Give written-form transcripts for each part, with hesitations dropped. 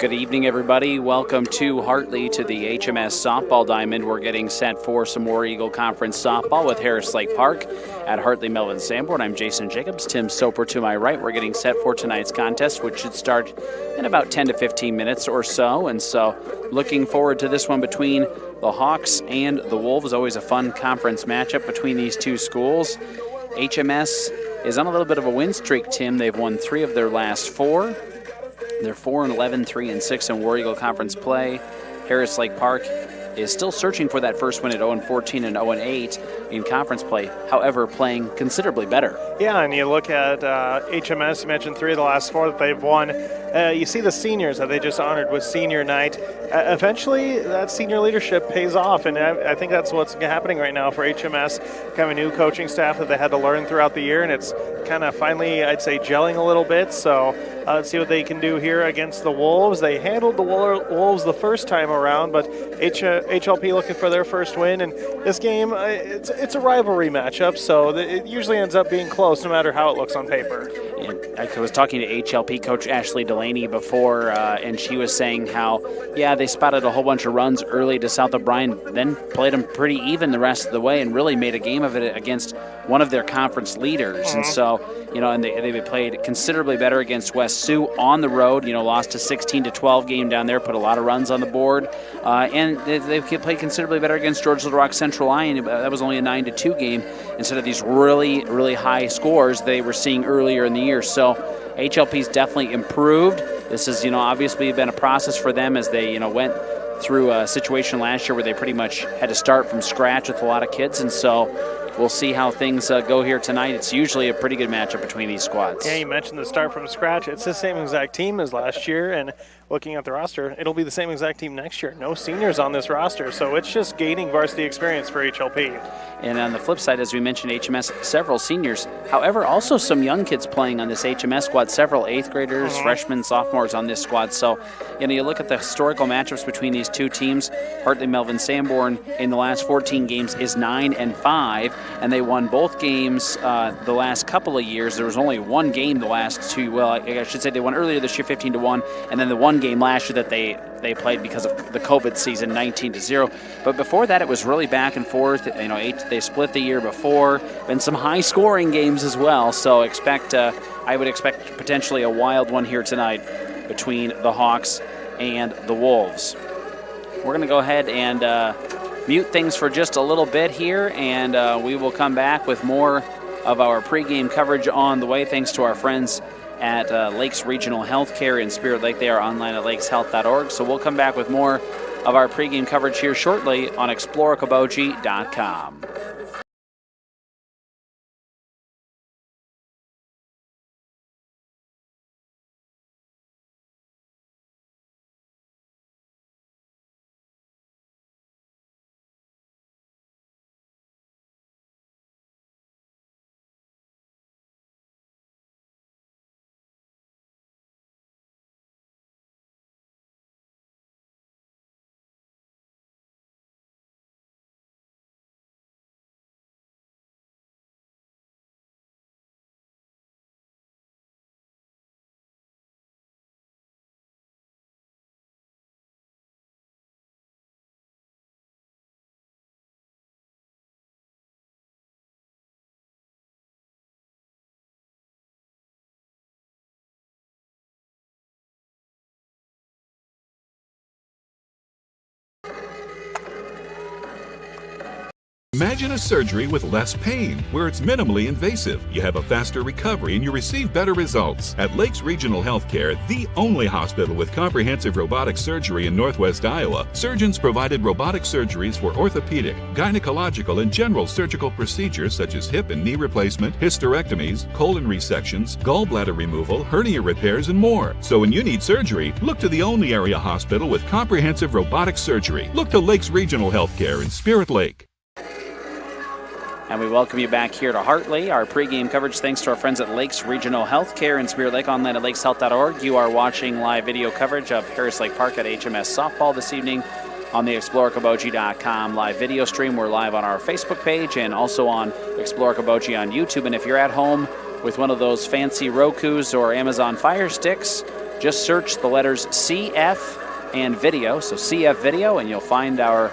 Good evening, everybody. Welcome to Hartley to the HMS Softball Diamond. We're getting set for some War Eagle Conference softball with Harris Lake Park at Hartley Melvin Sanborn. I'm Jason Jacobs. Tim Soper to my right. We're getting set for tonight's contest, which should start in about 10 to 15 minutes or so. And so looking forward to this one between the Hawks and the Wolves. Always a fun conference matchup between these two schools. HMS is on a little bit of a win streak, Tim. They've won 3 of their last 4. They're 4-11, 3-6 in War Eagle Conference play. Harris Lake Park is still searching for that first win at 0-14 and 0-8 in conference play, however, playing considerably better. Yeah, and you look at HMS, you mentioned 3 of the last 4 that they've won. You see the seniors that they just honored with senior night. Eventually, that senior leadership pays off, and I think that's what's happening right now for HMS. Kind of a new coaching staff that they had to learn throughout the year, and it's kind of finally, I'd say, gelling a little bit. So let's see what they can do here against the Wolves. They handled the Wolves the first time around, but HLP looking for their first win. And this game, it's a rivalry matchup, so it usually ends up being close no matter how it looks on paper. I was talking to HLP coach Ashley Delaney before, and she was saying how, yeah, they spotted a whole bunch of runs early to South O'Brien, then played them pretty even the rest of the way and really made a game of it against one of their conference leaders. Mm-hmm. And so, and they played considerably better against West Sioux on the road, lost a 16-12 game down there, put a lot of runs on the board. And they played considerably better against George Little Rock Central Iron. That was only a 9-2 game instead of these really, really high scores they were seeing earlier in the year. So HLP's definitely improved. This has, obviously been a process for them as they, went through a situation last year where they pretty much had to start from scratch with a lot of kids. And so we'll see how things go here tonight. It's usually a pretty good matchup between these squads. Yeah, you mentioned the start from scratch. It's the same exact team as last year, and looking at the roster, it'll be the same exact team next year. No seniors on this roster, so it's just gaining varsity experience for HLP. And on the flip side, as we mentioned, HMS, several seniors. However, also some young kids playing on this HMS squad, several 8th graders, freshmen, sophomores on this squad. So, you look at the historical matchups between these two teams. Hartley Melvin Sanborn in the last 14 games is 9-5, and they won both games the last couple of years. There was only one game the last 2. Well, I should say they won earlier this year, 15-1, and then the one game last year that they played because of the COVID season, 19-0. But before that, it was really back and forth. They split the year before. Been some high-scoring games as well. So I would expect potentially a wild one here tonight between the Hawks and the Wolves. We're going to go ahead and mute things for just a little bit here, and we will come back with more of our pregame coverage on the way, thanks to our friends at Lakes Regional Healthcare in Spirit Lake. They are online at lakeshealth.org. So we'll come back with more of our pregame coverage here shortly on ExploreKaboji.com. Imagine a surgery with less pain, where it's minimally invasive. You have a faster recovery and you receive better results. At Lakes Regional Healthcare, the only hospital with comprehensive robotic surgery in Northwest Iowa, surgeons provided robotic surgeries for orthopedic, gynecological, and general surgical procedures such as hip and knee replacement, hysterectomies, colon resections, gallbladder removal, hernia repairs, and more. So when you need surgery, look to the only area hospital with comprehensive robotic surgery. Look to Lakes Regional Healthcare in Spirit Lake. And we welcome you back here to Hartley. Our pregame coverage thanks to our friends at Lakes Regional Healthcare in Spirit Lake, online at lakeshealth.org. You are watching live video coverage of Harris Lake Park at HMS softball this evening on the ExploreKaboji.com live video stream. We're live on our Facebook page and also on Explore Kaboji on YouTube. And if you're at home with one of those fancy Rokus or Amazon Fire Sticks, Just search the letters CF and video, so CF Video, and you'll find our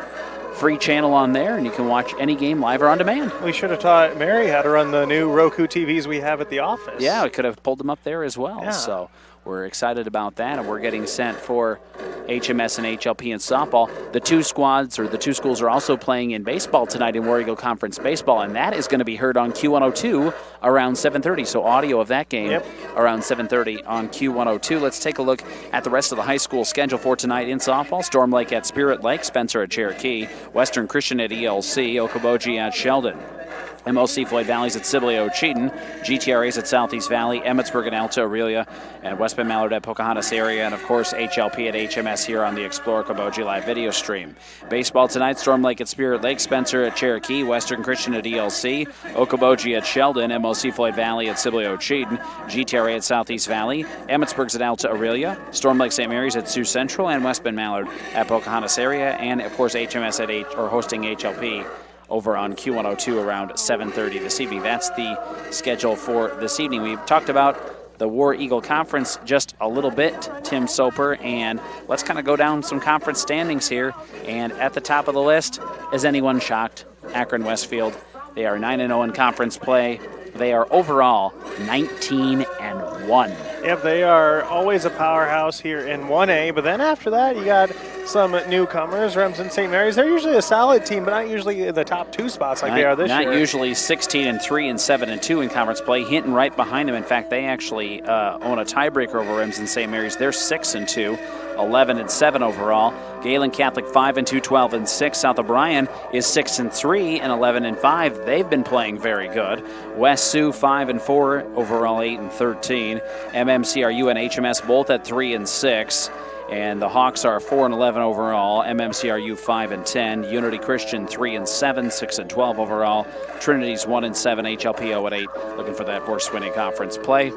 free channel on there, and you can watch any game live or on demand. We should have taught Mary how to run the new Roku TVs we have at the office. Yeah, we could have pulled them up there as well. Yeah. So we're excited about that, and we're getting sent for HMS and HLP in softball. The two schools are also playing in baseball tonight in War Eagle Conference Baseball, and that is going to be heard on Q102 around 7:30. So audio of that game around 7:30 on Q102. Let's take a look at the rest of the high school schedule for tonight in softball. Storm Lake at Spirit Lake, Spencer at Cherokee, Western Christian at ELC, Okoboji at Sheldon. MLC Floyd Valley's at Sibley Cheaton, GTRA's at Southeast Valley, Emmetsburg at Alta Aurelia, and West Bend Mallard at Pocahontas area, and of course HLP at HMS here on the Explore Okoboji live video stream. Baseball tonight, Storm Lake at Spirit Lake, Spencer at Cherokee, Western Christian at ELC, Okoboji at Sheldon, MLC Floyd Valley at Sibley Cheaton, GTRA at Southeast Valley, Emmetsburg's at Alta Aurelia, Storm Lake St. Mary's at Sioux Central, and West Bend Mallard at Pocahontas area, and of course HMS at hosting HLP over on Q102 around 7:30 this evening. That's the schedule for this evening. We've talked about the War Eagle Conference just a little bit, Tim Soper, and let's kind of go down some conference standings here. And at the top of the list, is anyone shocked? Akron Westfield. They are 9-0 in conference play. They are overall 19-1. Yep, they are always a powerhouse here in 1A, but then after that, you got some newcomers, Remsen St. Mary's. They're usually a solid team, but not usually in the top two spots like they are this year. Not usually 16-3 and 7-2 in conference play. Hinton right behind them. In fact, they actually own a tiebreaker over Remsen St. Mary's. They're 6-2. 11-7 overall. Galen Catholic 5-2, 12-6. South O'Brien is 6-3 and 11-5. They've been playing very good. West Sioux 5-4 overall, 8-13. MMCRU and HMS both at 3-6. And the Hawks are 4-11 overall. MMCRU 5-10. Unity Christian 3-7, 6-12 overall. Trinity's 1-7. HLP 0-8. Looking for that first winning conference play.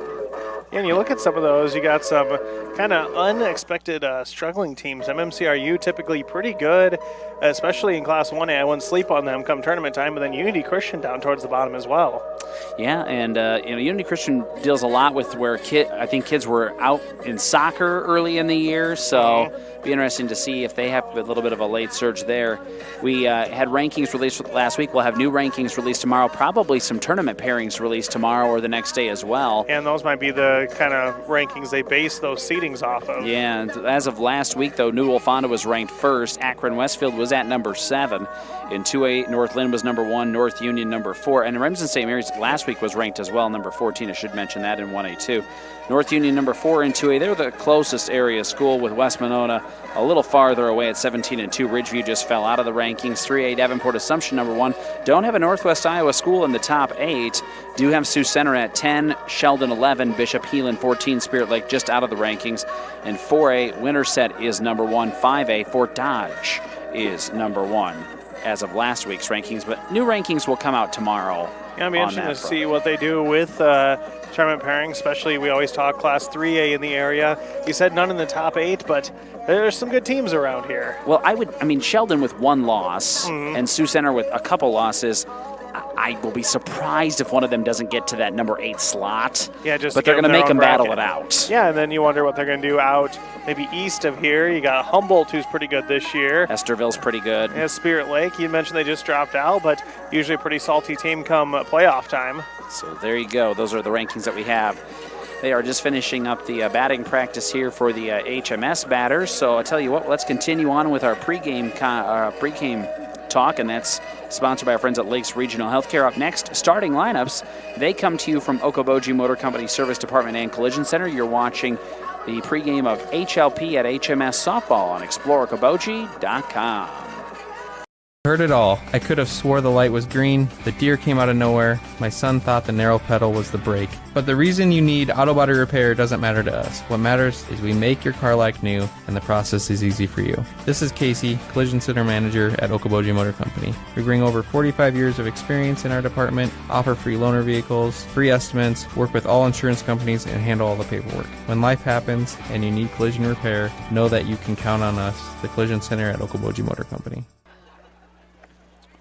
And you look at some of those, you got some kind of unexpected struggling teams. MMCRU typically pretty good, especially in Class 1A. I wouldn't sleep on them come tournament time, but then Unity Christian down towards the bottom as well. Yeah, and Unity Christian deals a lot with where I think kids were out in soccer early in the year, so be interesting to see if they have a little bit of a late surge there. We had rankings released last week. We'll have new rankings released tomorrow, probably some tournament pairings released tomorrow or the next day as well. And those might be the kind of rankings they base those seedings off of. Yeah, and as of last week, though, New Wolfonda was ranked first. Akron Westfield was at number 7. In 2A, North Lynn was number 1, North Union number 4, and Remsen St. Mary's last week was ranked as well, number 14. I should mention that in 1A too. North Union number 4 in 2A. They're the closest area school, with West Monona a little farther away at 17-2. Ridgeview just fell out of the rankings. 3A, Davenport Assumption number 1. Don't have a Northwest Iowa school in the top 8. Do have Sioux Center at 10, Sheldon 11, Bishop Heelan 14, Spirit Lake just out of the rankings. And 4A, Winterset is number 1. 5A, Fort Dodge is number 1 as of last week's rankings. But new rankings will come out tomorrow. Yeah, it'll be interesting to see what they do with tournament pairing, especially we always talk Class 3A in the area. You said none in the top 8, but there's some good teams around here. Well, Sheldon with 1 loss and Sioux Center with a couple losses. I will be surprised if one of them doesn't get to that number 8 slot. Yeah, but they're going to make them battle it out. Yeah, and then you wonder what they're going to do out maybe east of here. You got Humboldt, who's pretty good this year. Esterville's pretty good. Yeah, Spirit Lake. You mentioned they just dropped out, but usually a pretty salty team come playoff time. So there you go. Those are the rankings that we have. They are just finishing up the batting practice here for the HMS batters. So I'll tell you what, let's continue on with our pregame talk, and that's sponsored by our friends at Lakes Regional Healthcare. Up next, starting lineups. They come to you from Okoboji Motor Company Service Department and Collision Center. You're watching the pregame of HLP at HMS Softball on ExploreOkoboji.com. Heard it all. I could have swore the light was green, the deer came out of nowhere, my son thought the narrow pedal was the brake. But the reason you need auto body repair doesn't matter to us. What matters is we make your car like new, and the process is easy for you. This is Casey, Collision Center Manager at Okoboji Motor Company. We bring over 45 years of experience in our department, offer free loaner vehicles, free estimates, work with all insurance companies, and handle all the paperwork. When life happens and you need collision repair, know that you can count on us, the Collision Center at Okoboji Motor Company.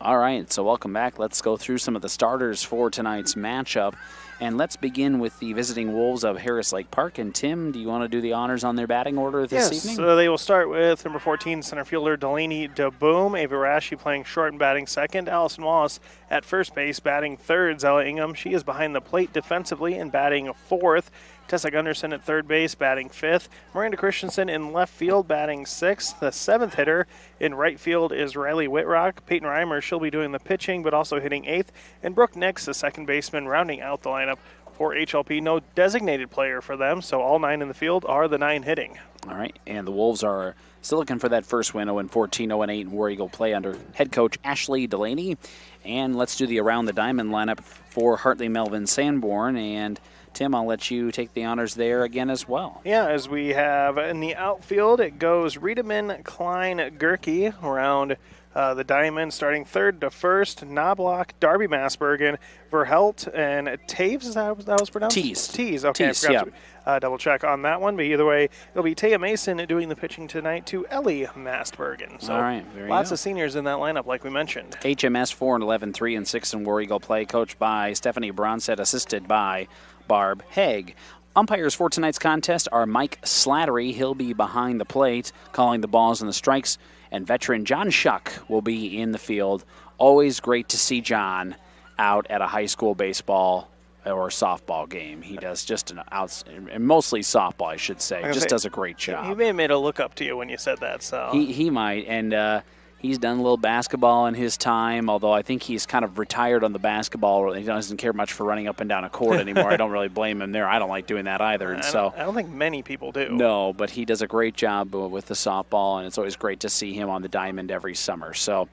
All right, so welcome back. Let's go through some of the starters for tonight's matchup. And let's begin with the visiting Wolves of Harris Lake Park. And Tim, do you want to do the honors on their batting order this evening? So they will start with number 14, center fielder Delaney DeBoom. Ava Rashi playing short and batting second. Allison Wallace at first base, batting third. Zella Ingham, she is behind the plate defensively and batting fourth. Tessa Gunderson at third base, batting fifth. Miranda Christensen in left field, batting sixth. The seventh hitter in right field is Riley Whitbrock. Peyton Reimer, she'll be doing the pitching, but also hitting eighth. And Brooke Nix, the second baseman, rounding out the lineup for HLP. No designated player for them, so all 9 in the field are the 9 hitting. All right, and the Wolves are still looking for that first win, 0-14, 0-8 in War Eagle play under head coach Ashley Delaney. And let's do the Around the Diamond lineup for Hartley Melvin Sanborn. And Tim, I'll let you take the honors there again as well. Yeah, as we have in the outfield, it goes Ritamin, Klein, Gerke around the diamond, starting third to first. Knobloch, Darby Massbergen, Verhelt, and Taves. Is that was pronounced? Tees. Okay, Tees, I forgot to double check on that one. But either way, it'll be Taya Mason doing the pitching tonight to Ellie Massbergen. So all right, lots of seniors in that lineup, like we mentioned. HMS 4-11, 3-6 in War Eagle play, coached by Stephanie Bronstedt, assisted by Barb Haig. Umpires for tonight's contest are Mike Slattery. He'll be behind the plate, calling the balls and the strikes. And veteran John Shuck will be in the field. Always great to see John out at a high school baseball or softball game. He does just an and mostly softball, I should say. Just does a great job. He may have made a look up to you when you said that. So he might, and he's done a little basketball in his time, although I think he's kind of retired on the basketball. He doesn't care much for running up and down a court anymore. I don't really blame him there. I don't like doing that either. And I don't think many people do. No, but he does a great job with the softball, and it's always great to see him on the diamond every summer. So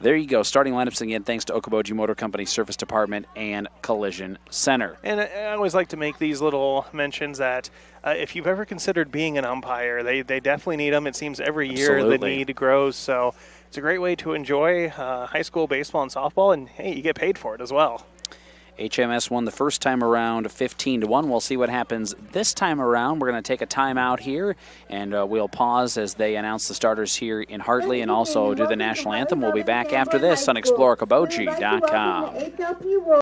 there you go. Starting lineups again, thanks to Okoboji Motor Company Service Department and Collision Center. And I always like to make these little mentions that if you've ever considered being an umpire, they definitely need them. It seems every year the need grows. So it's a great way to enjoy high school baseball and softball, and hey, you get paid for it as well. HMS won the first time around 15-1. We'll see what happens this time around. We're going to take a timeout here, and we'll pause as they announce the starters here in Hartley and also do the national anthem. We'll be back after this on ExploreKaboji.com.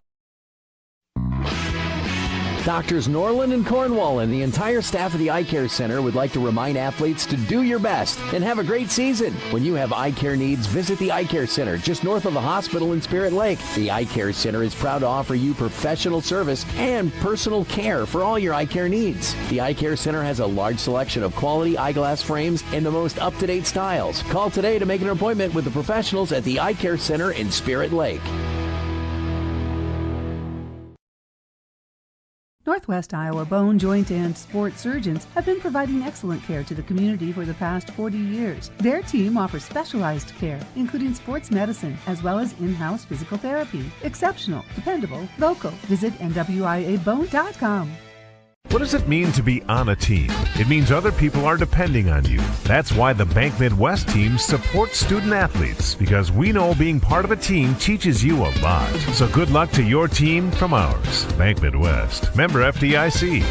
Doctors Norland and Cornwall and the entire staff of the Eye Care Center would like to remind athletes to do your best and have a great season. When you have eye care needs, visit the Eye Care Center just north of the hospital in Spirit Lake. The Eye Care Center is proud to offer you professional service and personal care for all your eye care needs. The Eye Care Center has a large selection of quality eyeglass frames and the most up-to-date styles. Call today to make an appointment with the professionals at the Eye Care Center in Spirit Lake. Northwest Iowa Bone, Joint, and Sports Surgeons have been providing excellent care to the community for the past 40 years. Their team offers specialized care, including sports medicine, as well as in-house physical therapy. Exceptional, dependable, local. Visit NWIABone.com. What does it mean to be on a team? It means other people are depending on you. That's why the Bank Midwest team supports student athletes, because we know being part of a team teaches you a lot. So good luck to your team from ours. Bank Midwest. Member FDIC.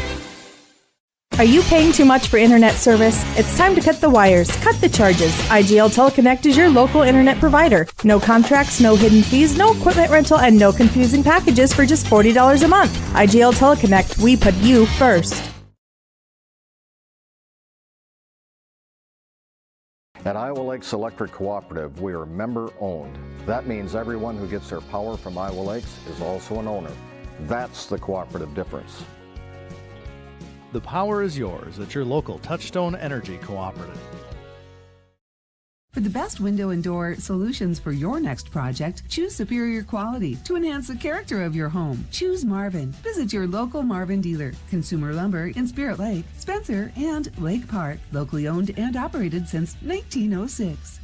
Are you paying too much for internet service? It's time to cut the wires, cut the charges. IGL Teleconnect is your local internet provider. No contracts, no hidden fees, no equipment rental, and no confusing packages for just $40 a month. IGL Teleconnect, we put you first. At Iowa Lakes Electric Cooperative, we are member-owned. That means everyone who gets their power from Iowa Lakes is also an owner. That's the cooperative difference. The power is yours at your local Touchstone Energy Cooperative. For the best window and door solutions for your next project, choose superior quality to enhance the character of your home. Choose Marvin. Visit your local Marvin dealer. Consumer Lumber in Spirit Lake, Spencer, and Lake Park. Locally owned and operated since 1906.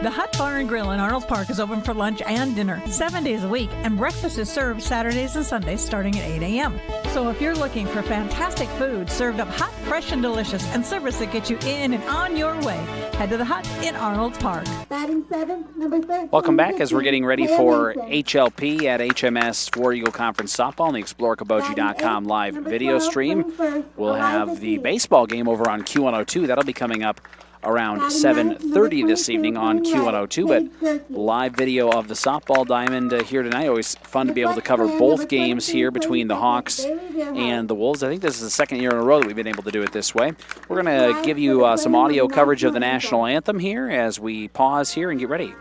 The Hut Bar and Grill in Arnold Park is open for lunch and dinner 7 days a week, and breakfast is served Saturdays and Sundays starting at 8 a.m. So if you're looking for fantastic food served up hot, fresh, and delicious, and service that gets you in and on your way, head to the Hut in Arnold Park. Batting seventh, number 13. Welcome back as we're getting ready for HLP at HMS War Eagle Conference Softball on the ExploreKaboji.com live video stream. We'll have the baseball game over on Q102. That'll be coming up around 7:30 this evening on Q102. But live video of the softball diamond here tonight. Always fun to be able to cover both games here between the Hawks and the Wolves. I think this is the second year in a row that we've been able to do it this way. We're going to give you some audio coverage of the national anthem here as we pause here and get ready.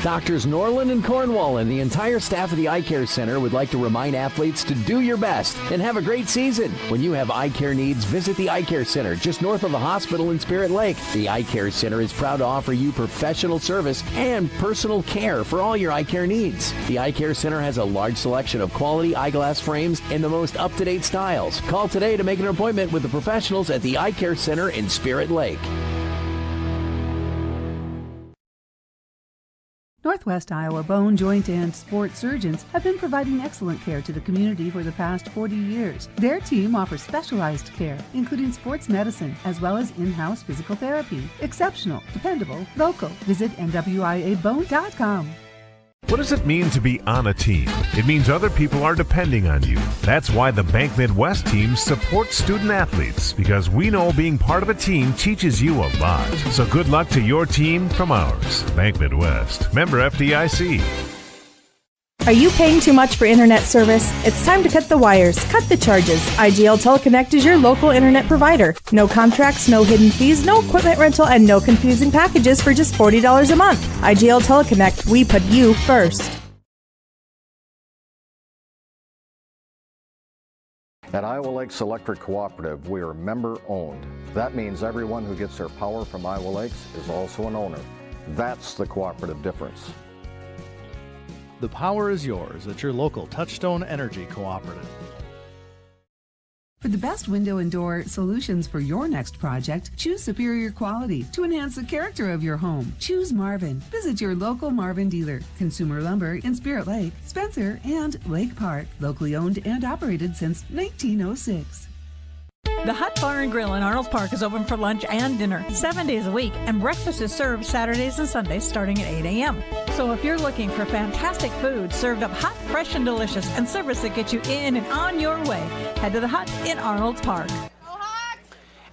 Doctors Norland and Cornwall and the entire staff of the Eye Care Center would like to remind athletes to do your best and have a great season. When you have eye care needs, visit the Eye Care Center just north of the hospital in Spirit Lake. The Eye Care Center is proud to offer you professional service and personal care for all your eye care needs. The Eye Care Center has a large selection of quality eyeglass frames and the most up-to-date styles. Call today to make an appointment with the professionals at the Eye Care Center in Spirit Lake. Northwest Iowa bone, joint, and sports surgeons have been providing excellent care to the community for the past 40 years. Their team offers specialized care, including sports medicine, as well as in-house physical therapy. Exceptional, dependable, local. Visit NWIAbone.com. What does it mean to be on a team? It means other people are depending on you. That's why the Bank Midwest team supports student athletes, because we know being part of a team teaches you a lot. So good luck to your team from ours. Bank Midwest, member FDIC. Are you paying too much for internet service? It's time to cut the wires, cut the charges. IGL Teleconnect is your local internet provider. No contracts, no hidden fees, no equipment rental, and no confusing packages for just $40 a month. IGL Teleconnect, we put you first. At Iowa Lakes Electric Cooperative, we are member-owned. That means everyone who gets their power from Iowa Lakes is also an owner. That's the cooperative difference. The power is yours at your local Touchstone Energy Cooperative. For the best window and door solutions for your next project, choose superior quality to enhance the character of your home. Choose Marvin. Visit your local Marvin dealer. Consumer Lumber in Spirit Lake, Spencer, and Lake Park. Locally owned and operated since 1906. The Hut Bar and Grill in Arnold Park is open for lunch and dinner 7 days a week, and breakfast is served Saturdays and Sundays starting at 8 a.m. So if you're looking for fantastic food served up hot, fresh, and delicious, and service that gets you in and on your way, head to the Hut in Arnold Park.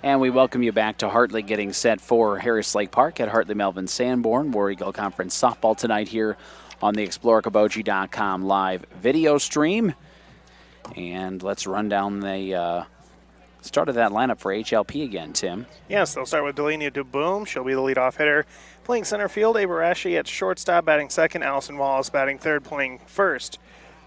And we welcome you back to Hartley getting set for Harris Lake Park at Hartley Melvin Sanborn, War Eagle Conference softball tonight here on the ExploreKaboji.com live video stream. And let's run down the start of that lineup for HLP again, Tim. Yes, they'll start with Delania DeBoom. She'll be the leadoff hitter. Playing center field, Abarashi at shortstop, batting second. Allison Wallace batting third, playing first.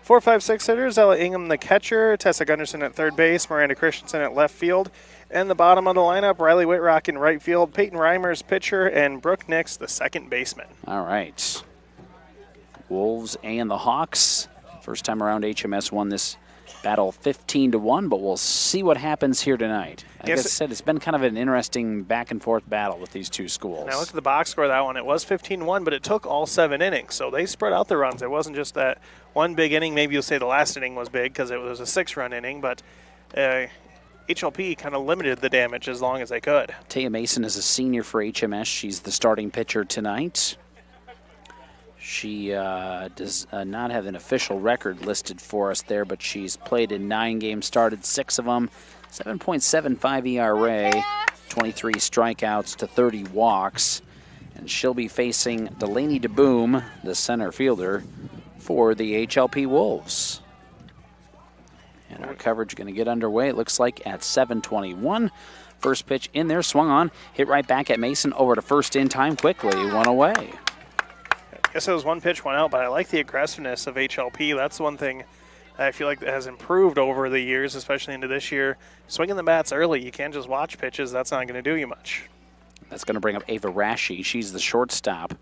4, 5, 6 hitters, Ella Ingham the catcher. Tessa Gunderson at third base. Miranda Christensen at left field. And the bottom of the lineup, Riley Whitbrock in right field. Peyton Reimers pitcher, and Brooke Nix the second baseman. All right. Wolves and the Hawks. First time around HMS won this battle 15-1, but we'll see what happens here tonight. Like I said, it's been kind of an interesting back-and-forth battle with these two schools. Now look at the box score of that one. It was 15-1, but it took all 7 innings, so they spread out the runs. It wasn't just that one big inning. Maybe you'll say the last inning was big because it was a 6-run inning, but HLP kind of limited the damage as long as they could. Taya Mason is a senior for HMS. She's the starting pitcher tonight. She does not have an official record listed for us there, but she's played in 9 games, started 6 of them, 7.75 ERA, 23 strikeouts to 30 walks. And she'll be facing Delaney DeBoom, the center fielder, for the HLP Wolves. And our coverage going to get underway, it looks like, at 7:21. First pitch in there, swung on, hit right back at Mason, over to first in time quickly, 1 away. I guess it was 1 pitch, 1 out, but I like the aggressiveness of HLP. That's one thing I feel like that has improved over the years, especially into this year. Swinging the bats early, you can't just watch pitches. That's not going to do you much. That's going to bring up Ava Rashi. She's the shortstop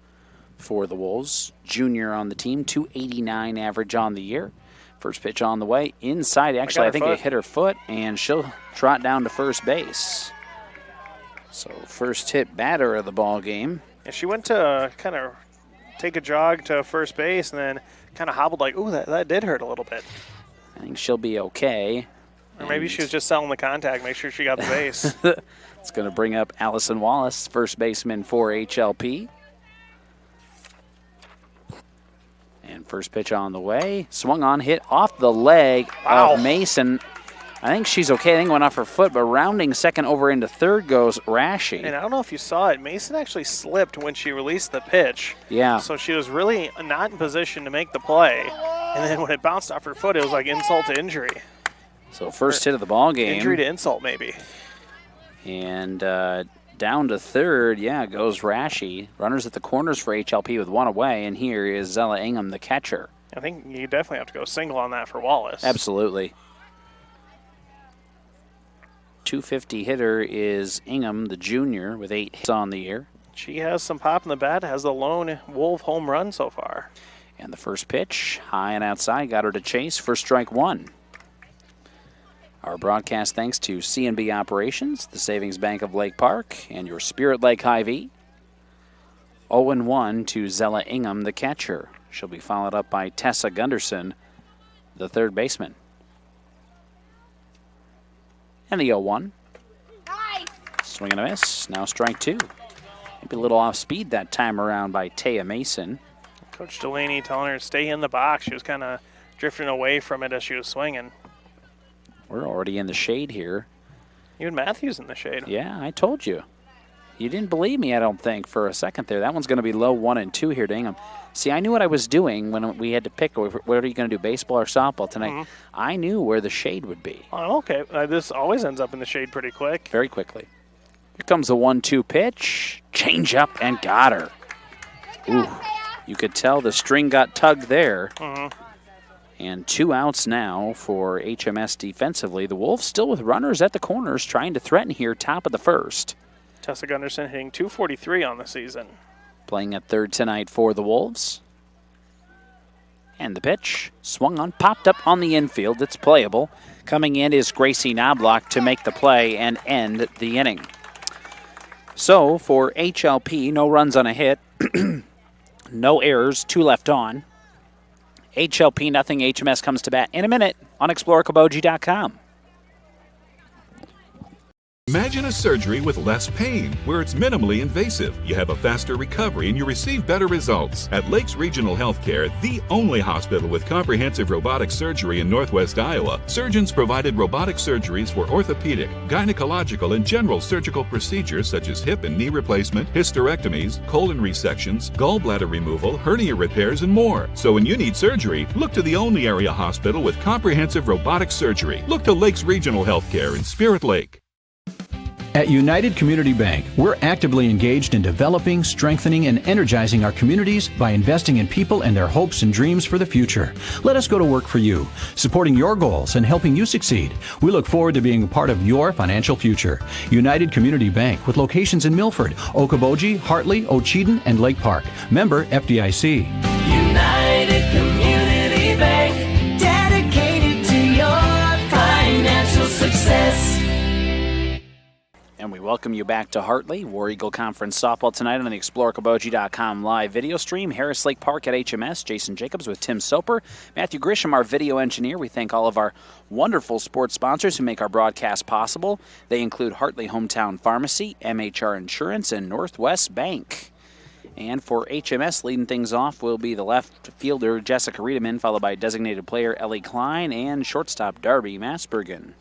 for the Wolves. Junior on the team, 289 average on the year. First pitch on the way, inside. Actually, I think it hit her foot, and she'll trot down to first base. So first hit batter of the ball game. Yeah, she went to kind of take a jog to first base and then kind of hobbled like, ooh, that did hurt a little bit. I think she'll be okay. Or maybe she was just selling the contact, make sure she got the base. It's going to bring up Allison Wallace, first baseman for HLP. And first pitch on the way. Swung on, hit off the leg of Mason. I think she's okay. I think it went off her foot, but rounding second over into third goes Rashi. And I don't know if you saw it. Mason actually slipped when she released the pitch. Yeah. So she was really not in position to make the play. And then when it bounced off her foot, it was like insult to injury. So first hit of the ball game. Injury to insult, maybe. And down to third, goes Rashi. Runners at the corners for HLP with one away, and here is Zella Ingham, the catcher. I think you definitely have to go single on that for Wallace. Absolutely. 250 hitter is Ingham, the junior, with 8 hits on the year. She has some pop in the bat, has the lone Wolf home run so far. And the first pitch, high and outside, got her to chase for strike one. Our broadcast thanks to C&B Operations, the Savings Bank of Lake Park, and your Spirit Lake Hy-Vee. 0-1 to Zella Ingham, the catcher. She'll be followed up by Tessa Gunderson, the third baseman. And the 0-1. Nice. Swing and a miss. Now strike two. Maybe a little off speed that time around by Taya Mason. Coach Delaney telling her to stay in the box. She was kind of drifting away from it as she was swinging. We're already in the shade here. Even Matthews in the shade. Yeah, I told you. You didn't believe me, I don't think, for a second there. That one's going to be low 1 and 2 here to Ingham. See, I knew what I was doing when we had to pick. What are you going to do, baseball or softball tonight? Mm-hmm. I knew where the shade would be. Oh, okay. This always ends up in the shade pretty quick. Very quickly. Here comes the 1-2 pitch. Change up and got her. Ooh, you could tell the string got tugged there. Mm-hmm. And 2 outs now for HMS defensively. The Wolves still with runners at the corners trying to threaten here, top of the first. Tessa Gunderson hitting .243 on the season. Playing at third tonight for the Wolves. And the pitch swung on, popped up on the infield. It's playable. Coming in is Gracie Knobloch to make the play and end the inning. So for HLP, no runs on a hit, no errors, 2 left on. HLP nothing. HMS comes to bat in a minute on ExploreKaboji.com. Imagine a surgery with less pain, where it's minimally invasive. You have a faster recovery and you receive better results. At Lakes Regional Healthcare, the only hospital with comprehensive robotic surgery in Northwest Iowa, surgeons provided robotic surgeries for orthopedic, gynecological, and general surgical procedures such as hip and knee replacement, hysterectomies, colon resections, gallbladder removal, hernia repairs, and more. So when you need surgery, look to the only area hospital with comprehensive robotic surgery. Look to Lakes Regional Healthcare in Spirit Lake. At United Community Bank, we're actively engaged in developing, strengthening, and energizing our communities by investing in people and their hopes and dreams for the future. Let us go to work for you, supporting your goals and helping you succeed. We look forward to being a part of your financial future. United Community Bank, with locations in Milford, Okoboji, Hartley, Ocheyedan, and Lake Park. Member FDIC. United Community Bank, dedicated to your financial success. And we welcome you back to Hartley. War Eagle Conference softball tonight on the ExploreKaboji.com live video stream. Harris Lake Park at HMS. Jason Jacobs with Tim Soper. Matthew Grisham, our video engineer. We thank all of our wonderful sports sponsors who make our broadcast possible. They include Hartley Hometown Pharmacy, MHR Insurance, and Northwest Bank. And for HMS, leading things off will be the left fielder, Jessica Ritamin, followed by designated player Ellie Klein and shortstop Darby Masbergen.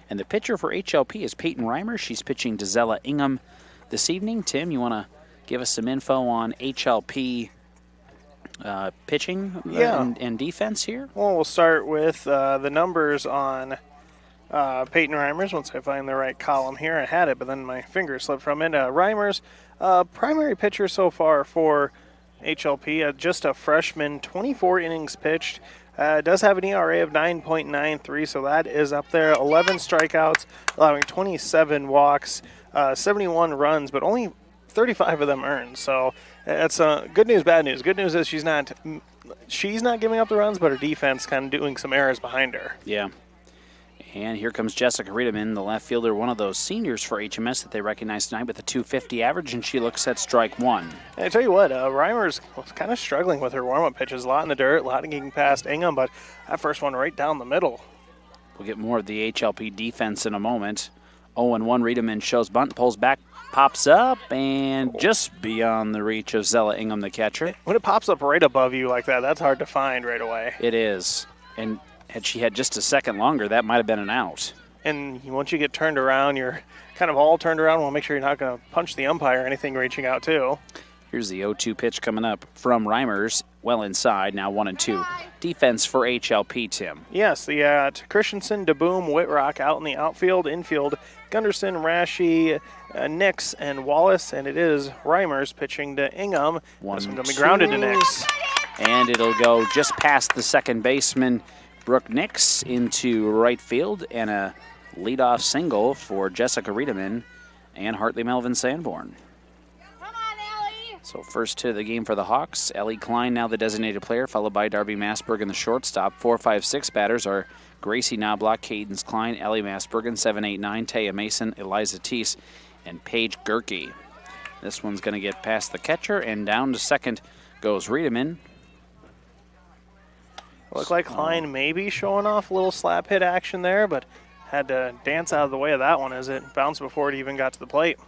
And the pitcher for HLP is Peyton Reimer. She's pitching to Zella Ingham this evening. Tim, you want to give us some info on HLP pitching and defense here? Well, we'll start with the numbers on Peyton Reimers. Once I find the right column here, I had it, but then my finger slipped from it. Reimers, primary pitcher so far for HLP, just a freshman, 24 innings pitched. Does have an ERA of 9.93, so that is up there. 11 strikeouts, allowing 27 walks, 71 runs, but only 35 of them earned. So that's good news, bad news. Good news is she's not giving up the runs, but her defense kind of doing some errors behind her. Yeah. And here comes Jessica Ritamin, the left fielder, one of those seniors for HMS that they recognize tonight with a .250 average, and she looks at strike one. And I tell you what, Reimers was kind of struggling with her warm-up pitches. A lot in the dirt, a lot of getting past Ingham, but that first one right down the middle. We'll get more of the HLP defense in a moment. 0-1, Ritamin shows bunt, pulls back, pops up, and just beyond the reach of Zella Ingham, the catcher. When it pops up right above you like that, that's hard to find right away. It is. And Had she had just a second longer, that might have been an out. And once you get turned around, you're kind of all turned around. We'll make sure you're not going to punch the umpire or anything reaching out, too. Here's the 0-2 pitch coming up from Reimers. Well inside, now 1-2. Defense for HLP, Tim. Yes, the Christensen, DeBoom, Whitbrock out in the outfield. Infield, Gunderson, Rashi, Nix, and Wallace. And it is Reimers pitching to Ingham. This one's going to be grounded to Nix. And it'll go just past the second baseman, Brooke Nix, into right field. And a leadoff single for Jessica Ritamin and Hartley Melvin Sanborn. So first hit of the game for the Hawks. Ellie Klein now the designated player, followed by Darby Massbergen, the shortstop. 4, 5, 6 batters are Gracie Knobloch, Cadence Klein, Ellie Massbergen, 7, 8, 9, Taya Mason, Eliza Teese, and Paige Gerke. This one's going to get past the catcher, and down to second goes Riedemann. Looked like Klein maybe showing off a little slap hit action there, but had to dance out of the way of that one as it bounced before it even got to the plate.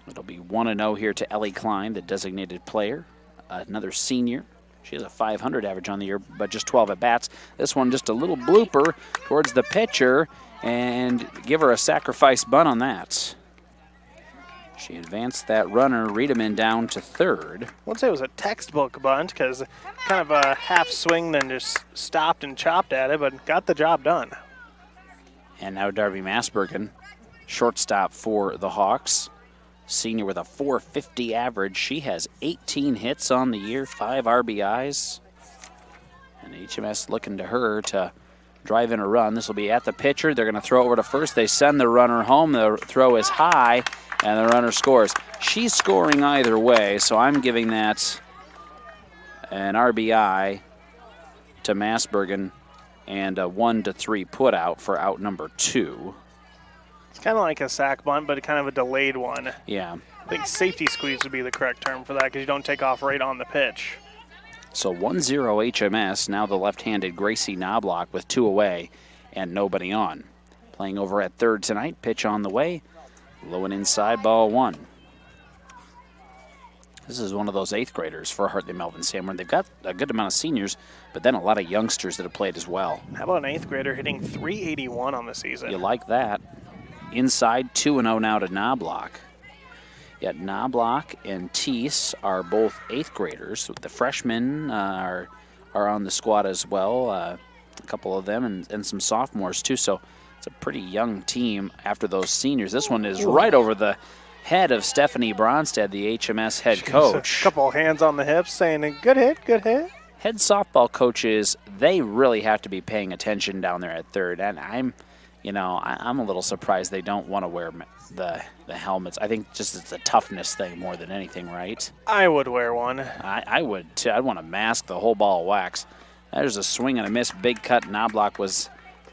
It'll be 1-0 here to Ellie Klein, the designated player, another senior. She has a 500 average on the year, but just 12 at-bats. This one just a little blooper towards the pitcher, and give her a sacrifice bunt on that. She advanced that runner, Riedemann, down to third. I wouldn't say it was a textbook bunt because kind of a half swing, then just stopped and chopped at it, but got the job done. And now Darby Massbergen, shortstop for the Hawks. Senior with a 450 average. She has 18 hits on the year, 5 RBIs. And HMS looking to her to drive in a run. This will be at the pitcher. They're going to throw over to first. They send the runner home. The throw is high, and the runner scores. She's scoring either way, so I'm giving that an RBI to Massbergen and a 1-3 put out for out number 2. It's kind of like a sack bunt, but kind of a delayed one. Yeah. I think safety squeeze would be the correct term for that because you don't take off right on the pitch. So 1-0 HMS. Now the left-handed Gracie Knobloch with 2 away and nobody on. Playing over at third tonight. Pitch on the way. Low and inside, ball 1. This is one of those 8th graders for Hartley Melvin Sanborn. They've got a good amount of seniors, but then a lot of youngsters that have played as well. How about an 8th grader hitting .381 on the season? You like that. Inside, 2-0 now to Knobloch. Yet Knobloch and Teese are both 8th graders. The freshmen are on the squad as well, a couple of them, and some sophomores too. So it's a pretty young team after those seniors. This one is right over the head of Stephanie Bronstead, the HMS head coach. A couple hands on the hips saying, good hit, good hit. Head softball coaches, they really have to be paying attention down there at third. And I'm a little surprised they don't want to wear the helmets. I think just it's a toughness thing more than anything, right? I would wear one. I would too. I'd want to mask the whole ball of wax. There's a swing and a miss. Big cut. Knobloch was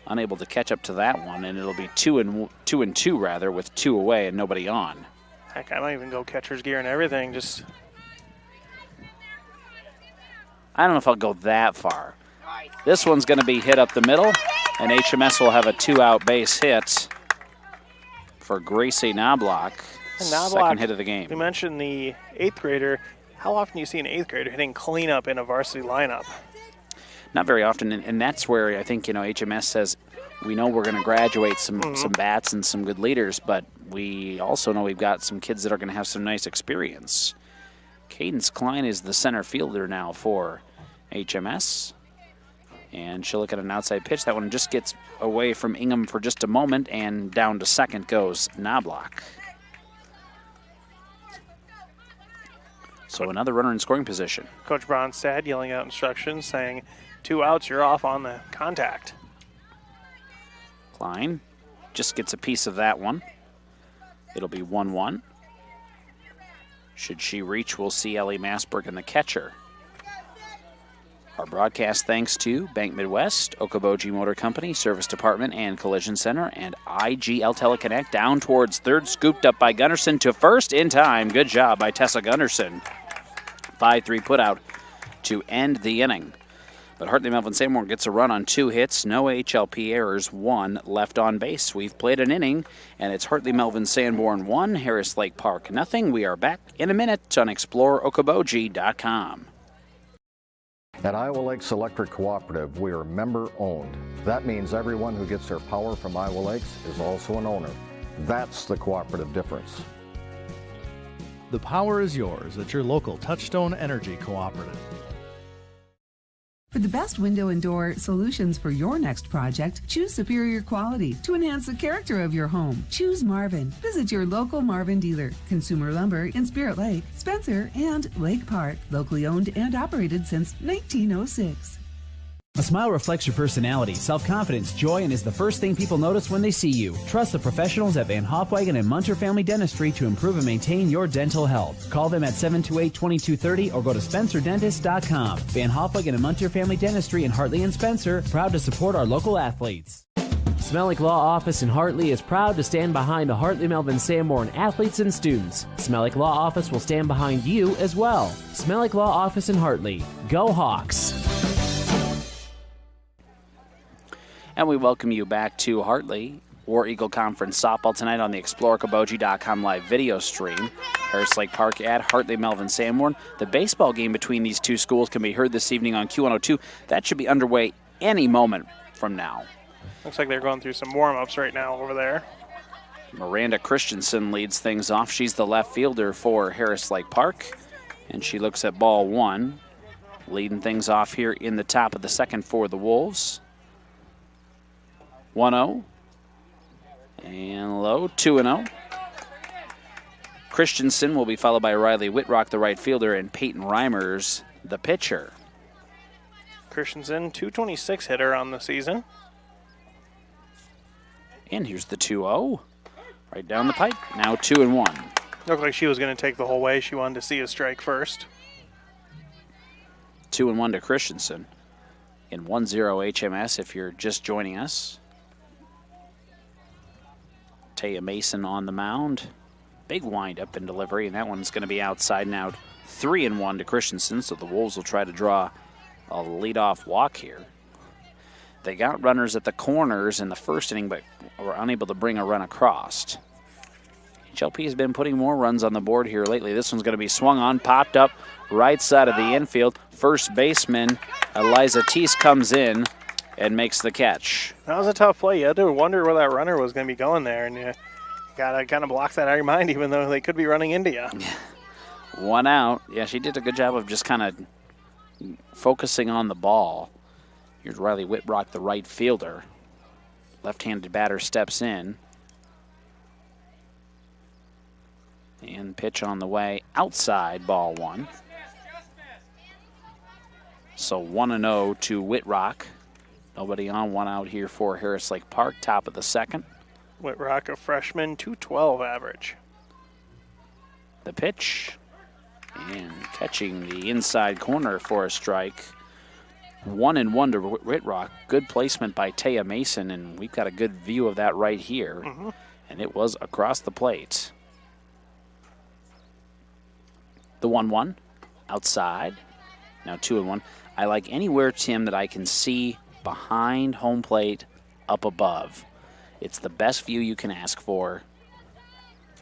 unable to catch up to that one, and it'll be 2-2 rather, with 2 away and nobody on. Heck, I might even go catcher's gear and everything. Just I don't know if I'll go that far. This one's going to be hit up the middle, and HMS will have a 2-out base hit for Gracie Knobloch. Second hit of the game. We mentioned the 8th grader. How often do you see an 8th grader hitting cleanup in a varsity lineup? Not very often, and that's where I think HMS says we know we're going to graduate some bats and some good leaders, but we also know we've got some kids that are going to have some nice experience. Cadence Klein is the center fielder now for HMS. And she'll look at an outside pitch. That one just gets away from Ingham for just a moment, and down to second goes Knobloch. So another runner in scoring position. Coach Bronstead yelling out instructions saying, 2 outs, you're off on the contact. Klein just gets a piece of that one. It'll be 1-1. Should she reach, we'll see Ellie Massbergen, the catcher. Our broadcast thanks to Bank Midwest, Okoboji Motor Company, Service Department and Collision Center, and IGL Teleconnect. Down towards third, scooped up by Gunderson to first in time. Good job by Tessa Gunderson. 5-3 put out to end the inning. But Hartley Melvin Sanborn gets a run on 2 hits, no HLP errors, 1 left on base. We've played an inning, and it's Hartley Melvin Sanborn 1, Harris Lake Park nothing. We are back in a minute on ExploreOkoboji.com. At Iowa Lakes Electric Cooperative, we are member-owned. That means everyone who gets their power from Iowa Lakes is also an owner. That's the cooperative difference. The power is yours at your local Touchstone Energy Cooperative. For the best window and door solutions for your next project, choose superior quality to enhance the character of your home. Choose Marvin. Visit your local Marvin dealer. Consumer Lumber in Spirit Lake, Spencer, and Lake Park. Locally owned and operated since 1906. A smile reflects your personality, self-confidence, joy, and is the first thing people notice when they see you. Trust the professionals at Van Hofwagen and Munter Family Dentistry to improve and maintain your dental health. Call them at 728-2230 or go to SpencerDentist.com. Van Hofwagen and Munter Family Dentistry in Hartley and Spencer, proud to support our local athletes. Smellick Law Office in Hartley is proud to stand behind the Hartley Melvin Sanborn athletes and students. Smellick Law Office will stand behind you as well. Smellick Law Office in Hartley. Go Hawks! And we welcome you back to Hartley War Eagle Conference softball tonight on the ExploreKaboji.com live video stream. Harris Lake Park at Hartley Melvin Sanborn. The baseball game between these two schools can be heard this evening on Q102. That should be underway any moment from now. Looks like they're going through some warm-ups right now over there. Miranda Christensen leads things off. She's the left fielder for Harris Lake Park. And she looks at ball one, leading things off here in the top of the second for the Wolves. 1-0. And low, 2-0. Christensen will be followed by Riley Whitbrock, the right fielder, and Peyton Reimers, the pitcher. Christensen, .226 hitter on the season. And here's the 2-0. Right down the pipe. Now 2-1. Looked like she was going to take the whole way. She wanted to see a strike first. 2-1 to Christensen. In 1-0 HMS if you're just joining us. Taya Mason on the mound. Big windup and delivery, and that one's going to be outside now. 3-1 to Christensen, so the Wolves will try to draw a leadoff walk here. They got runners at the corners in the first inning, but were unable to bring a run across. HLP has been putting more runs on the board here lately. This one's going to be swung on, popped up right side of the infield. First baseman Eliza Teese comes in and makes the catch. That was a tough play. You had to wonder where that runner was going to be going there, and you got to kind of block that out of your mind, even though they could be running into you. 1 out. Yeah, she did a good job of just kind of focusing on the ball. Here's Riley Whitbrock, the right fielder. Left-handed batter steps in. And pitch on the way outside, ball one. So 1-0 to Whitbrock. Nobody on, 1 out here for Harris Lake Park, top of the second. Whitbrock, a freshman, .212 average. The pitch, and catching the inside corner for a strike. 1-1 to Whitbrock. Good placement by Taya Mason, and we've got a good view of that right here. And it was across the plate. The 1-1, outside. Now 2-1. I like anywhere, Tim, that I can see behind home plate, up above. It's the best view you can ask for.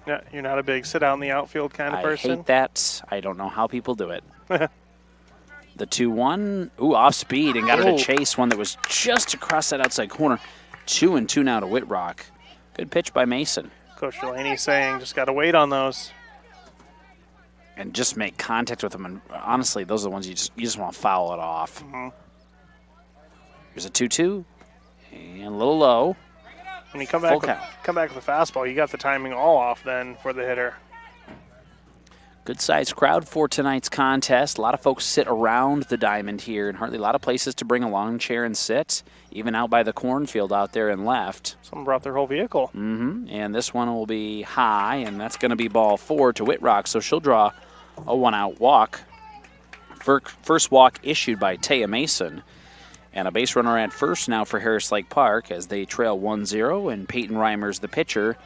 Yeah, you're not a big sit out in the outfield kind of person. I hate that. I don't know how people do it. The 2-1, off speed and got her to chase one that was just across that outside corner. 2-2 now to Whitbrock. Good pitch by Mason. Coach Delaney saying just got to wait on those. And just make contact with them. And honestly, those are the ones you just want to foul it off. Here's a 2-2, and a little low. When you come back with a fastball, you got the timing all off then for the hitter. Good-sized crowd for tonight's contest. A lot of folks sit around the diamond here in Hartley. A lot of places to bring a lawn chair and sit, even out by the cornfield out there and left. Someone brought their whole vehicle. And this one will be high, and that's going to be ball 4 to Whitbrock, so she'll draw a 1-out walk. First walk issued by Taya Mason. And a base runner at first now for Harris Lake Park as they trail 1-0, and Peyton Reimers, the pitcher,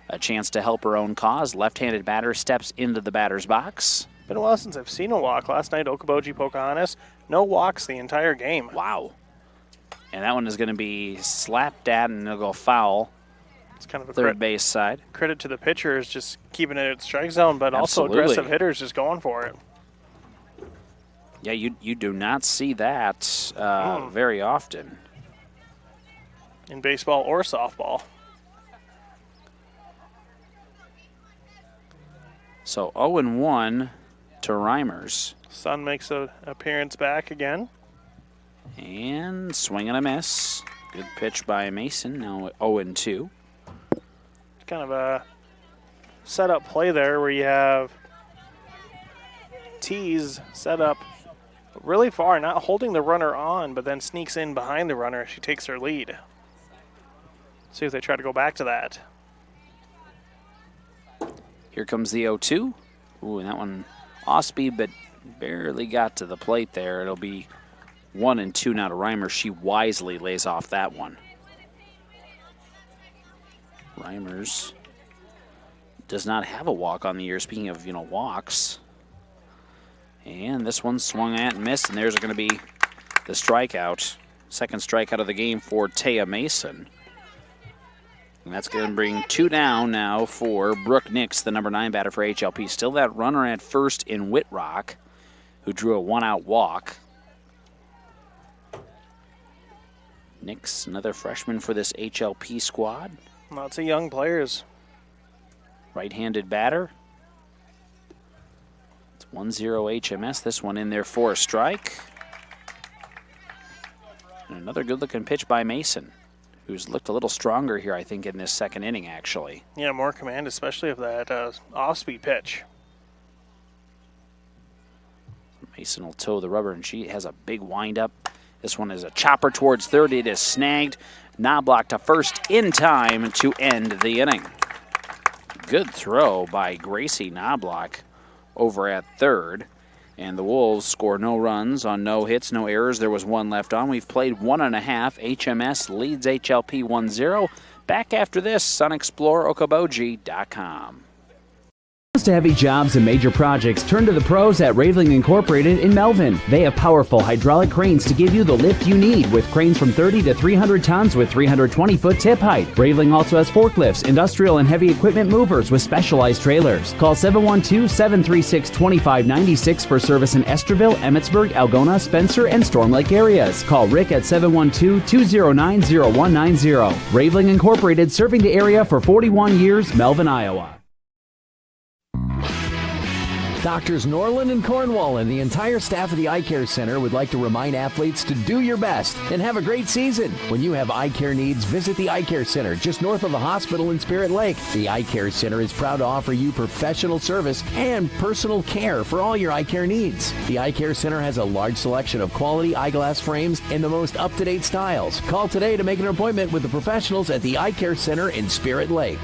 a chance to help her own cause. Left-handed batter steps into the batter's box. Been a while since I've seen a walk. Last night, Okoboji Pocahontas, no walks the entire game. Wow. And that one is going to be slapped at, and it'll go foul. It's kind of a third base side. Credit to the pitchers just keeping it at strike zone, but also aggressive hitters just going for it. Yeah, you do not see that very often. In baseball or softball. So 0-1 to Reimers. Sun makes an appearance back again. And swing and a miss. Good pitch by Mason, now 0-2. Kind of a setup play there where you have Tees set up really far, not holding the runner on, but then sneaks in behind the runner as she takes her lead. See if they try to go back to that. Here comes the 0-2. Ooh, and that one off speed, but barely got to the plate there. It'll be 1-2 now to Reimer. She wisely lays off that one. Reimers does not have a walk on the year. Speaking of, walks. And this one swung at and missed, and there's going to be the strikeout. Second strikeout of the game for Taya Mason. And that's going to bring 2 down now for Brooke Nix, the number 9 batter for HLP. Still that runner at first in Whitbrock, who drew a 1-out walk. Nix, another freshman for this HLP squad. Lots of young players. Right-handed batter. It's 1-0 HMS. This one in there for a strike. And another good-looking pitch by Mason, who's looked a little stronger here, I think, in this second inning, actually. Yeah, more command, especially of that off-speed pitch. Mason will toe the rubber, and she has a big windup. This one is a chopper towards third. It is snagged. Knobloch to first in time to end the inning. Good throw by Gracie Knobloch over at third. And the Wolves score no runs on no hits, no errors. There was 1 left on. We've played 1.5. HMS leads HLP 1-0. Back after this on ExploreOkoboji.com. To heavy jobs and major projects, turn to the pros at Raveling Incorporated in Melvin. They have powerful hydraulic cranes to give you the lift you need, with cranes from 30 to 300 tons with 320-foot tip height. Raveling also has forklifts, industrial and heavy equipment movers with specialized trailers. Call 712-736-2596 for service in Esterville, Emmitsburg, Algona, Spencer, and Storm Lake areas. Call Rick at 712-209-0190. Raveling Incorporated, serving the area for 41 years, Melvin, Iowa. Doctors Norland and Cornwall and the entire staff of the Eye Care Center would like to remind athletes to do your best and have a great season. When you have eye care needs, visit the Eye Care Center just north of the hospital in Spirit Lake. The Eye Care Center is proud to offer you professional service and personal care for all your eye care needs. The Eye Care Center has a large selection of quality eyeglass frames and the most up-to-date styles. Call today to make an appointment with the professionals at the Eye Care Center in Spirit Lake.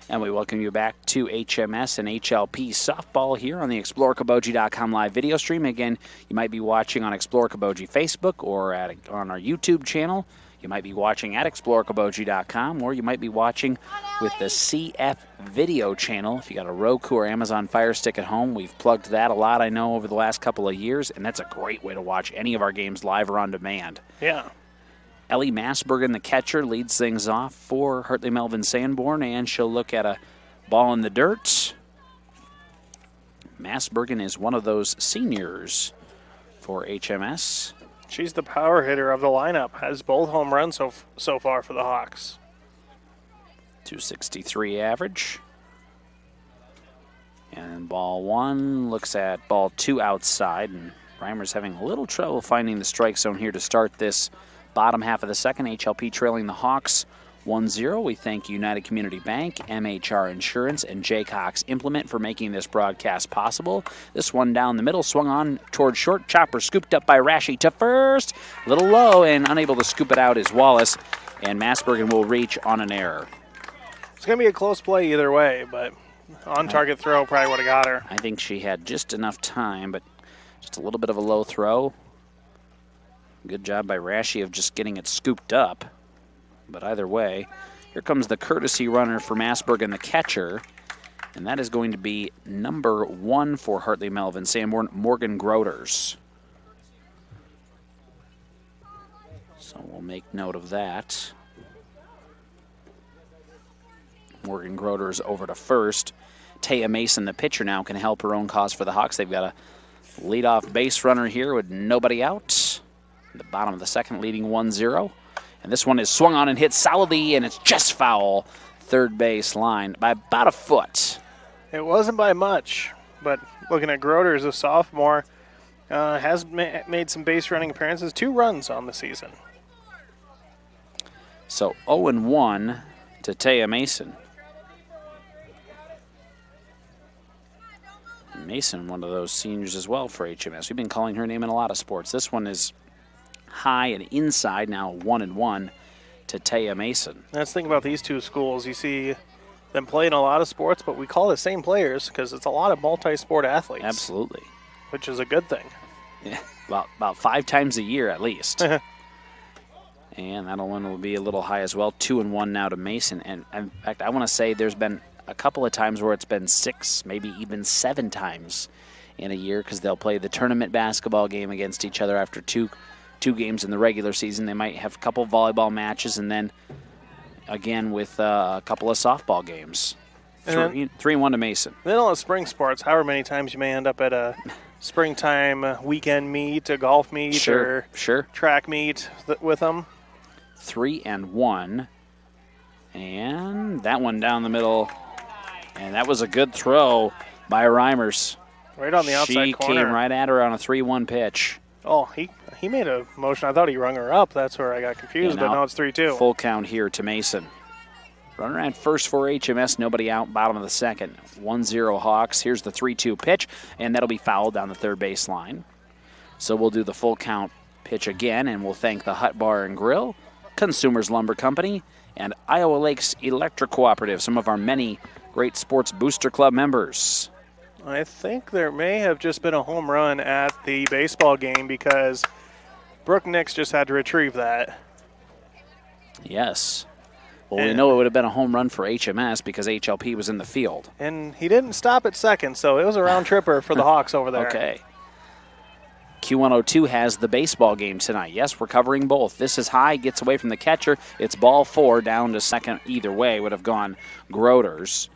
And we welcome you back to HMS and HLP softball here on the ExploreKaboji.com live video stream. Again, you might be watching on Explore Kaboji Facebook or on our YouTube channel. You might be watching at ExploreKaboji.com, or you might be watching with the CF video channel. If you got a Roku or Amazon Fire Stick at home, we've plugged that a lot, I know, over the last couple of years, and that's a great way to watch any of our games live or on demand. Yeah. Ellie Masbergen, the catcher, leads things off for Hartley Melvin Sanborn, and she'll look at a ball in the dirt. Masbergen is one of those seniors for HMS. She's the power hitter of the lineup, has both home runs so far for the Hawks. 263 average. And ball 1 looks at ball 2 outside, and Reimer's having a little trouble finding the strike zone here to start this bottom half of the second. HLP trailing the Hawks 1-0. We thank United Community Bank, MHR Insurance, and J. Cox Implement for making this broadcast possible. This one down the middle, swung on towards short. Chopper scooped up by Rashi to first. A little low, and unable to scoop it out is Wallace, and Masbergen will reach on an error. It's going to be a close play either way, but on-target throw probably would have got her. I think she had just enough time, but just a little bit of a low throw. Good job by Rashi of just getting it scooped up. But either way, here comes the courtesy runner for Masbergen, the catcher. And that is going to be number 1 for Hartley Melvin Sanborn, Morgan Groders. So we'll make note of that. Morgan Groders over to first. Taya Mason, the pitcher, now can help her own cause for the Hawks. They've got a leadoff base runner here with nobody out. The bottom of the second, leading 1-0. And this one is swung on and hit solidly, and it's just foul. Third base line by about a foot. It wasn't by much, but looking at Groders, a sophomore, has made some base running appearances, 2 runs on the season. So 0-1 to Taya Mason. Mason, one of those seniors as well for HMS. We've been calling her name in a lot of sports. This one is high and inside, now 1-1 to Taya Mason. That's the thing about these two schools. You see them playing a lot of sports, but we call the same players because it's a lot of multi-sport athletes. Absolutely. Which is a good thing. Yeah, about 5 times a year at least. And that one will be a little high as well. 2-1 now to Mason. And in fact, I want to say there's been a couple of times where it's been 6, maybe even 7 times in a year because they'll play the tournament basketball game against each other after two games in the regular season. They might have a couple volleyball matches and then again with a couple of softball games. 3-1 to Mason. Then all the spring sports, however many times you may end up at a springtime weekend meet, a golf meet, or track meet with them. 3-1. And that one down the middle. And that was a good throw by Reimers. Right on the outside corner. She came right at her on a 3-1 pitch. Oh, he made a motion. I thought he rung her up. That's where I got confused, but now it's 3-2. Full count here to Mason. Runner at first for HMS, nobody out, bottom of the second. 1-0 Hawks. Here's the 3-2 pitch, and that'll be fouled down the third base line. So we'll do the full count pitch again, and we'll thank the Hut Bar and Grill, Consumers Lumber Company, and Iowa Lakes Electric Cooperative, some of our many great Sports Booster Club members. I think there may have just been a home run at the baseball game because Brooke Nix just had to retrieve that. Yes. Well, we know it would have been a home run for HMS because HLP was in the field. And he didn't stop at second, so it was a round tripper for the Hawks over there. Okay. Q102 has the baseball game tonight. Yes, we're covering both. This is high, gets away from the catcher. It's ball 4, down to second. Either way would have gone Groders.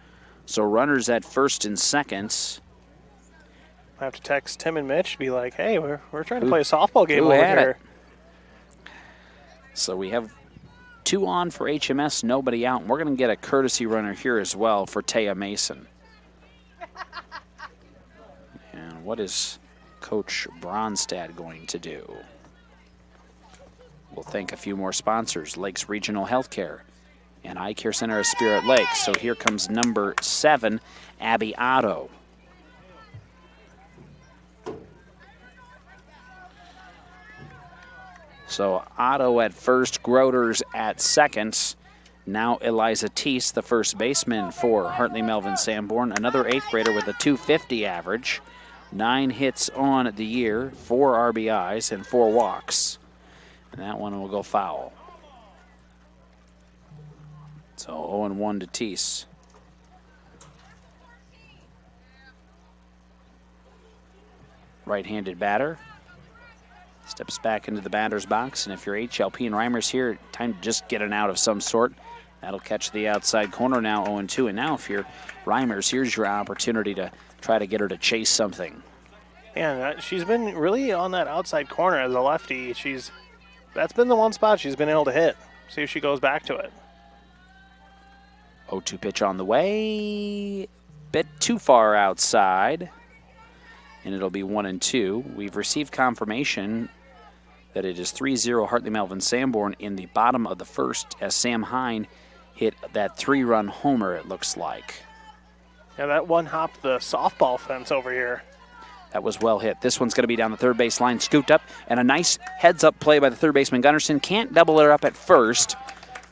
So runners at first and second. I have to text Tim and Mitch, be like, hey, we're trying to play a softball game over here. So we have 2 on for HMS, nobody out. And we're going to get a courtesy runner here as well for Taya Mason. And what is Coach Bronstad going to do? We'll thank a few more sponsors, Lakes Regional Healthcare and Eye Care Center of Spirit Lake. So here comes number 7, Abby Otto. So Otto at first, Groders at second. Now Eliza Teese, the first baseman for Hartley Melvin Sanborn, another 8th grader with a .250 average. 9 hits on the year, 4 RBIs, and 4 walks. And that one will go foul. So 0-1 to Teese. Right-handed batter. Steps back into the batter's box, and if you're HLP and Reimers here, time to just get an out of some sort. That'll catch the outside corner now, 0-2. And now if you're Reimers, here's your opportunity to try to get her to chase something. Yeah, she's been really on that outside corner as a lefty. That's been the one spot she's been able to hit. See if she goes back to it. 0-2 pitch on the way. Bit too far outside. And it'll be 1-2. We've received confirmation that it is 3-0 Hartley Melvin Sanborn in the bottom of the first as Sam Hine hit that 3-run homer, it looks like. Yeah, that one hopped the softball fence over here. That was well hit. This one's going to be down the third base line, scooped up, and a nice heads-up play by the third baseman Gunnarsson. Can't double her up at first,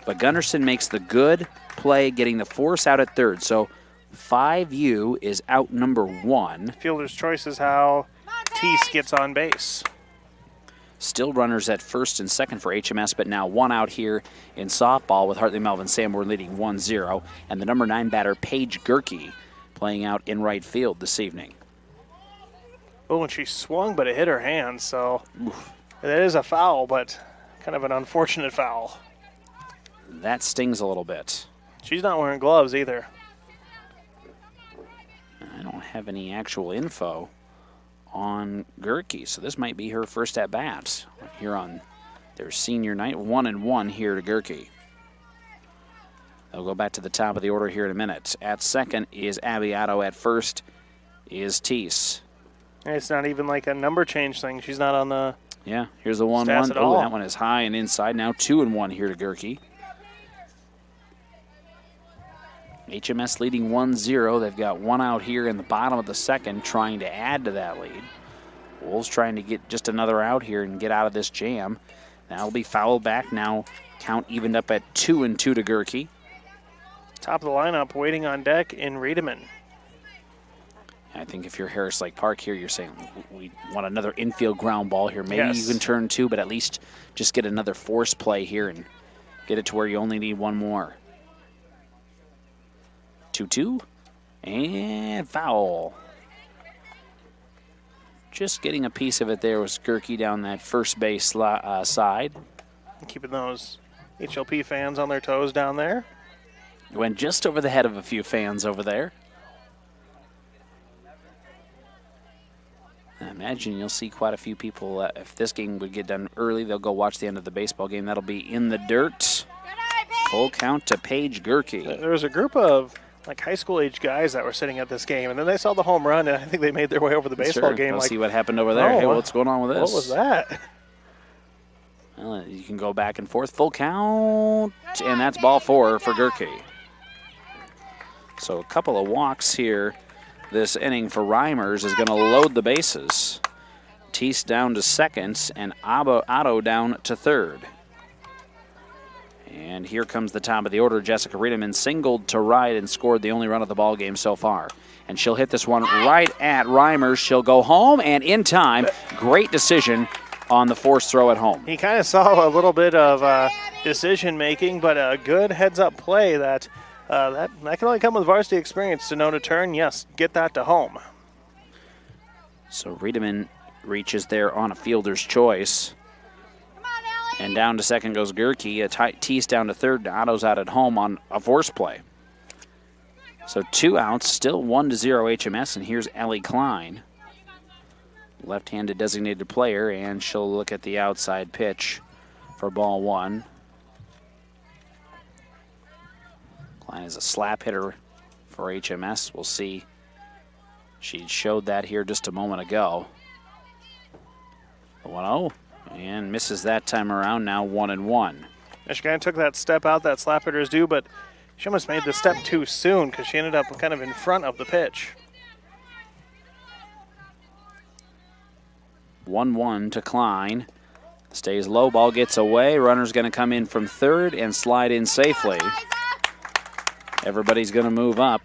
but Gunnarsson makes the good play, getting the force out at third. So 5U is out number 1. Fielder's choice is how Teese gets on base. Still runners at first and second for HMS, but now 1 out here in softball with Hartley Melvin Sanborn leading 1-0. And the number 9 batter, Paige Gerke, playing out in right field this evening. Oh, and she swung, but it hit her hand, so that is a foul, but kind of an unfortunate foul. That stings a little bit. She's not wearing gloves either. have any actual info on Gerke, so this might be her first at bat here on their senior night. 1-1 here to Gerke. They'll go back to the top of the order here in a minute. At second is Abbiato. At first is Teese. It's not even like a number change thing. She's not on the Yeah, here's the 1-1. Oh, that one is high and inside. Now 2-1 here to Gerke. HMS leading 1-0. They've got one out here in the bottom of the second, trying to add to that lead. Wolves trying to get just another out here and get out of this jam. That'll be fouled back. Now count evened up at 2-2 to Gerke. Top of the lineup, waiting on deck in Ritamin. I think if you're Harris Lake Park here, you're saying we want another infield ground ball here. Maybe you can turn two, but at least just get another force play here and get it to where you only need one more. 2-2, and foul. Just getting a piece of it there was Gerke down that first base side. Keeping those HLP fans on their toes down there. Went just over the head of a few fans over there. I imagine you'll see quite a few people. If this game would get done early, they'll go watch the end of the baseball game. That'll be in the dirt. Full count to Paige Gerke. There was a group of like high school age guys that were sitting at this game, and then they saw the home run, and I think they made their way over the baseball game. We'll like, see what happened over there. Hey, what's going on with this? What was that? Well, you can go back and forth. Full count, and that's ball 4 for Gerke. So a couple of walks here. This inning for Reimers is going to load the bases. Teese down to second, and Otto down to third. And here comes the top of the order. Jessica Ritamin singled to right and scored the only run of the ball game so far. And she'll hit this one right at Reimers. She'll go home, and in time, great decision on the forced throw at home. He kind of saw a little bit of decision making, but a good heads-up play that can only come with varsity experience to know to turn. Yes, get that to home. So Ritamin reaches there on a fielder's choice. And down to second goes Gerke. A Teese down to third. Otto's out at home on a force play. So 2 outs, still 1-0 HMS, and here's Ellie Klein. Left-handed designated player, and she'll look at the outside pitch for ball 1. Klein is a slap hitter for HMS. We'll see. She showed that here just a moment ago. 1-0. And misses that time around, now 1-1. She kind of took that step out that slap hitters do, but she almost made the step too soon because she ended up kind of in front of the pitch. 1-1 to Klein. Stays low, ball gets away. Runner's going to come in from third and slide in safely. Everybody's going to move up.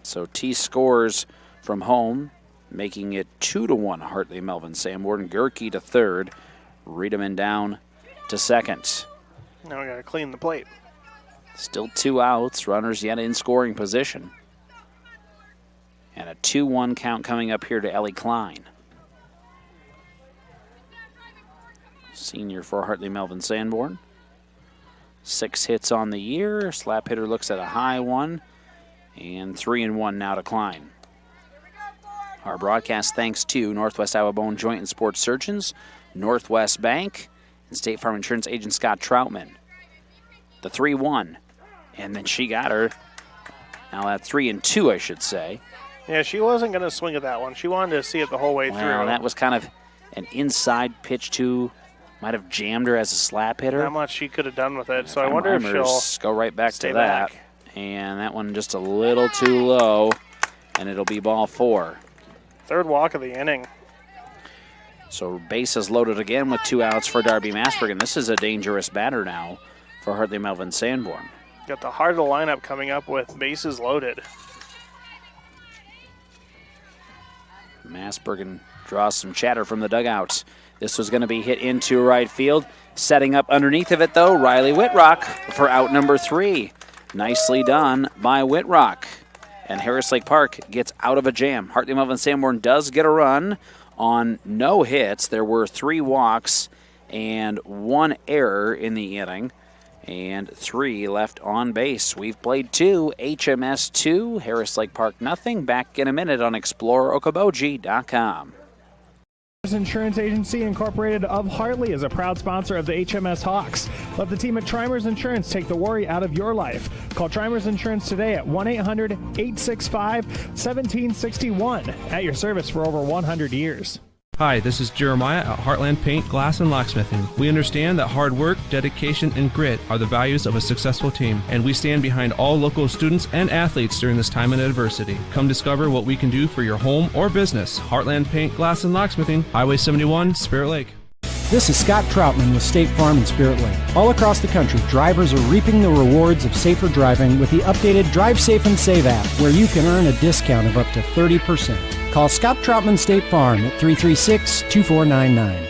So T scores from home, making it 2-1 Hartley Melvin Sanborn. Gerke to third. Ritamin down to second. Now we got to clean the plate. Still 2 outs. Runners yet in scoring position. And a 2-1 count coming up here to Ellie Klein. Senior for Hartley Melvin Sanborn. 6 hits on the year. Slap hitter looks at a high one. And 3-1 now to Klein. Our broadcast thanks to Northwest Iowa Bone Joint and Sports Surgeons, Northwest Bank, and State Farm Insurance agent Scott Troutman. The 3-1. And then she got her. Now that 3-2, I should say. Yeah, she wasn't going to swing at that one. She wanted to see it the whole way through. That was kind of an inside pitch to, might have jammed her as a slap hitter. Not much she could have done with it, so I wonder if she'll go right back to that. And that one just a little too low, and it'll be ball 4. Third walk of the inning. So bases loaded again with 2 outs for Darby Masberg, and this is a dangerous batter now for Hartley Melvin Sanborn. Got the heart of the lineup coming up with bases loaded. Masbergen draws some chatter from the dugouts. This was going to be hit into right field. Setting up underneath of it, though, Riley Whitbrock for out number 3. Nicely done by Whitbrock. And Harris Lake Park gets out of a jam. Hartley Melvin Sanborn does get a run on no hits. There were 3 walks and 1 error in the inning. And 3 left on base. We've played 2, HMS 2, Harris Lake Park nothing. Back in a minute on ExploreOkoboji.com. Insurance Agency Incorporated of Hartley is a proud sponsor of the HMS Hawks. Let the team at Trimers Insurance take the worry out of your life. Call Trimers Insurance today at 1-800-865-1761. At your service for over 100 years. Hi, this is Jeremiah at Heartland Paint, Glass, and Locksmithing. We understand that hard work, dedication, and grit are the values of a successful team, and we stand behind all local students and athletes during this time of adversity. Come discover what we can do for your home or business. Heartland Paint, Glass, and Locksmithing, Highway 71, Spirit Lake. This is Scott Troutman with State Farm in Spirit Lake. All across the country, drivers are reaping the rewards of safer driving with the updated Drive Safe and Save app, where you can earn a discount of up to 30%. Call Scott Troutman State Farm at 336-2499.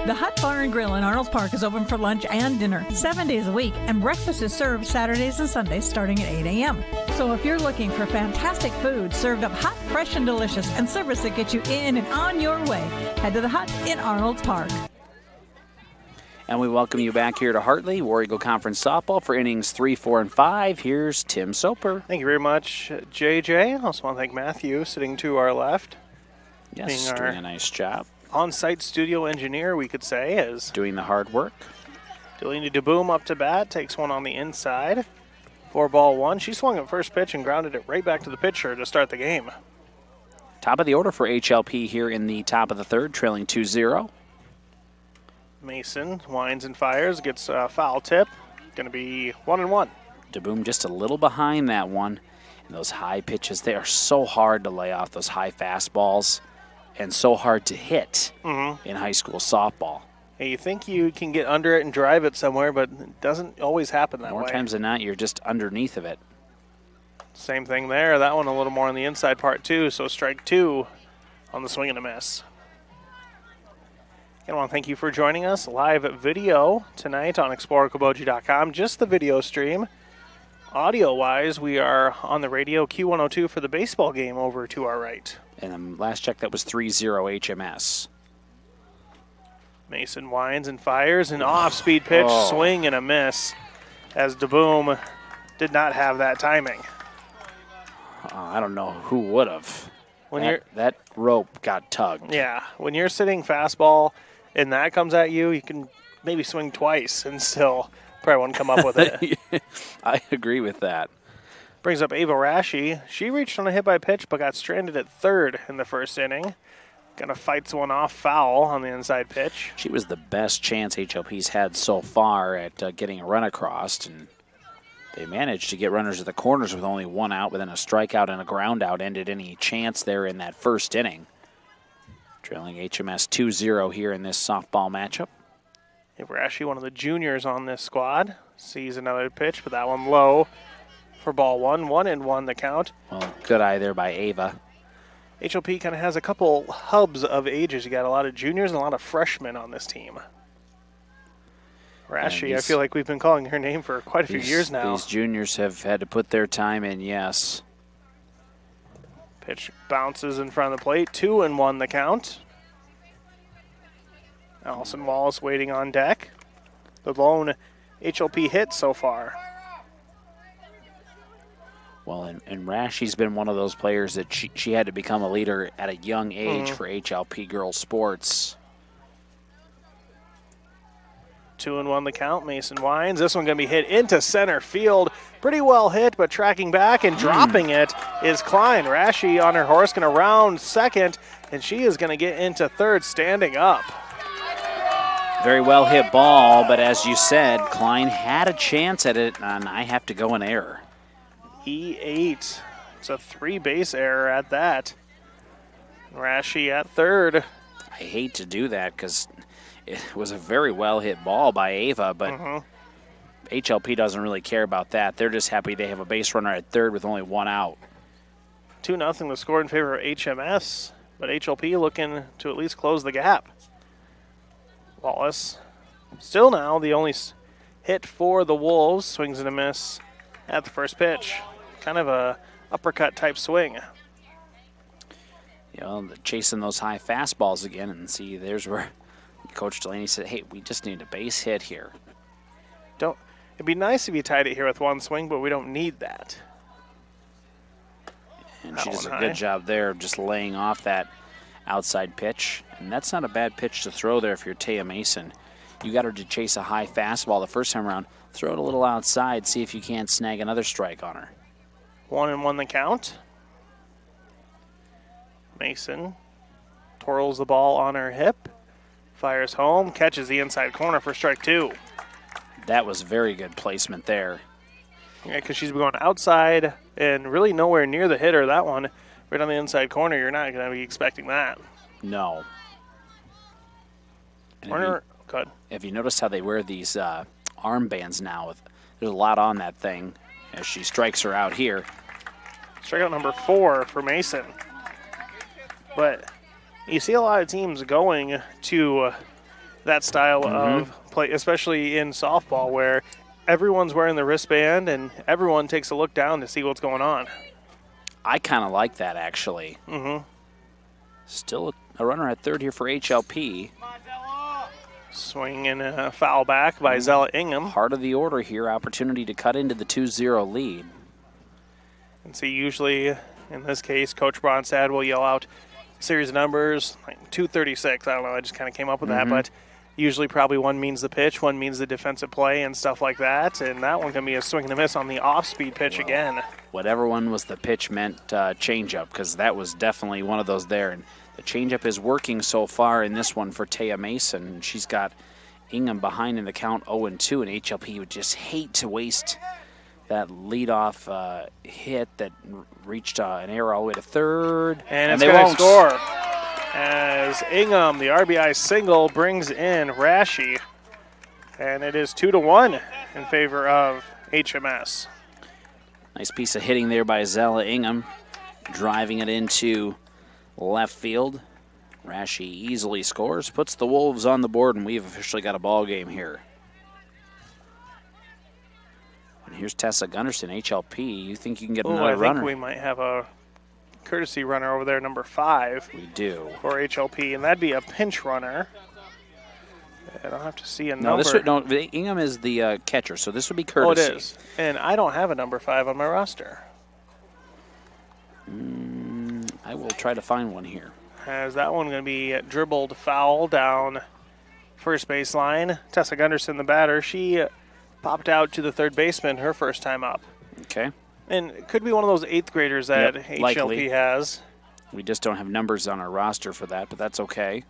The Hut Bar and Grill in Arnold Park is open for lunch and dinner 7 days a week, and breakfast is served Saturdays and Sundays starting at 8 a.m. So if you're looking for fantastic food served up hot, fresh, and delicious, and service that gets you in and on your way, head to the Hut in Arnold Park. And we welcome you back here to Hartley, War Eagle Conference Softball for innings 3, 4, and 5. Here's Tim Soper. Thank you very much, JJ. I also want to thank Matthew, sitting to our left. Yes, doing a nice job. On-site studio engineer, we could say, is doing the hard work. Delaney DeBoom up to bat, takes one on the inside. 4-1. She swung at first pitch and grounded it right back to the pitcher to start the game. Top of the order for HLP here in the top of the third, trailing 2-0. Mason winds and fires, gets a foul tip. Going to be 1-1. DeBoom just a little behind that one. And those high pitches, they are so hard to lay off, those high fastballs. And so hard to hit in high school softball. Hey, you think you can get under it and drive it somewhere, but it doesn't always happen that way. More times than not, you're just underneath of it. Same thing there. That one a little more on the inside part, too. So strike 2 on the swing and a miss. I want to thank you for joining us. Live video tonight on ExploreOkoboji.com. Just the video stream. Audio-wise, we are on the radio, Q102 for the baseball game over to our right. And last check, that was 3-0 HMS. Mason winds and fires, an off-speed pitch, swing and a miss, as DeBoom did not have that timing. I don't know who would have. That rope got tugged. Yeah, when you're sitting fastball and that comes at you, you can maybe swing twice and still probably won't come up with it. I agree with that. Brings up Ava Rashi. She reached on a hit by pitch but got stranded at third in the first inning. Kind of fights one off foul on the inside pitch. She was the best chance HLP's had so far at getting a run across, and they managed to get runners at the corners with only one out, but then a strikeout and a ground out ended any chance there in that first inning. Trailing HMS 2-0 here in this softball matchup. Ava Rashi, one of the juniors on this squad, sees another pitch, but that one low. For ball 1-1 the count. Well, good eye there by Ava. HLP kind of has a couple hubs of ages. You got a lot of juniors and a lot of freshmen on this team. Rashi, I feel like we've been calling her name for quite a few years now. These juniors have had to put their time in, yes. Pitch bounces in front of the plate. 2-1 the count. Allison Wallace waiting on deck. The lone HLP hit so far. Well, and Rashi's been one of those players that she had to become a leader at a young age for HLP girls sports. 2-1 the count. Mason winds. This one going to be hit into center field. Pretty well hit, but tracking back and dropping it is Klein. Rashi on her horse going to round second, and she is going to get into third standing up. Very well hit ball, but as you said, Klein had a chance at it, and I have to go in error. E8. It's a 3-base error at that. Rashi at third. I hate to do that because it was a very well hit ball by Ava, but HLP doesn't really care about that. They're just happy they have a base runner at third with only one out. 2-0 the score in favor of HMS, but HLP looking to at least close the gap. Wallace still now the only hit for the Wolves. Swings and a miss at the first pitch. Kind of a uppercut type swing. You know, chasing those high fastballs again, and see there's where Coach Delaney said, hey, we just need a base hit here. It'd be nice if you tied it here with one swing, but we don't need that. And she does a good job there of just laying off that outside pitch. And that's not a bad pitch to throw there if you're Taya Mason. You got her to chase a high fastball the first time around. Throw it a little outside, see if you can't snag another strike on her. 1-1 the count. Mason twirls the ball on her hip, fires home, catches the inside corner for strike 2. That was very good placement there. Yeah, because she's going outside and really nowhere near the hitter. That one, right on the inside corner, you're not going to be expecting that. No. Corner, good. If you notice how they wear these armbands now, there's a lot on that thing as she strikes her out here. Strikeout number 4 for Mason. But you see a lot of teams going to that style of play, especially in softball, where everyone's wearing the wristband and everyone takes a look down to see what's going on. I kind of like that, actually. Still a runner at third here for HLP. Swing and a foul back by Zella Ingham. Heart of the order here, opportunity to cut into the 2-0 lead. And see, usually in this case, Coach Bronstad will yell out series of numbers, like 236. I don't know, I just kind of came up with that, but usually probably one means the pitch, one means the defensive play and stuff like that, and that one can be a swing and a miss on the off-speed pitch again. Whatever one was the pitch meant changeup, because that was definitely one of those there, and the changeup is working so far in this one for Taya Mason. She's got Ingham behind in the count 0-2, and HLP would just hate to waste that leadoff hit that reached an error all the way to third. And it's going to score as Ingham, the RBI single, brings in Rashi. And it is 2-1 in favor of HMS. Nice piece of hitting there by Zella Ingham, driving it into left field. Rashi easily scores, puts the Wolves on the board, and we've officially got a ball game here. And here's Tessa Gunderson, HLP. You think you can get another runner? I think we might have a courtesy runner over there, number 5. We do. For HLP, and that'd be a pinch runner. I don't have to see a number. Ingham is the catcher, so this would be courtesy. Oh, it is. And I don't have a number 5 on my roster. I will try to find one here. As that one going to be dribbled foul down first baseline. Tessa Gunderson, the batter, she popped out to the third baseman her first time up. Okay. And it could be one of those 8th graders that HLP likely has. We just don't have numbers on our roster for that, but that's okay.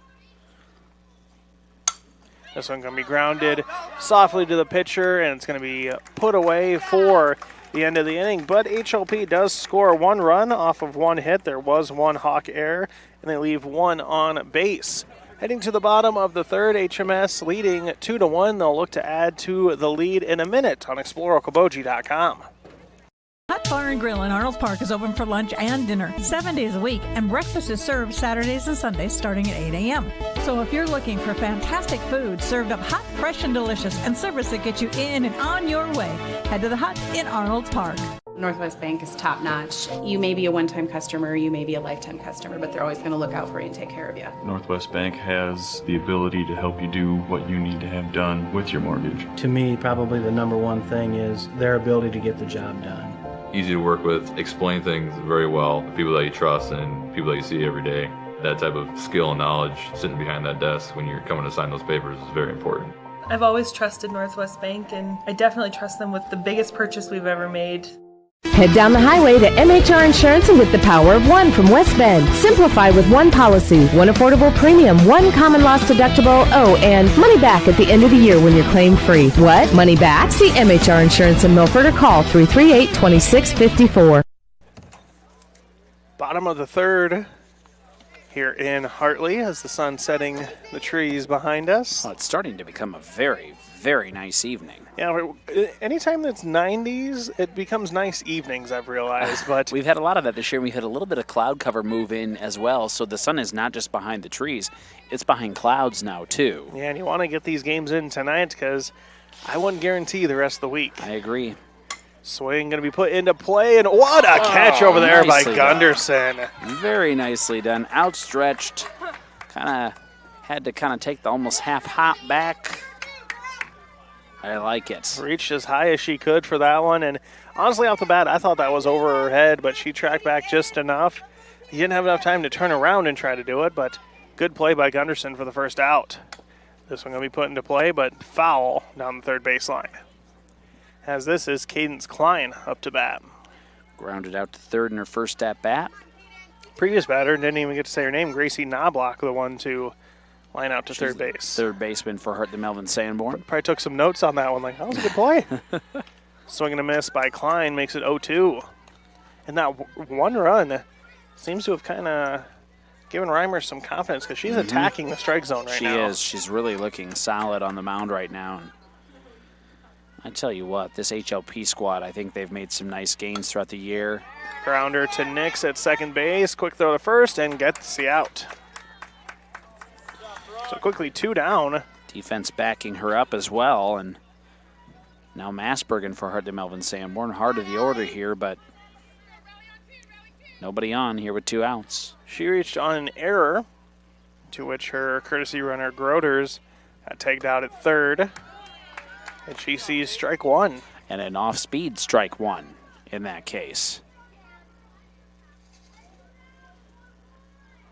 This one going to be grounded softly to the pitcher, and it's going to be put away for the end of the inning. But HLP does score 1 run off of 1 hit. There was 1 Hawk error, and they leave 1 on base. Heading to the bottom of the third, HMS leading 2-1. They'll look to add to the lead in a minute on ExploreOkoboji.com. Hot Bar and Grill in Arnold Park is open for lunch and dinner 7 days a week, and breakfast is served Saturdays and Sundays starting at 8 a.m. So if you're looking for fantastic food served up hot, fresh, and delicious, and service that gets you in and on your way, head to the Hut in Arnold Park. Northwest Bank is top notch. You may be a one-time customer, you may be a lifetime customer, but they're always going to look out for you and take care of you. Northwest Bank has the ability to help you do what you need to have done with your mortgage. To me, probably the number one thing is their ability to get the job done. Easy to work with, explain things very well, people that you trust and people that you see every day. That type of skill and knowledge sitting behind that desk when you're coming to sign those papers is very important. I've always trusted Northwest Bank, and I definitely trust them with the biggest purchase we've ever made. Head down the highway to MHR Insurance and get the power of one from West Bend. Simplify with one policy, one affordable premium, one common loss deductible, and money back at the end of the year when you're claim free. What? Money back? See MHR Insurance in Milford or call 338-2654. Bottom of the third here in Hartley as the sun setting the trees behind us. Well, it's starting to become a very, very nice evening. Yeah, anytime that's 90s, it becomes nice evenings, I've realized. But we've had a lot of that this year. We had a little bit of cloud cover move in as well, so the sun is not just behind the trees, it's behind clouds now too. Yeah, and you want to get these games in tonight because I wouldn't guarantee the rest of the week. I agree. Swing going to be put into play, and what a catch over there by Gunderson. Very nicely done. Outstretched, kind of had to kind of take the almost half hop back. I like it. Reached as high as she could for that one, and honestly, off the bat, I thought that was over her head, but she tracked back just enough. He didn't have enough time to turn around and try to do it, but good play by Gunderson for the first out. This one going to be put into play, but foul down the third baseline. As this is Cadence Klein up to bat. Grounded out to third in her first at bat. Previous batter, didn't even get to say her name, Gracie Knobloch, the one to line out to third base. Third baseman for Hartley Melvin Sanborn. Probably took some notes on that one, like, that was a good play. Swing and a miss by Klein makes it 0-2. And that one run seems to have kind of given Reimers some confidence because she's attacking the strike zone right now. She is. She's really looking solid on the mound right now. And I tell you what, this HLP squad, I think they've made some nice gains throughout the year. Grounder to Nix at second base. Quick throw to first and gets the out. So quickly 2 down. Defense backing her up as well. And now Massbergen for Hartley Melvin Sanborn. Hard of the order here, but nobody on here with 2 outs. She reached on an error, to which her courtesy runner Groders got tagged out at third. And she sees strike 1. And an off-speed strike 1 in that case.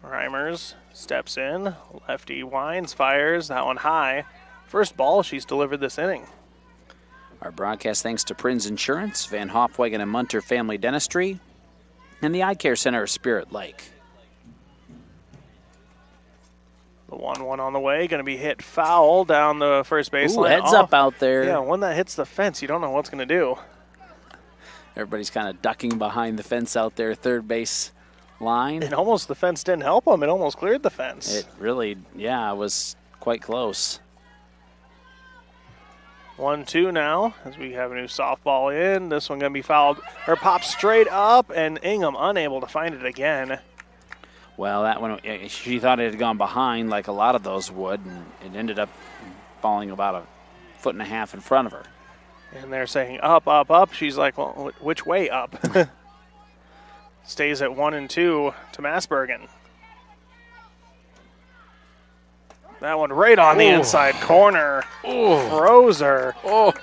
Reimers steps in, lefty winds, fires, that one high. First ball she's delivered this inning. Our broadcast thanks to Prinz Insurance, Van Hofwegen and Munter Family Dentistry, and the Eye Care Center of Spirit Lake. The 1-1 on the way, going to be hit foul down the first baseline. Ooh, heads up out there. Yeah, when that hits the fence, you don't know what's going to do. Everybody's kind of ducking behind the fence out there, third base line. And almost the fence didn't help them. It almost cleared the fence. It really, yeah, it was quite close. 1-2 now as we have a new softball in. This one going to be fouled or popped straight up, and Ingham unable to find it again. Well, that one, she thought it had gone behind like a lot of those would, and it ended up falling about 1.5 feet in front of her. And they're saying up, up, up. She's like, well, which way up? Stays at 1-2 to Massbergen. That one right on the inside corner. Froze her.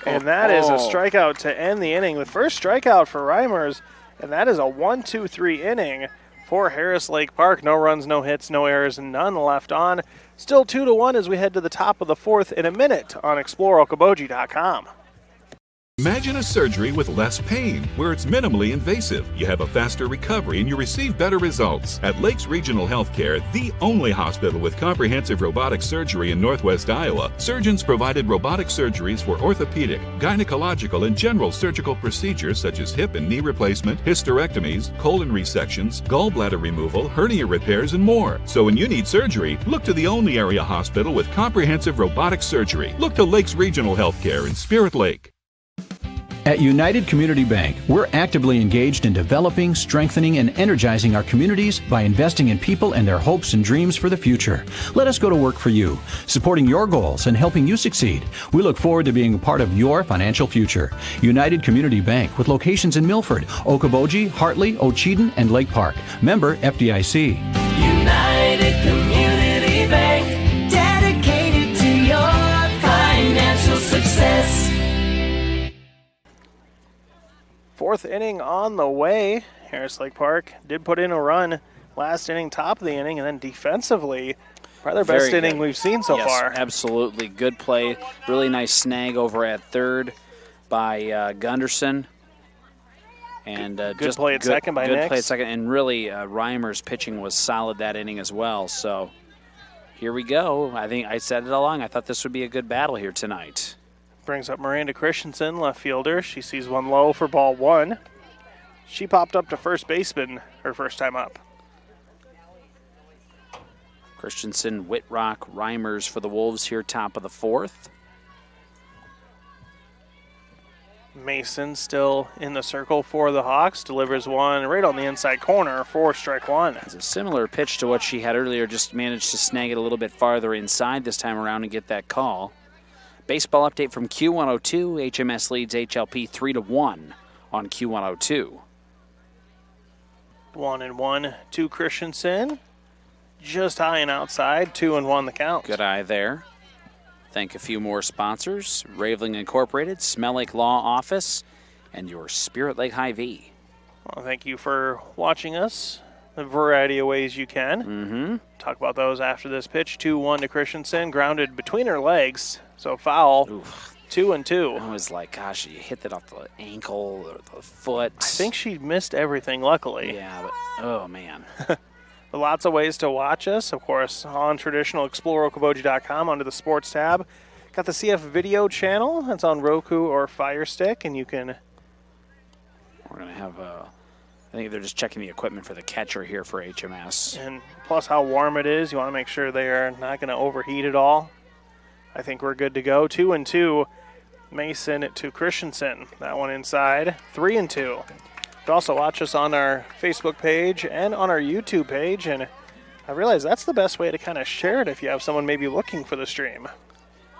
And that is a strikeout to end the inning. The first strikeout for Reimers, and that is a 1-2-3 inning for Harris Lake Park. No runs, no hits, no errors, and none left on. Still 2-1 as we head to the top of the fourth in a minute on ExploreOkoboji.com. Imagine a surgery with less pain, where it's minimally invasive. You have a faster recovery and you receive better results. At Lakes Regional Healthcare, the only hospital with comprehensive robotic surgery in Northwest Iowa, surgeons provided robotic surgeries for orthopedic, gynecological, and general surgical procedures such as hip and knee replacement, hysterectomies, colon resections, gallbladder removal, hernia repairs, and more. So when you need surgery, look to the only area hospital with comprehensive robotic surgery. Look to Lakes Regional Healthcare in Spirit Lake. At United Community Bank, we're actively engaged in developing, strengthening, and energizing our communities by investing in people and their hopes and dreams for the future. Let us go to work for you, supporting your goals and helping you succeed. We look forward to being a part of your financial future. United Community Bank, with locations in Milford, Okoboji, Hartley, Ocheyedan, and Lake Park. Member FDIC. United Community Bank, dedicated to your financial success. Fourth inning on the way. Harris Lake Park did put in a run last inning, top of the inning, and then defensively, probably their best inning we've seen so far. Absolutely. Good play. Really nice snag over at third by Gunderson. And good play at second by Nix. Good play at second. And really, Reimer's pitching was solid that inning as well. So here we go. I think I said it all along. I thought this would be a good battle here tonight. Brings up Miranda Christensen, left fielder. She sees one low for ball 1. She popped up to first baseman her first time up. Christensen, Whitbrock, Reimers for the Wolves here, top of the fourth. Mason still in the circle for the Hawks. Delivers one right on the inside corner for strike 1. It's a similar pitch to what she had earlier, just managed to snag it a little bit farther inside this time around and get that call. Baseball update from Q102. HMS leads HLP 3-1 on Q102. 1-1 to Christensen. just high and outside. 2-1 the count. Good eye there. Thank a few more sponsors. Raveling Incorporated, Smell Lake Law Office, and your Spirit Lake Hy-Vee. Well, thank you for watching us. A variety of ways you can. Talk about those after this pitch. 2-1 to Christensen. Grounded between her legs. So foul. Oof. 2-2. I was like, gosh, you hit that off the ankle or the foot. I think she missed everything, luckily. Yeah, but oh, man. Lots of ways to watch us, of course, on traditional ExploreOkoboji.com under the Sports tab. Got the CF Video channel. That's on Roku or Fire Stick, and you can... We're going to have I think they're just checking the equipment for the catcher here for HMS. And plus how warm it is, you want to make sure they are not going to overheat at all. I think we're good to go. 2-2, Mason to Christensen. That one inside. 3-2. You can also watch us on our Facebook page and on our YouTube page. And I realize that's the best way to kind of share it if you have someone maybe looking for the stream.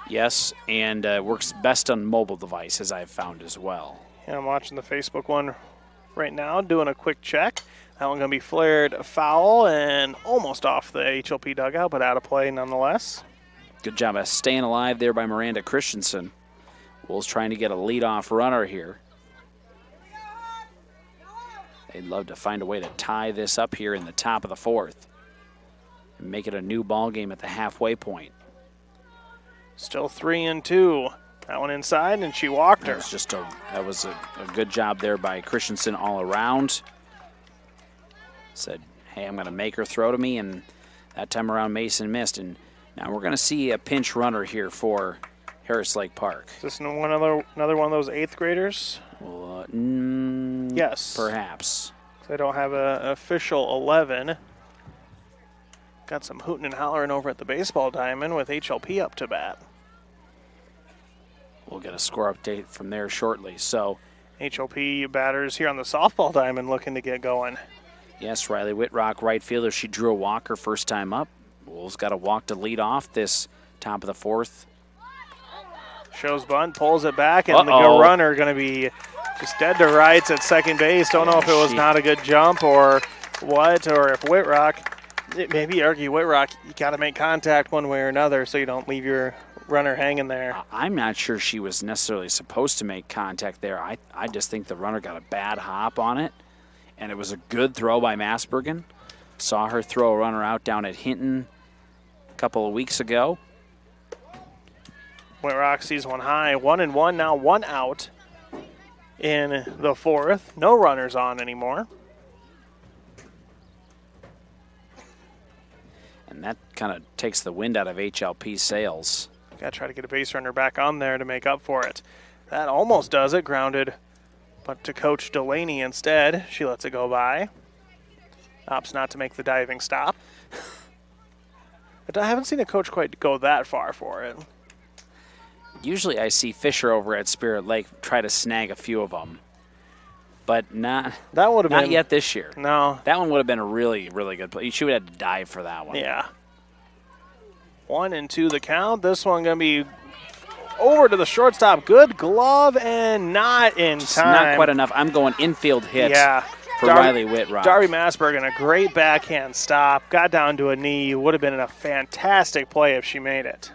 Yes, and works best on mobile devices, I've found as well. Yeah, I'm watching the Facebook one right now, doing a quick check. That one going to be flared foul and almost off the HLP dugout, but out of play nonetheless. Good job of staying alive there by Miranda Christensen. Wolves trying to get a leadoff runner here. They'd love to find a way to tie this up here in the top of the fourth and make it a new ball game at the halfway point. Still 3-2. That one inside, and she walked her. That was a good job there by Christensen all around. Said, hey, I'm going to make her throw to me, and that time around Mason missed. And now we're going to see a pinch runner here for Harris Lake Park. Is this another one of those 8th graders? Well, yes. Perhaps. They don't have an official 11. Got some hooting and hollering over at the baseball diamond with HLP up to bat. We'll get a score update from there shortly. So, HLP batters here on the softball diamond looking to get going. Yes, Riley Whitbrock, right fielder. She drew a walk her first time up. Wolves got a walk to lead off this top of the fourth. Shows bunt, pulls it back, and the runner going to be just dead to rights at second base. Don't know if it was not a good jump or what, or if Whitbrock, maybe argue Whitbrock, you got to make contact one way or another so you don't leave your runner hanging there. I'm not sure she was necessarily supposed to make contact there. I just think the runner got a bad hop on it, and it was a good throw by Masbergen. Saw her throw a runner out down at Hinton a couple of weeks ago. Whitbrock sees one high, 1-1, now 1 out in the fourth. No runners on anymore. And that kind of takes the wind out of HLP's sails. Got to try to get a base runner back on there to make up for it. That almost does it, grounded, but to Coach Delaney instead. She lets it go by. Opts not to make the diving stop. But I haven't seen a coach quite go that far for it. Usually I see Fisher over at Spirit Lake try to snag a few of them, but not yet this year. No. That one would have been a really, really good play. She would have had to dive for that one. Yeah. 1-2 the count. This one going to be over to the shortstop. Good glove and not in time. Not quite enough. I'm going infield hit for Riley Whitbrock. Darby Masbergen, a great backhand stop. Got down to a knee. Would have been a fantastic play if she made it.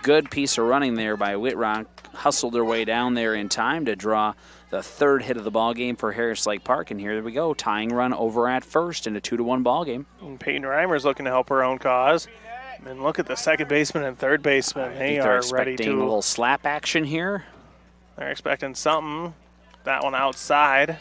Good piece of running there by Whitbrock. Hustled her way down there in time to draw the third hit of the ball game for Harris Lake Park. And here we go. Tying run over at first in a 2-1 ball game. And Peyton Reimer's looking to help her own cause. And look at the second baseman and third baseman. They are ready to. A little slap action here. They're expecting something. That one outside.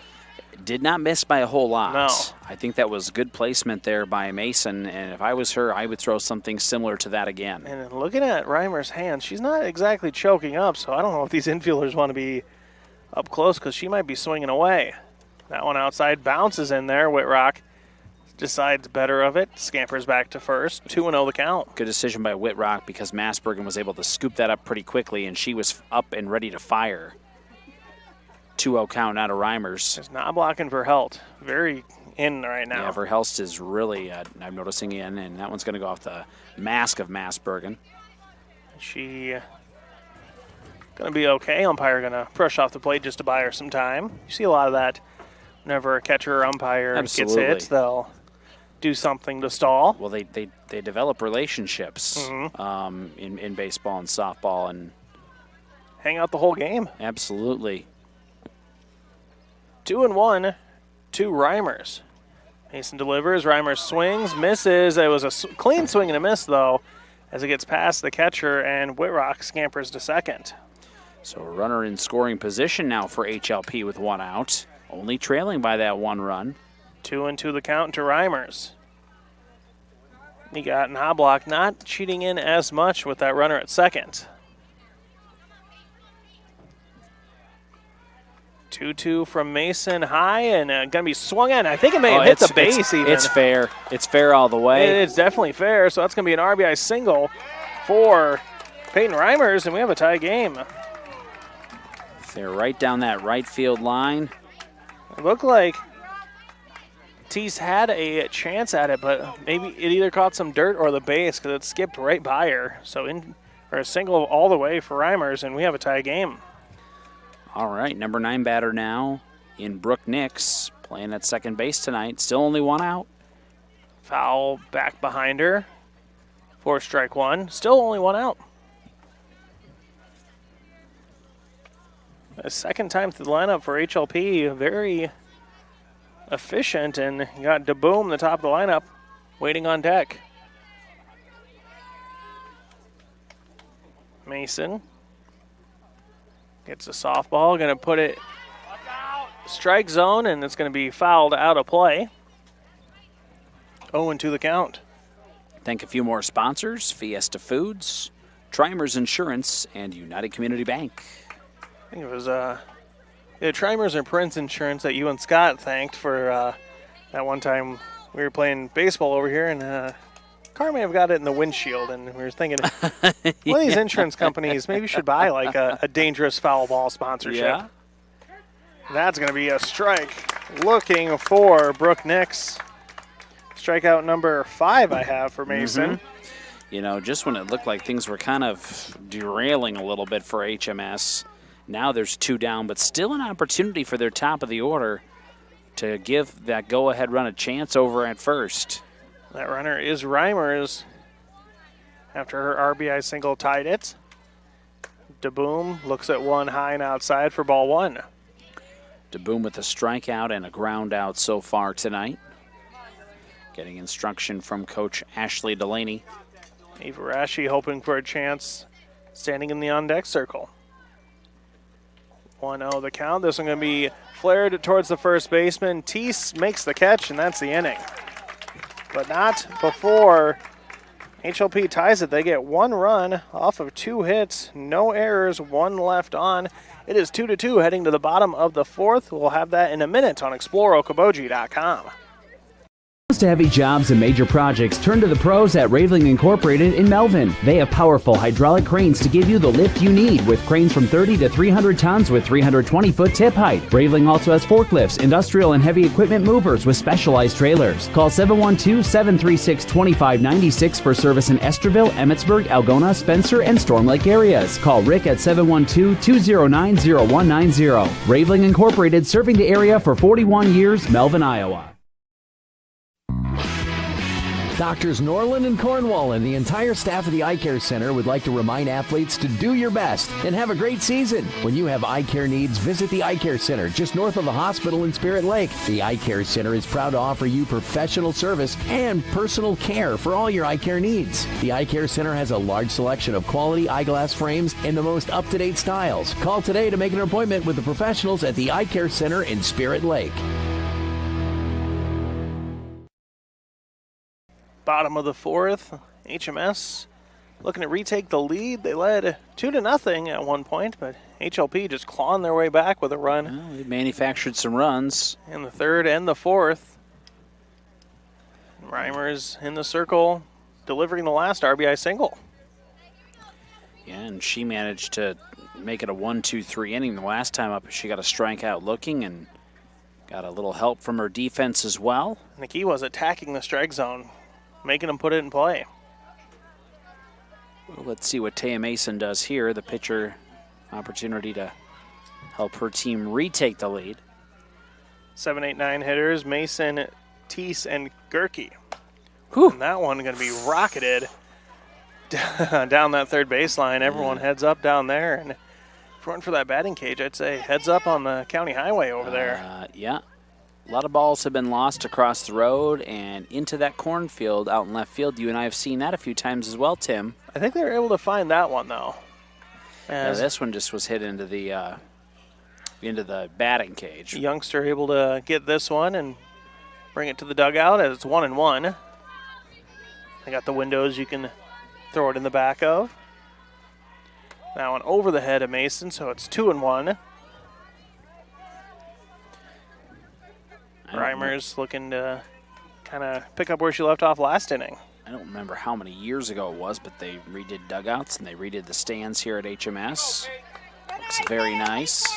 Did not miss by a whole lot. No. I think that was good placement there by Mason, and if I was her, I would throw something similar to that again. And looking at Reimer's hands, she's not exactly choking up, so I don't know if these infielders want to be up close because she might be swinging away. That one outside bounces in there. Whitbrock decides better of it, scampers back to first. 2-0 the count. Good decision by Whitbrock because Masbergen was able to scoop that up pretty quickly, and she was up and ready to fire. 2-0 count out of Reimers. It's not blocking Verhelt. Very in right now. Yeah, Verhelst is really, I'm noticing in, and that one's going to go off the mask of Masbergen. She going to be okay. Umpire going to push off the plate just to buy her some time. You see a lot of that whenever a catcher or umpire gets hits. They'll do something to stall. Well, they develop relationships in baseball and softball and hang out the whole game. Absolutely. 2-1 to Reimers. Mason delivers. Reimers swings, misses. It was a clean swing and a miss, though, as it gets past the catcher, and Whitbrock scampers to second. So a runner in scoring position now for HLP with 1 out, only trailing by that 1 run. 2-2 the count to Reimers. He got Knobloch not cheating in as much with that runner at second. 2-2 from Mason high and going to be swung in. I think it may have hit the base even. It's fair. It's fair all the way. It's definitely fair, so that's going to be an RBI single for Peyton Reimers, and we have a tie game. They're right down that right field line. It looked like Teese had a chance at it, but maybe it either caught some dirt or the base because it skipped right by her. So a single all the way for Reimers, and we have a tie game. All right, number 9 batter now in Brooke Nix, playing at second base tonight. Still only 1 out. Foul back behind her for strike 1. Still only 1 out. A second time through the lineup for HLP. Very efficient, and got DeBoom, the top of the lineup, waiting on deck. Mason gets a softball, going to put it strike zone, and it's going to be fouled out of play. 0-2 the count. Thank a few more sponsors: Fiesta Foods, Trimers Insurance, and United Community Bank. I think it was Trimers and Prince Insurance that you and Scott thanked for that one time we were playing baseball over here, and car may have got it in the windshield, and we were thinking one of these insurance companies maybe should buy like a dangerous foul ball sponsorship. Yeah. That's going to be a strike. Looking for Brooke Nix. Strikeout number 5 I have for Mason. You know, just when it looked like things were kind of derailing a little bit for HMS, now there's 2 down, but still an opportunity for their top of the order to give that go-ahead run a chance over at first. That runner is Reimers after her RBI single tied it. DeBoom looks at 1 high and outside for ball 1. DeBoom with a strikeout and a ground out so far tonight. Getting instruction from Coach Ashley Delaney. Eva Rashi hoping for a chance, standing in the on-deck circle. 1-0 the count. This one going to be flared towards the first baseman. Teese makes the catch, and that's the inning. But not before HLP ties it. They get 1 run off of 2 hits, no errors, 1 left on. It is 2-2 heading to the bottom of the 4th. We'll have that in a minute on ExploreOkoboji.com. To heavy jobs and major projects, turn to the pros at Raveling Incorporated in Melvin. They have powerful hydraulic cranes to give you the lift you need, with cranes from 30 to 300 tons with 320-foot tip height. Raveling also has forklifts, industrial and heavy equipment movers with specialized trailers. Call 712-736-2596 for service in Esterville, Emmitsburg, Algona, Spencer, and Storm Lake areas. Call Rick at 712-209-0190. Raveling Incorporated, serving the area for 41 years, Melvin, Iowa. Doctors Norland and Cornwall and the entire staff of the Eye Care Center would like to remind athletes to do your best and have a great season. When you have eye care needs, visit the Eye Care Center just north of the hospital in Spirit Lake. The Eye Care Center is proud to offer you professional service and personal care for all your eye care needs. The Eye Care Center has a large selection of quality eyeglass frames and the most up-to-date styles. Call today to make an appointment with the professionals at the Eye Care Center in Spirit Lake. Bottom of the 4th, HMS looking to retake the lead. They led 2-0 at one point, but HLP just clawing their way back with a run. Well, they manufactured some runs. In the 3rd and the 4th. Reimers in the circle, delivering the last RBI single. Yeah, and she managed to make it a 1-2-3 inning the last time up. She got a strikeout looking and got a little help from her defense as well. And the key was attacking the strike zone, making them put it in play. Well, let's see what Taya Mason does here. The pitcher, opportunity to help her team retake the lead. 7, 8, 9 hitters, Mason, Teese, and Gerke. And that one going to be rocketed down that third baseline. Everyone heads up down there. And if we're in for that batting cage, I'd say heads up on the county highway over there. Yeah. A lot of balls have been lost across the road and into that cornfield out in left field. You and I have seen that a few times as well, Tim. I think they were able to find that one, though. Yeah, this one just was hit into the batting cage. Youngster able to get this one and bring it to the dugout as it's 1-1. They got the windows you can throw it in the back of. That one over the head of Mason, so it's 2-1. Reimers looking to kind of pick up where she left off last inning. I don't remember how many years ago it was, but they redid dugouts and they redid the stands here at HMS. Looks very nice.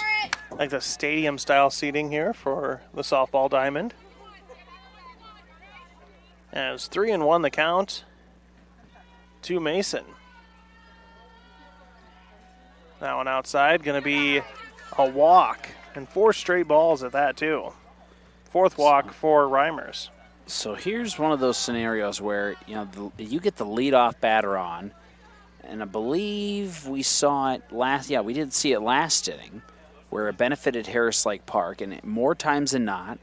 Like the stadium-style seating here for the softball diamond. And it's 3-1 the count to Mason. That one outside, going to be a walk. And 4 straight balls at that, too. 4th walk for Reimers. So here's one of those scenarios where, you get the leadoff batter on, and I believe we saw it we did see it last inning, where it benefited Harris Lake Park, and more times than not,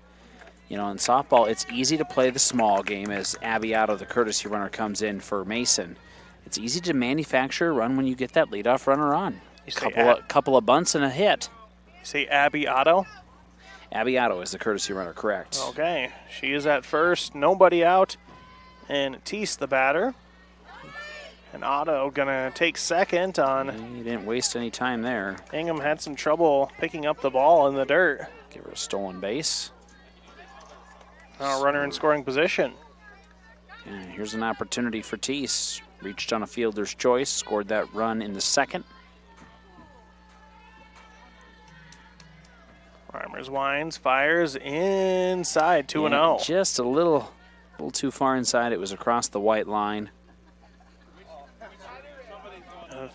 in softball, it's easy to play the small game as Abby Otto, the courtesy runner, comes in for Mason. It's easy to manufacture a run when you get that leadoff runner on. Couple of bunts and a hit. You say Abby Otto? Abby Otto is the courtesy runner, correct. Okay, she is at first, nobody out, and Teese the batter. And Otto gonna take second on. He didn't waste any time there. Ingham had some trouble picking up the ball in the dirt. Give her a stolen base. Now a runner in scoring position. And here's an opportunity for Teese. Reached on a fielder's choice, scored that run in the second. Reimers winds, fires inside, 2-0. Just a little too far inside. It was across the white line.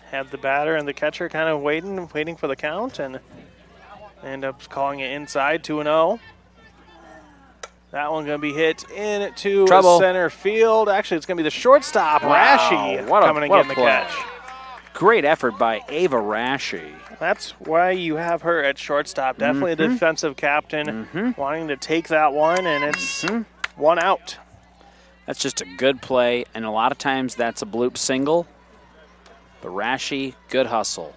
Had the batter and the catcher kind of waiting for the count, and end up calling it inside, 2-0. That one going to be hit into center field. Actually, it's going to be the shortstop, Rashi, coming and getting the catch. Great effort by Ava Rashi. That's why you have her at shortstop. Definitely a defensive captain, wanting to take that one, and it's 1 out. That's just a good play, and a lot of times that's a bloop single. But Rashi, good hustle.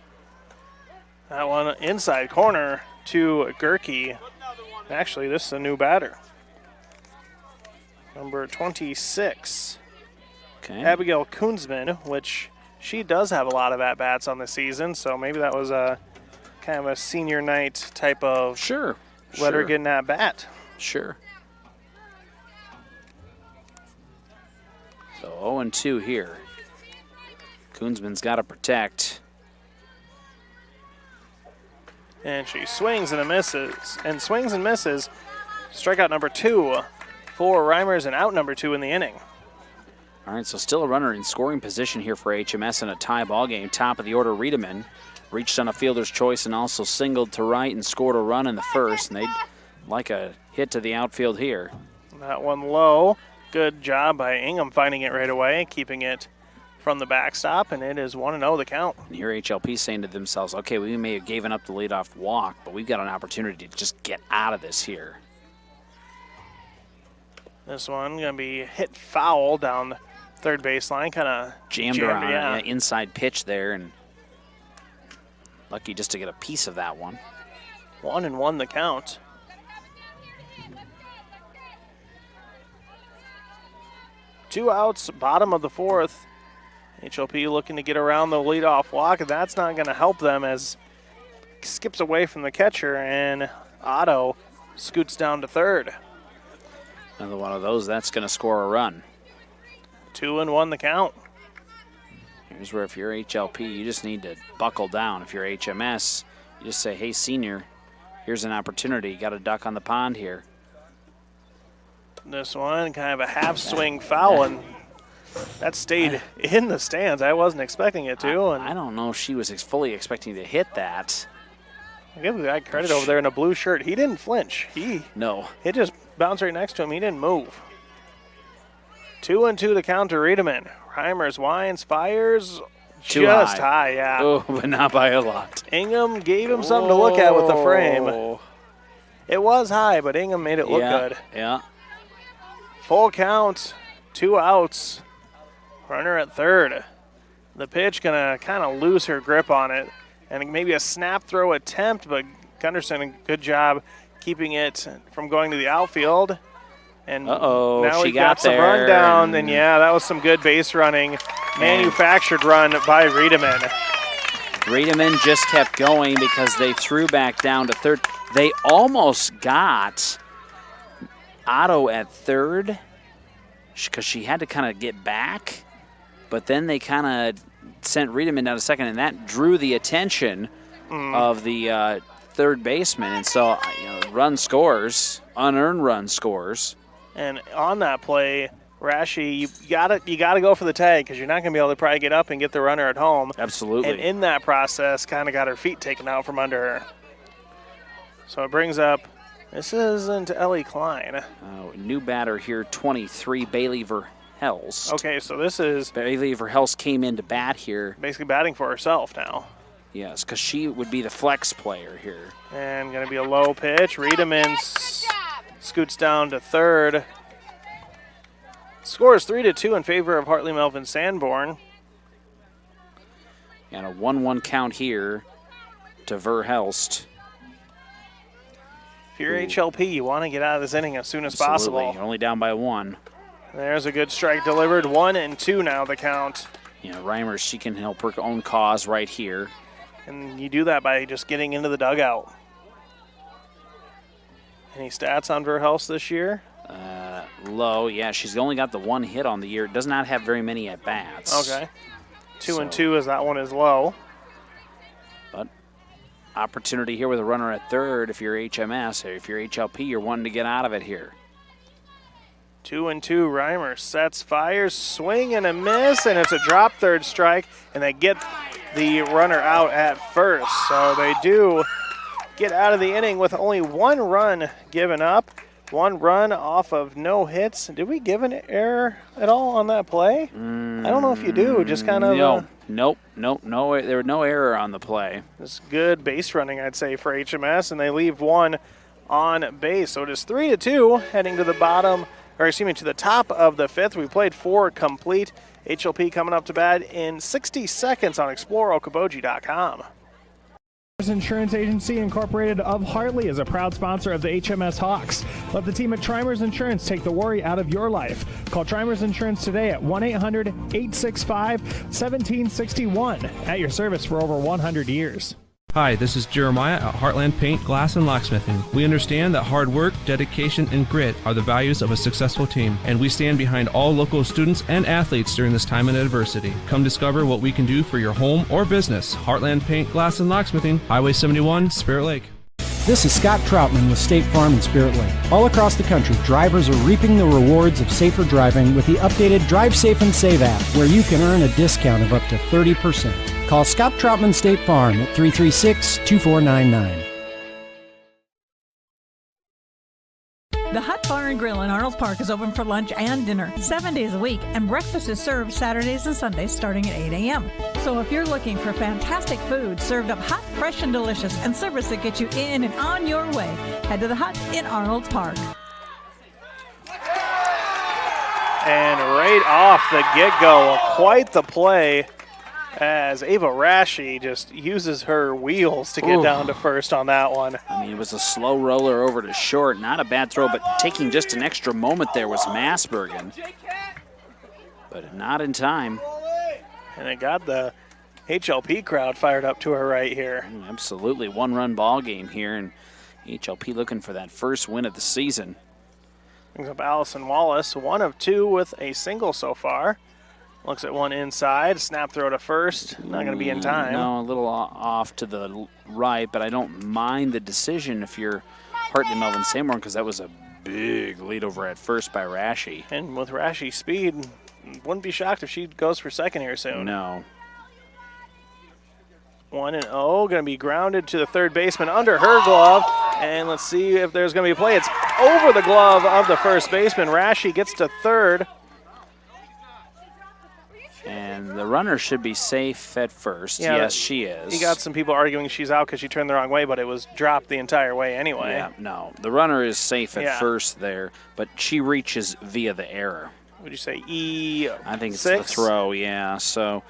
That one inside corner to Gerke. Actually, this is a new batter. Number 26. Okay. Abigail Kunsman, which she does have a lot of at-bats on the season, so maybe that was a kind of a senior night type of let her get an at-bat. Sure. So 0-2 here. Kunsman's got to protect. And she swings and misses. Strikeout number 2 for Reimers and out number 2 in the inning. All right, so still a runner in scoring position here for HMS in a tie ball game. Top of the order, Ritamin reached on a fielder's choice and also singled to right and scored a run in the first. And they'd like a hit to the outfield here. That one low. Good job by Ingham finding it right away, keeping it from the backstop, and it is 1-0 the count. And here HLP saying to themselves, okay, we may have given up the leadoff walk, but we've got an opportunity to just get out of this here. This one going to be hit foul down third baseline, kind of jammed around. Yeah, inside pitch there, and lucky just to get a piece of that one. 1-1 the count. Two outs, bottom of the fourth. HLP looking to get around the leadoff walk, and that's not going to help them as skips away from the catcher, and Otto scoots down to third. Another one of those, that's going to score a run. 2-1 the count. Here's where if you're HLP, you just need to buckle down. If you're HMS, you just say, hey, senior, here's an opportunity. You got a duck on the pond here. This one, kind of a half-swing foul, and that stayed in the stands. I wasn't expecting it to. I don't know if she was fully expecting to hit that. I give the guy credit over there in a blue shirt. He didn't flinch. No. It just bounced right next to him. He didn't move. 2-2 the count to Ritamin. Reimers winds, fires Too just high. high, yeah. Oh, but not by a lot. Ingham gave him something to look at with the frame. It was high, but Ingham made it look good. Yeah. Full count, 2 outs. Runner at third. The pitch gonna kind of lose her grip on it, and maybe a snap throw attempt, but Gunderson, good job keeping it from going to the outfield. And now she we got some there. run down, and yeah, that was some good base running. Manufactured run by Ritamin. Ritamin just kept going because they threw back down to third. They almost got Otto at third because she had to kind of get back, but then they kind of sent Ritamin down to second, and that drew the attention of the third baseman. And so, run scores, unearned run scores. And on that play, Rashi, you gotta go for the tag because you're not gonna be able to probably get up and get the runner at home. Absolutely. And in that process, kind of got her feet taken out from under her. So it brings up, this isn't Ellie Klein. New batter here, 23, Bailey Verhelst. Okay, so this is Bailey Verhelst came in to bat here. Basically batting for herself now. Yes, because she would be the flex player here. And gonna be a low pitch. Ritamin scoots down to third. Score is 3-2 in favor of Hartley Melvin Sanborn. And a 1-1 count here to Verhelst. If you're HLP, you want to get out of this inning as soon as Absolutely. possible. You're only down by 1. There's a good strike delivered. 1-2 now the count. Reimers, she can help her own cause right here. And you do that by just getting into the dugout. Any stats on Verhelst this year? Low, yeah. She's only got the 1 hit on the year. Does not have very many at-bats. Okay. 2-2 as that one is low. But opportunity here with a runner at third if you're HMS. Or if you're HLP, you're wanting to get out of it here. 2-2, Reimer sets, fires, swing and a miss, and it's a drop third strike, and they get the runner out at first. So they do get out of the inning with only 1 run given up. 1 run off of no hits. Did we give an error at all on that play? I don't know if you do. Just kind of. Nope. No. There was no error on the play. It's good base running, I'd say, for HMS, and they leave 1 on base. So it is 3-2, heading to the to the top of the 5th. We played 4 complete. HLP coming up to bat in 60 seconds on ExploreOkoboji.com. Insurance Agency Incorporated of Hartley is a proud sponsor of the HMS Hawks. Let the team at Trimers Insurance take the worry out of your life. Call Trimers Insurance today at 1-800-865-1761. At your service for over 100 years. Hi, this is Jeremiah at Heartland Paint, Glass, and Locksmithing. We understand that hard work, dedication, and grit are the values of a successful team, and we stand behind all local students and athletes during this time of adversity. Come discover what we can do for your home or business. Heartland Paint, Glass, and Locksmithing, Highway 71, Spirit Lake. This is Scott Troutman with State Farm and Spirit Lake. All across the country, drivers are reaping the rewards of safer driving with the updated Drive Safe and Save app, where you can earn a discount of up to 30%. Call Scott Troutman State Farm at 336-2499. The Hut Bar and Grill in Arnold Park is open for lunch and dinner 7 days a week, and breakfast is served Saturdays and Sundays starting at 8 a.m. So if you're looking for fantastic food served up hot, fresh, and delicious, and service that gets you in and on your way, head to the Hut in Arnold Park. And right off the get-go, quite the play as Ava Rashi just uses her wheels to get down to first on that one. I mean, it was a slow roller over to short. Not a bad throw, but taking just an extra moment there was Massbergen. But not in time. And it got the HLP crowd fired up to her right here. Absolutely. 1-run ball game here, and HLP looking for that first win of the season. Brings up Allison Wallace, 1 of 2 with a single so far. Looks at one inside, snap throw to first, not going to be in time. No, a little off to the right, but I don't mind the decision if you're Hartley Melvin Sanborn, because that was a big lead over at first by Rashi. And with Rashi's speed, wouldn't be shocked if she goes for second here soon. No. 1-0, going to be grounded to the third baseman under her glove. And let's see if there's going to be a play. It's over the glove of the first baseman. Rashi gets to third. The runner should be safe at first. Yeah, yes, she is. You got some people arguing she's out because she turned the wrong way, but it was dropped the entire way anyway. Yeah, no. The runner is safe at first there, but she reaches via the error. Would you say E6? I think it's the throw, yeah. So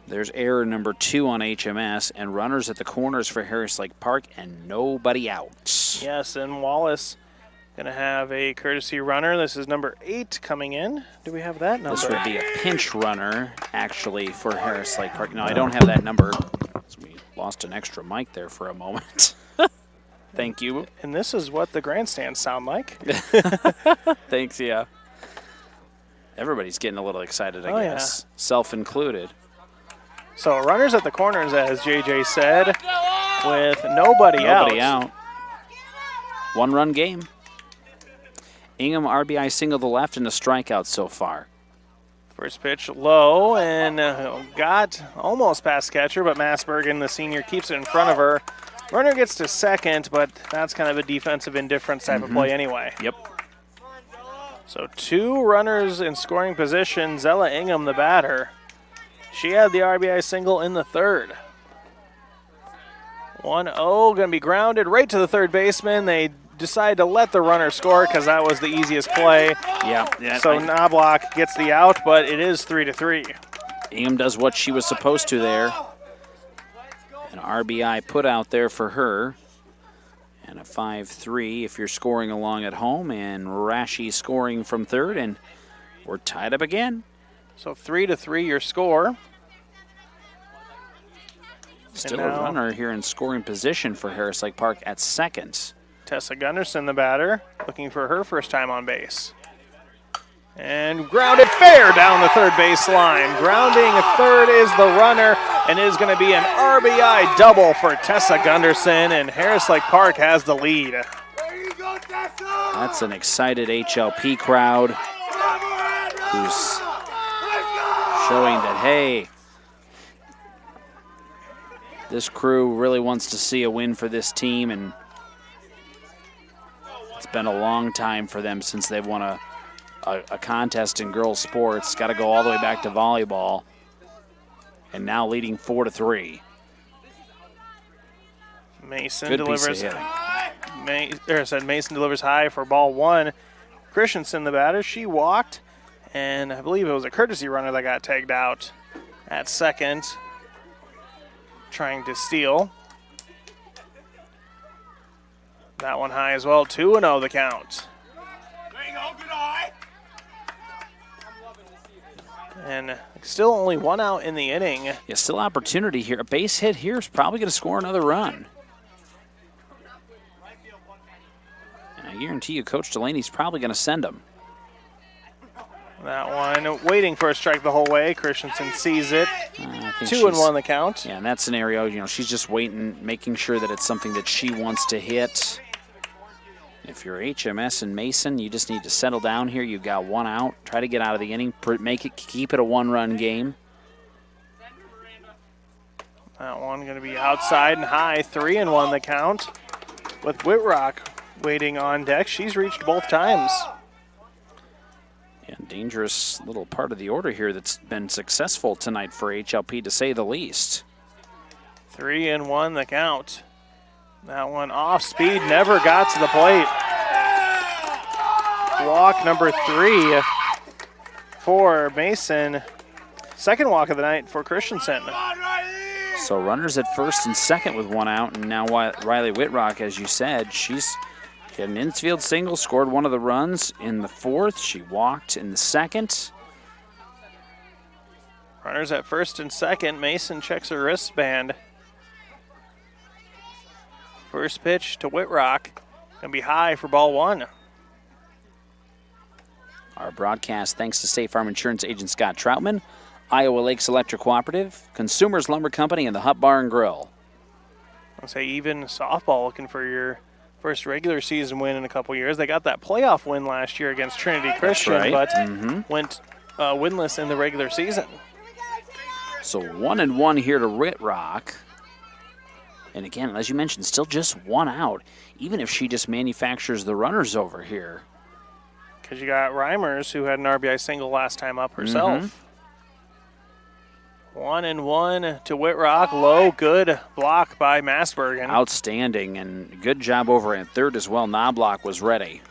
there's error number 2 on HMS, and runners at the corners for Harris Lake Park, and nobody out. Yes, and Wallace going to have a courtesy runner. This is number 8 coming in. Do we have that number? This would be a pinch runner, actually, for Harris Lake Park. No, I don't have that number. We lost an extra mic there for a moment. Thank you. And this is what the grandstands sound like. Thanks, yeah. Everybody's getting a little excited, I guess, self-included. So runners at the corners, as JJ said, with nobody out. One-run game. Ingham RBI single to left and a strikeout so far. First pitch low and got almost past catcher, but Massbergen, the senior, keeps it in front of her. Runner gets to second, but that's kind of a defensive indifference type of play anyway. Yep. So 2 runners in scoring position. Zella Ingham, the batter. She had the RBI single in the third. 1-0, going to be grounded right to the third baseman. They decide to let the runner score because that was the easiest play. Yeah. So Knobloch gets the out, but it is 3-3. Ingham does what she was supposed to there. An RBI put out there for her. And a 5-3 if you're scoring along at home. And Rashi scoring from third, and we're tied up again. So 3-3 your score. Still a runner here in scoring position for Harris Lake Park at second. Tessa Gunderson, the batter, looking for her first time on base. And grounded fair down the third base line. Grounding third is the runner, and it is going to be an RBI double for Tessa Gunderson, and Harris Lake Park has the lead. That's an excited HLP crowd who's showing that, hey, this crew really wants to see a win for this team, and it's been a long time for them since they've won a contest in girls sports. Got to go all the way back to volleyball, and now leading 4-3. Mason Good delivers. piece of hitting. Mason delivers high for ball 1. Christensen, the batter, she walked, and I believe it was a courtesy runner that got tagged out at second, trying to steal. That one high as well. 2-0 the count. And still only 1 out in the inning. Yeah, still opportunity here. A base hit here is probably going to score another run. And I guarantee you Coach Delaney's probably going to send him. That one waiting for a strike the whole way. Christensen sees it. 2-1 the count. Yeah, in that scenario, she's just waiting, making sure that it's something that she wants to hit. If you're HMS and Mason, you just need to settle down here. You've got 1 out. Try to get out of the inning. Keep it a 1-run game. That one going to be outside and high. 3-1 the count. With Whitbrock waiting on deck. She's reached both times. Yeah, dangerous little part of the order here that's been successful tonight for HLP, to say the least. 3-1 the count. That one off speed, never got to the plate. Walk number 3 for Mason. Second walk of the night for Christensen. So runners at first and second with 1 out, and now Riley Whitbrock, as you said, she had an infield single, scored one of the runs in the fourth. She walked in the second. Runners at first and second. Mason checks her wristband. First pitch to Whitbrock. Going to be high for ball 1. Our broadcast thanks to State Farm Insurance agent Scott Troutman, Iowa Lakes Electric Cooperative, Consumers Lumber Company, and the Hut Bar and Grill. I'll say even softball looking for your first regular season win in a couple years. They got that playoff win last year against Trinity Christian, but went winless in the regular season. So 1-1 here to Whitbrock. And again, as you mentioned, still just 1 out, even if she just manufactures the runners over here. Because you got Reimers, who had an RBI single last time up herself. 1-1 to Whitbrock. Low, good block by Massbergen. Outstanding, and good job over at third as well. Knobloch was ready.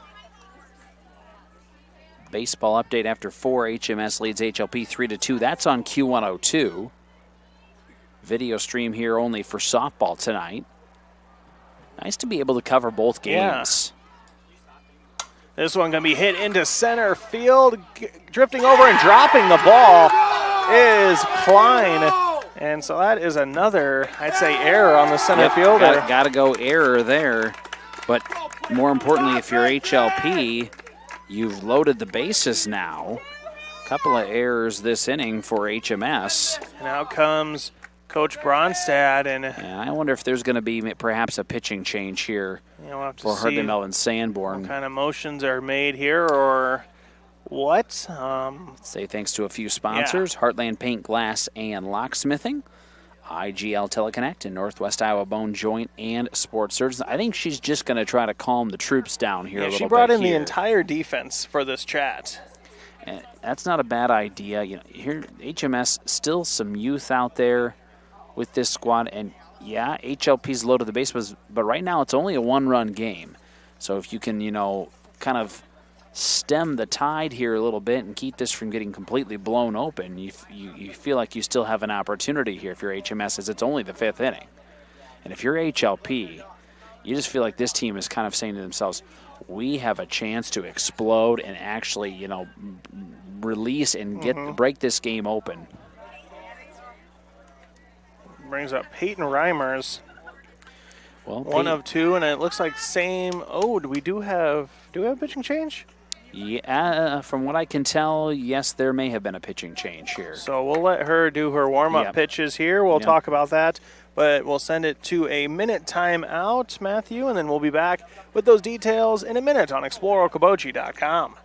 Baseball update after 4. HMS leads HLP 3-2. That's on Q102. Video stream here only for softball tonight. Nice to be able to cover both games. Yeah. This one going to be hit into center field. Drifting over and dropping the ball is Klein. And so that is another, I'd say, error on the center fielder. Got to go error there. But more importantly, if you're HLP, you've loaded the bases now. A couple of errors this inning for HMS. And out comes Coach Bronstad. And I wonder if there's going to be perhaps a pitching change here we'll have to for Hartley see Melvin Sanborn. what kind of motions are made here or what. Say thanks to a few sponsors, Heartland Paint, Glass, and Locksmithing, IGL Teleconnect, and Northwest Iowa Bone Joint and Sports Surgeons. I think she's just going to try to calm the troops down here a little bit. She brought in the entire defense for this chat. And that's not a bad idea. Here HMS still some youth out there with this squad, and HLP's loaded the bases, but right now it's only a 1-run game. So if you can, kind of stem the tide here a little bit and keep this from getting completely blown open, you feel like you still have an opportunity here if you're HMS, as it's only the 5th inning. And if you're HLP, you just feel like this team is kind of saying to themselves, we have a chance to explode and actually, release and break this game open. Brings up Peyton Reimers. Well, 1 of 2, and it looks like same. Oh, do we have a pitching change? Yeah, from what I can tell, yes, there may have been a pitching change here. So we'll let her do her warm-up pitches here. We'll talk about that, but we'll send it to a minute timeout, Matthew, and then we'll be back with those details in a minute on ExploreOkoboji.com.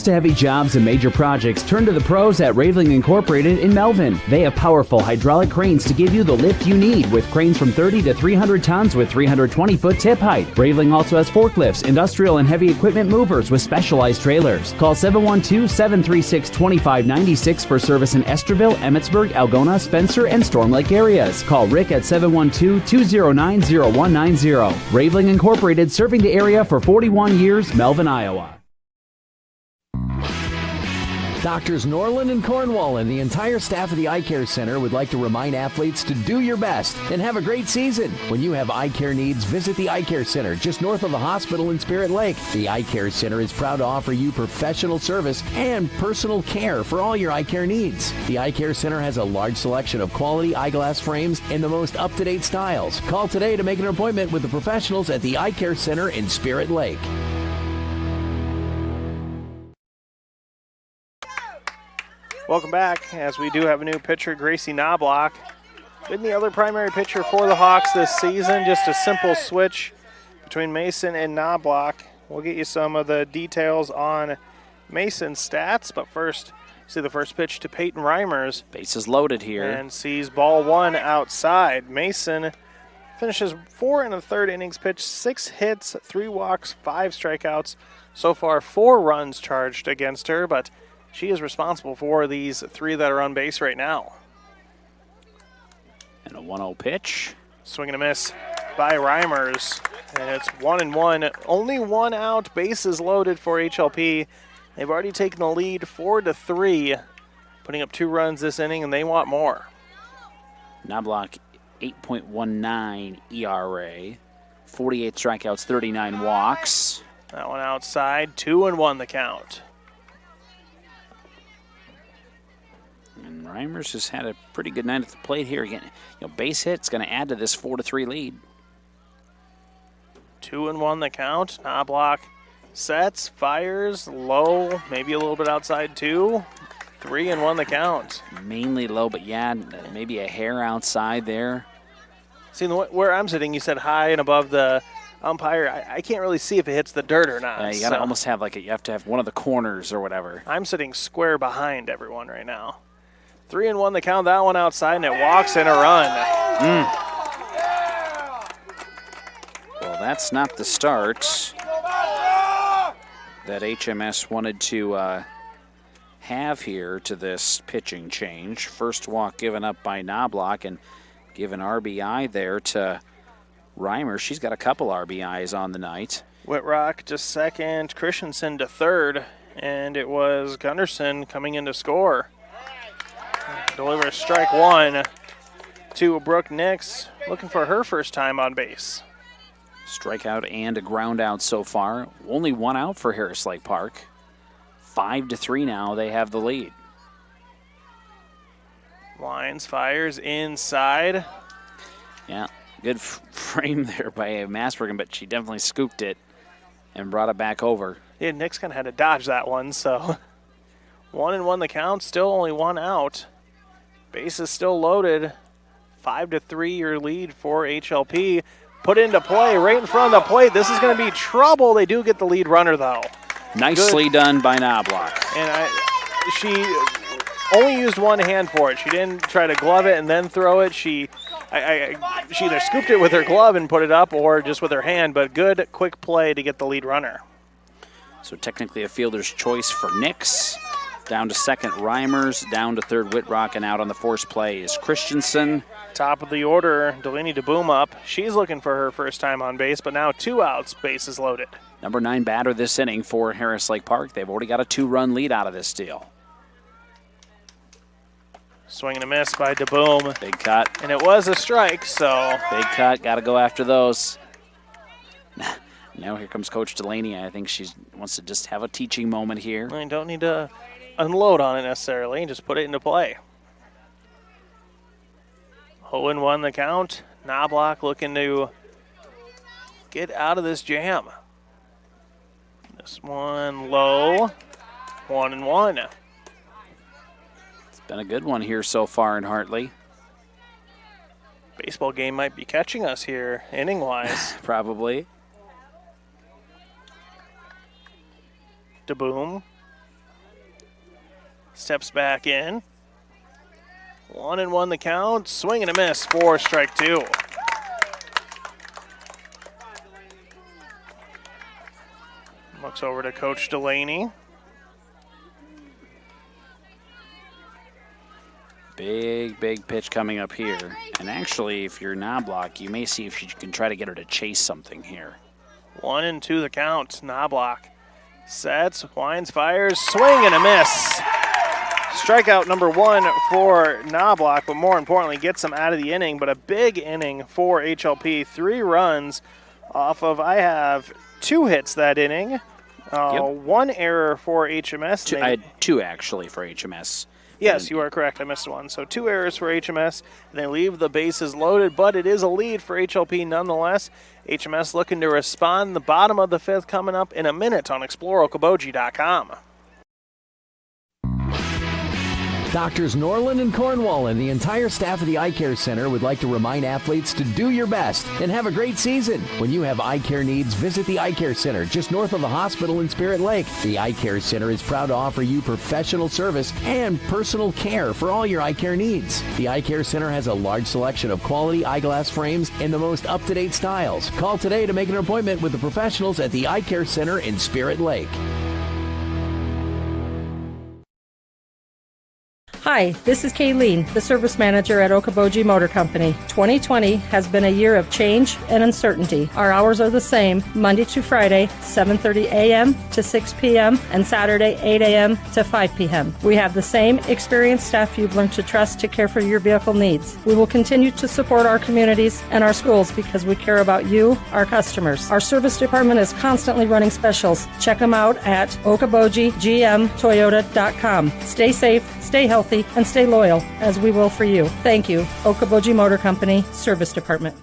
To heavy jobs and major projects, turn to the pros at Raveling Incorporated in Melvin. They have powerful hydraulic cranes to give you the lift you need, with cranes from 30 to 300 tons with 320-foot tip height. Raveling also has forklifts, industrial and heavy equipment movers with specialized trailers. Call 712-736-2596 for service in Esterville, Emmitsburg, Algona, Spencer, and Storm Lake areas. Call Rick at 712-209-0190. Raveling Incorporated, serving the area for 41 years, Melvin, Iowa. Doctors Norland and Cornwall and the entire staff of the Eye Care Center would like to remind athletes to do your best and have a great season. When you have eye care needs, visit the Eye Care Center just north of the hospital in Spirit Lake. The Eye Care Center is proud to offer you professional service and personal care for all your eye care needs. The Eye Care Center has a large selection of quality eyeglass frames in the most up-to-date styles. Call today to make an appointment with the professionals at the Eye Care Center in Spirit Lake. Welcome back, as we do have a new pitcher, Gracie Knobloch. Been the other primary pitcher for the Hawks this season. Just a simple switch between Mason and Knobloch. We'll get you some of the details on Mason's stats, but first, see the first pitch to Peyton Reimers. Bases loaded here. And sees ball 1 outside. Mason finishes 4 1/3 innings pitched, 6 hits, 3 walks, 5 strikeouts. So far, 4 runs charged against her, but she is responsible for these 3 that are on base right now. And a 1-0 pitch. Swing and a miss by Reimers. And it's 1-1. Only 1 out. Bases loaded for HLP. They've already taken the lead 4-3, putting up 2 runs this inning, and they want more. Knobloch, 8.19 ERA, 48 strikeouts, 39 walks. That one outside. 2-1 the count. And Reimers has had a pretty good night at the plate here. Again, base hit's going to add to this 4-3 lead. 2-1 the count. Knobloch sets, fires, low, maybe a little bit outside too. 3-1 the count. Mainly low, but maybe a hair outside there. See, where I'm sitting, you said high and above the umpire. I can't really see if it hits the dirt or not. Yeah, you got to almost have you have to have one of the corners or whatever. I'm sitting square behind everyone right now. 3-1 the count, that one outside, and it walks in a run. Well, that's not the start that HMS wanted to have here to this pitching change. First walk given up by Knobloch, and given RBI there to Reimer. She's got a couple RBIs on the night. Whitbrock to second, Christensen to third, and it was Gunderson coming in to score. Delivers strike one to Brooke Nix, looking for her first time on base. Strikeout and a ground out so far. Only one out for Harris Lake Park. 5-3 now, they have the lead. Lyons fires inside. Yeah, good frame there by Masbergen, but she definitely scooped it and brought it back over. Yeah, Nix kind of had to dodge that one, so 1-1 the count, still only one out. Base is still loaded. 5-3 your lead for HLP. Put into play right in front of the plate. This is going to be trouble. They do get the lead runner, though. Nicely done by Knobloch. And she only used one hand for it. She didn't try to glove it and then throw it. She either scooped it with her glove and put it up or just with her hand, but good, quick play to get the lead runner. So technically a fielder's choice for Nix. Down to second, Reimers. Down to third, Whitbrock. And out on the force play is Christensen. Top of the order, Delaney DeBoom up. She's looking for her first time on base, but now 2 outs, base is loaded. Number 9 batter this inning for Harris Lake Park. They've already got a 2-run lead out of this deal. Swing and a miss by DeBoom. Big cut. And it was a strike, so. Big cut, got to go after those. Now here comes Coach Delaney. I think she wants to just have a teaching moment here. I don't need to unload on it necessarily, just put it into play. 0-1 the count. Knobloch looking to get out of this jam. This one low. 1-1. It's been a good one here so far in Hartley. Baseball game might be catching us here, inning-wise. Probably. DeBoom steps back in. 1-1 the count. Swing and a miss for strike 2. Looks over to Coach Delaney. Big pitch coming up here. And actually, if you're Knobloch, you may see if you can try to get her to chase something here. 1-2 the count. Knobloch sets, winds, fires, swing and a miss. Strikeout number 1 for Knobloch, but more importantly, gets him out of the inning. But a big inning for HLP. 3 runs off of, I have 2 hits that inning. 1 error for HMS. I had 2 actually for HMS. Yes, you are correct. I missed one. So 2 errors for HMS. And they leave the bases loaded, but it is a lead for HLP nonetheless. HMS looking to respond. The bottom of the 5th coming up in a minute on ExploreOkoboji.com. Doctors Norland and Cornwall and the entire staff of the Eye Care Center would like to remind athletes to do your best and have a great season. When you have eye care needs, visit the Eye Care Center just north of the hospital in Spirit Lake. The Eye Care Center is proud to offer you professional service and personal care for all your eye care needs. The Eye Care Center has a large selection of quality eyeglass frames in the most up-to-date styles. Call today to make an appointment with the professionals at the Eye Care Center in Spirit Lake. Hi, this is Kayleen, the service manager at Okoboji Motor Company. 2020 has been a year of change and uncertainty. Our hours are the same, Monday to Friday, 7:30 a.m. to 6 p.m. and Saturday, 8 a.m. to 5 p.m. We have the same experienced staff you've learned to trust to care for your vehicle needs. We will continue to support our communities and our schools because we care about you, our customers. Our service department is constantly running specials. Check them out at okobojigmtoyota.com. Stay safe, stay healthy, and stay loyal, as we will for you. Thank you, Okoboji Motor Company Service Department.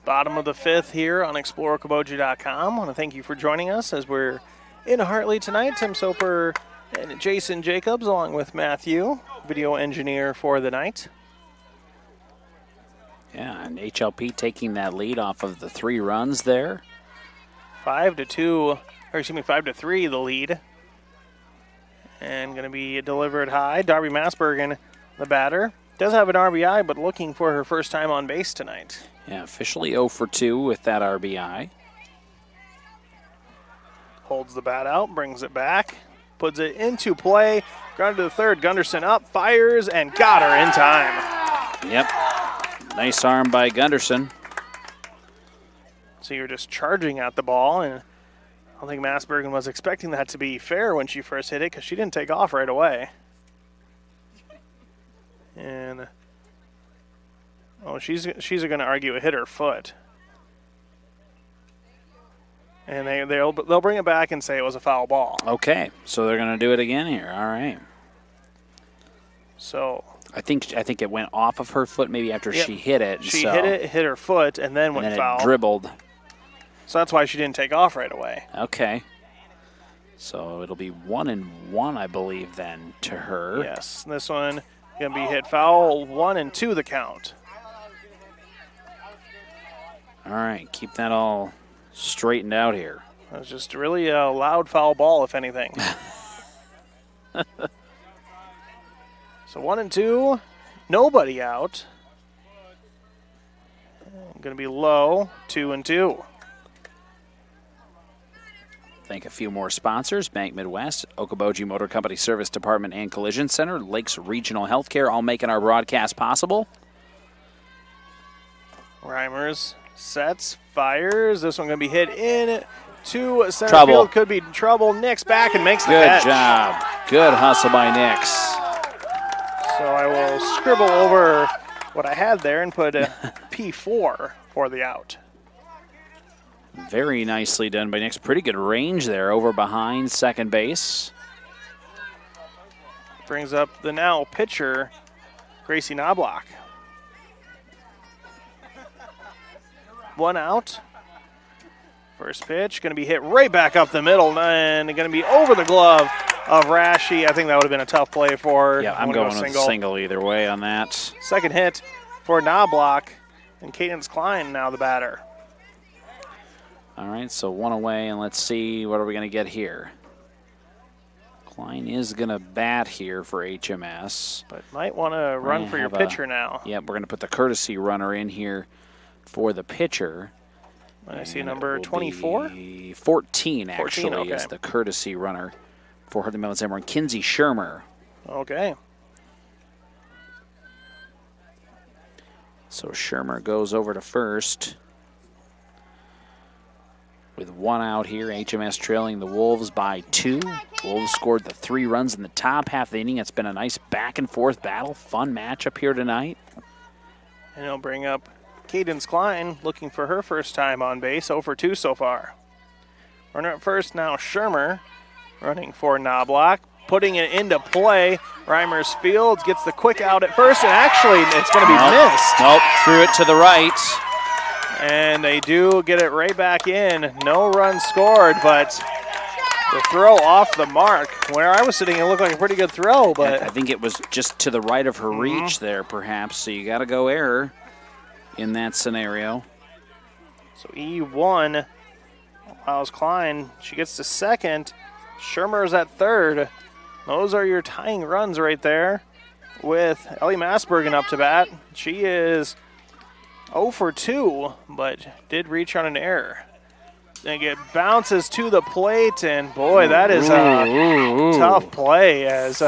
Bottom of the 5th here on ExploreOkoboji.com. I want to thank you for joining us as we're in Hartley tonight. Tim Soper and Jason Jacobs, along with Matthew, video engineer for the night. Yeah, and HLP taking that lead off of the 3 runs there. 5-3 the lead. And going to be delivered high. Darby Masbergen, the batter, does have an RBI, but looking for her first time on base tonight. Yeah, officially 0 for 2 with that RBI. Holds the bat out, brings it back, puts it into play. Grounded to the third. Gunderson up, fires, and got her in time. Yep. Nice arm by Gunderson. So you're just charging at the ball, and I don't think Massbergen was expecting that to be fair when she first hit it because she didn't take off right away. And she's going to argue it hit her foot. And they'll bring it back and say it was a foul ball. Okay, so they're going to do it again here. All right. So I think it went off of her foot maybe after she hit it. She hit her foot, and then went foul. It dribbled. So that's why she didn't take off right away. Okay. So it'll be 1-1, I believe, then to her. Yes, this one going to be hit foul. 1-2 the count. All right, keep that all straightened out here. It was just really a loud foul ball, if anything. So 1-2, nobody out. Going to be low, 2-2. Thank a few more sponsors: Bank Midwest, Okoboji Motor Company Service Department and Collision Center, Lakes Regional Healthcare, all making our broadcast possible. Reimers sets, fires. This one going to be hit in to center Trouble. field. Could be trouble. Nix back and makes the catch. Good job. Good hustle by Nix. So I will scribble over what I had there and put a P4 for the out. Very nicely done by Nix. Pretty good range there over behind second base. Brings up the now pitcher, Gracie Knobloch. One out. First pitch going to be hit right back up the middle and going to be over the glove of Rashi. I think that would have been a tough play for her. Yeah, I'm going with a single either way on that. Second hit for Knobloch, and Cadence Klein now the batter. All right, so one away, and let's see what are we going to get here. Klein is going to bat here for HMS. But might want to run for your pitcher now. Yeah, we're going to put the courtesy runner in here for the pitcher. I see number 24? 14, actually, 14, okay. is the courtesy runner for Hartley Melvin Sanborn. Kinsey Shermer. Okay. So Shermer goes over to first. With one out here, HMS trailing the Wolves by 2. Wolves scored the 3 runs in the top half of the inning. It's been a nice back-and-forth battle. Fun matchup here tonight. And he'll bring up Cadence Klein, looking for her first time on base, 0 for 2 so far. Runner at first now, Shermer, running for Knobloch, putting it into play. Reimers Fields gets the quick out at first, and actually it's going to be missed. Nope, threw it to the right. And they do get it right back in. No run scored, but the throw off the mark. Where I was sitting, it looked like a pretty good throw, but I think it was just to the right of her reach there, perhaps. So you got to go error in that scenario. So E1 allows Klein. She gets to second. Shermer's at third. Those are your tying runs right there with Ellie Massbergen up to bat. She is 0 for 2, but did reach on an error. And it bounces to the plate, and boy, that is a tough play as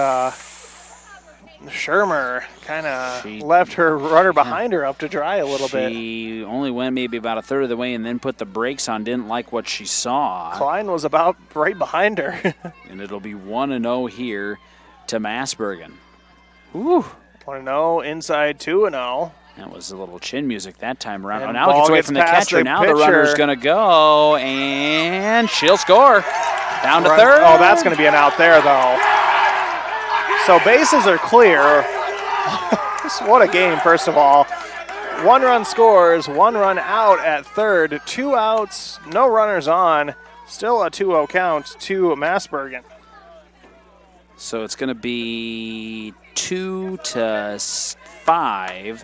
Shermer kind of left her runner behind her up to dry a little bit. She only went maybe about a third of the way and then put the brakes on, didn't like what she saw. Klein was about right behind her. And it'll be 1-0 here to Massbergen. Woo. 1-0, inside 2-0. That was a little chin music that time around. And Now it gets away from the catcher. Now the runner's going to go, and she'll score. Down to third. Oh, that's going to be an out there, though. So bases are clear. What a game, first of all. 1 run scores, 1 run out at third. 2 outs, no runners on. Still a 2-0 count to Massbergen. So it's going to be 2-5.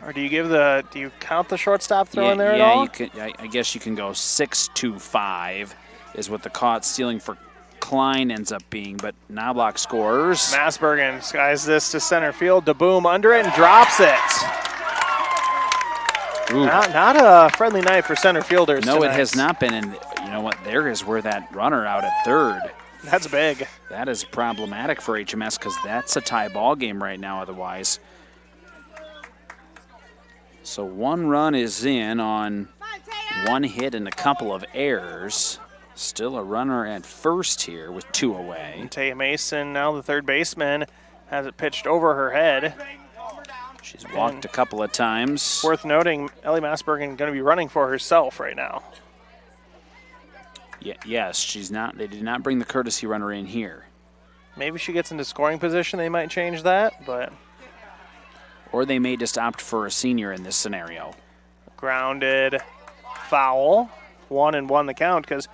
Or do you count the shortstop throw in there at all? all? You can, I guess you can go 6-5 is what the caught stealing for Klein ends up being, but Knobloch scores. Massbergen skies this to center field. DeBoom under it and drops it. Not a friendly night for center fielders No, tonight. it has not been, and you know what? There is where that runner out at third That's big. That is problematic for HMS because that's a tie ball game right now otherwise. So 1 run is in on 1 hit and a couple of errors. Still a runner at first here with 2 away. And Taya Mason, now the third baseman, has it pitched over her head. She's walked a couple of times. Worth noting, Ellie Massbergen going to be running for herself right now. Yes, she's not. They did not bring the courtesy runner in here. Maybe she gets into scoring position. They might change that, but. Or they may just opt for a senior in this scenario. Grounded, foul, 1-1 the count because,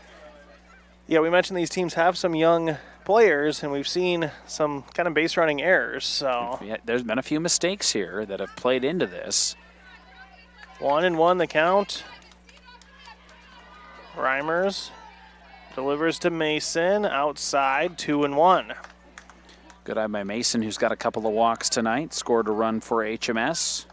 yeah, we mentioned these teams have some young players, and we've seen some kind of base running errors. So yeah, there's been a few mistakes here that have played into this. 1-1 the count. Reimers delivers to Mason outside, 2-1. Good eye by Mason, who's got a couple of walks tonight. Scored a run for HMS.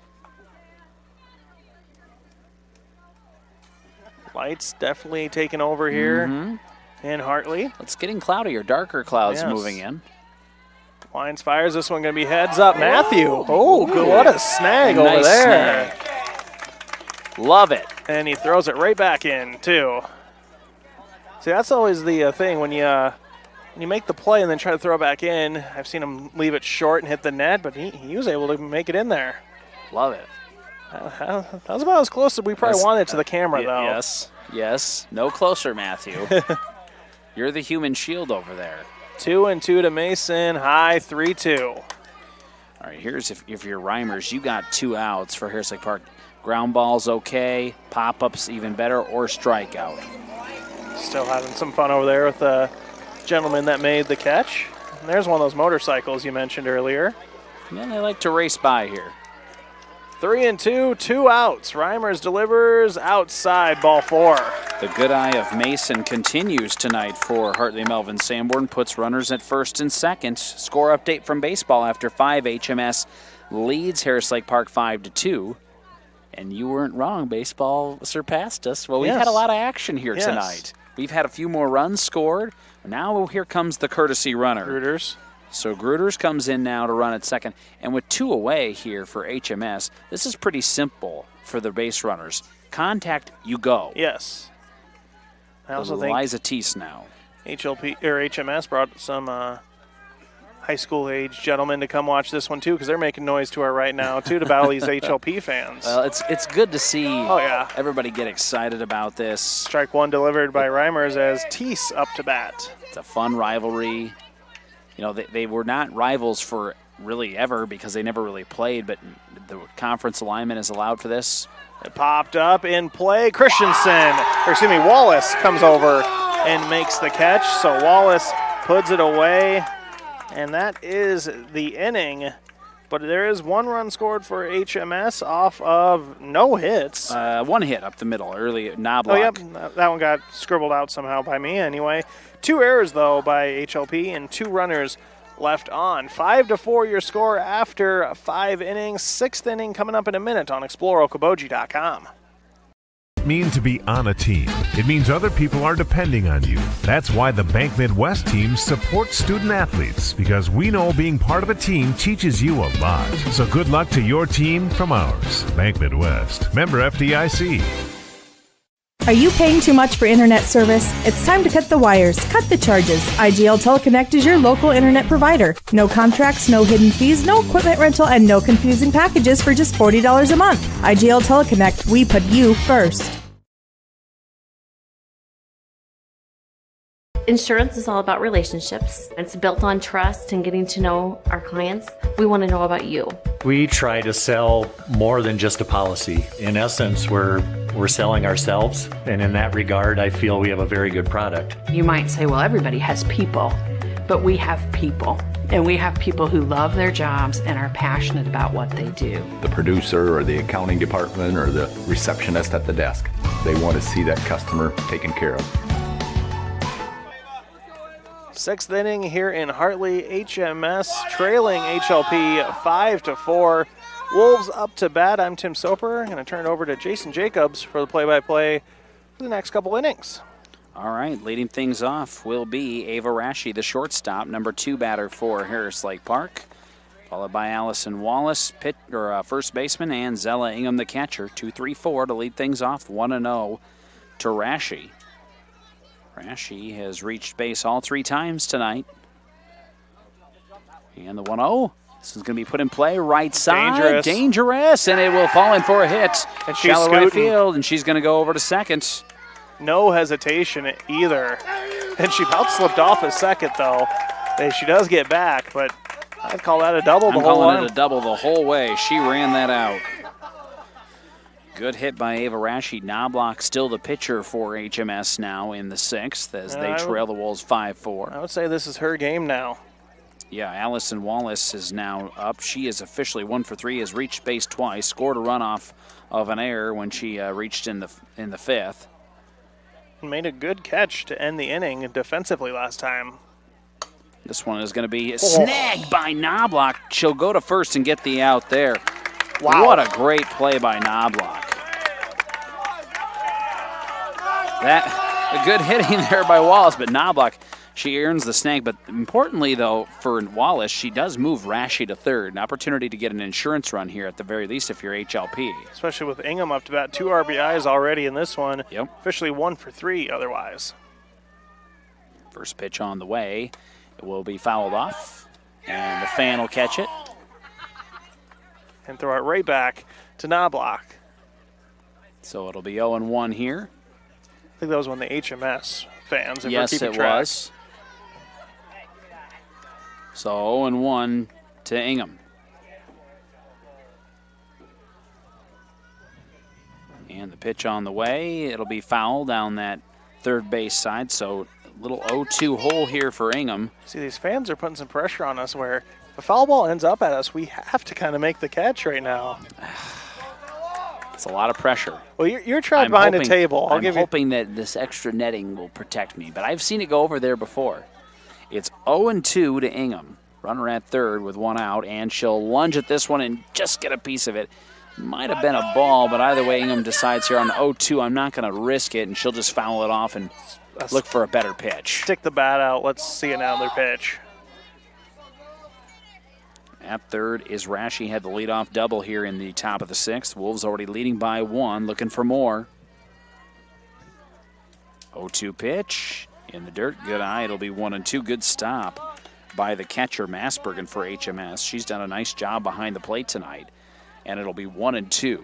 Lights definitely taking over here in Hartley. It's getting cloudier, darker clouds moving in. Wines fires. This one going to be heads up. Matthew. Oh, good. What a snag over there. Snag. Love it. And he throws it right back in, too. See, that's always the thing when you make the play and then try to throw it back in. I've seen him leave it short and hit the net, but he was able to make it in there. Love it. That was about as close as we probably wanted to the camera, though. Yes. No closer, Matthew. You're the human shield over there. 2-2 to Mason, high 3-2. All right, here's if you're Reimers, you got 2 outs for Harris Lake Park. Ground ball's okay, pop-ups even better, or strikeout. Still having some fun over there with the gentleman that made the catch. And there's one of those motorcycles you mentioned earlier. Yeah, they like to race by here. 3-2, 2 outs. Reimers delivers outside, ball 4. The good eye of Mason continues tonight for Hartley Melvin Sanborn. Puts runners at first and second. Score update from baseball after 5. HMS leads Harris Lake Park 5-2. And you weren't wrong. Baseball surpassed us. Well, we've had a lot of action here tonight. We've had a few more runs scored. Now here comes the courtesy runner. Gruters. So Gruters comes in now to run at second. And with 2 away here for HMS, this is pretty simple for the base runners. Contact, you go. Yes. I also think Eliza Teese now. HMS brought some high school age gentlemen to come watch this one too, because they're making noise to our right now too to battle these HLP fans. Well, it's good to see everybody get excited about this. Strike 1 delivered by Reimers as Teese up to bat. It's a fun rivalry. You know, they were not rivals for really ever because they never really played, but the conference alignment is allowed for this. It popped up in play. Wallace comes over and makes the catch. So Wallace puts it away, and that is the inning. But there is 1 run scored for HMS off of no hits. 1 hit up the middle, early knob Oh, lock. yep, that one got scribbled out somehow by me anyway. 2 errors, though, by HLP and 2 runners left on. 5-4 your score after 5 innings. 6th inning coming up in a minute on ExploreOkoboji.com. Mean to be on a team. It means other people are depending on you. That's why the Bank Midwest team supports student athletes, because we know being part of a team teaches you a lot. So good luck to your team from ours. Bank Midwest. Member FDIC. Are you paying too much for internet service? It's time to cut the wires, cut the charges. IGL Teleconnect is your local internet provider. No contracts, no hidden fees, no equipment rental, and no confusing packages for just $40 a month. IGL Teleconnect, we put you first. Insurance is all about relationships. It's built on trust and getting to know our clients. We want to know about you. We try to sell more than just a policy. In essence, we're selling ourselves, and in that regard, I feel we have a very good product. You might say, well, everybody has people, but we have people. And we have people who love their jobs and are passionate about what they do. The producer or the accounting department or the receptionist at the desk, they want to see that customer taken care of. 6th inning here in Hartley. HMS trailing HLP 5-4. Wolves up to bat. I'm Tim Soper. I'm going to turn it over to Jason Jacobs for the play-by-play for the next couple innings. All right, leading things off will be Ava Rashi, the shortstop, number 2 batter for Harris Lake Park, followed by Allison Wallace, first baseman, and Zella Ingham, the catcher. 2-3-4 to lead things off, 1-0 to Rashi. Rashi has reached base all 3 times tonight. And the 1-0. This is going to be put in play right side. Dangerous, and it will fall in for a hit. And she's shallow right field, and she's going to go over to second. No hesitation either. And she about slipped off a second, though. She does get back, but I'd call that a double the whole way. I'm calling it a double the whole way. She ran that out. Good hit by Ava Rashi. Knobloch still the pitcher for HMS now in the 6th as they trail the Wolves 5-4. I would say this is her game now. Yeah, Allison Wallace is now up. She is officially 1 for 3, has reached base twice, scored a run off of an error when she reached in the 5th. Made a good catch to end the inning defensively last time. This one is going to be snagged by Knobloch. She'll go to first and get the out there. Wow. What a great play by Knobloch. That a good hitting there by Wallace, but Knobloch, she earns the snag. But importantly, though, for Wallace, she does move Rashi to third. An opportunity to get an insurance run here at the very least if you're HLP. Especially with Ingham up to bat, 2 RBIs already in this one. Yep. Officially 1 for 3 otherwise. First pitch on the way. It will be fouled off, and the fan will catch it. And throw it right back to Knobloch. So it'll be 0-1 here. I think that was one of the HMS fans. If yes, we're keeping it track. was. So 0-1 to Ingham. And the pitch on the way. It'll be foul down that third base side. So a little 0-2 hole here for Ingham. See, these fans are putting some pressure on us where if a foul ball ends up at us, we have to kind of make the catch right now. It's a lot of pressure. Well, you're trapped behind a table. I'm hoping that this extra netting will protect me, but I've seen it go over there before. It's 0-2 to Ingham. Runner at third with 1 out, and she'll lunge at this one and just get a piece of it. Might have been a ball, but either way, Ingham decides here on 0-2, I'm not going to risk it, and she'll just foul it off and look for a better pitch. Stick the bat out. Let's see another pitch. At third is Rashi, had the leadoff double here in the top of the 6th. Wolves already leading by 1, looking for more. 0-2 pitch in the dirt. Good eye. It'll be 1-2. Good stop by the catcher, Masbergen, for HMS. She's done a nice job behind the plate tonight. And it'll be 1-2.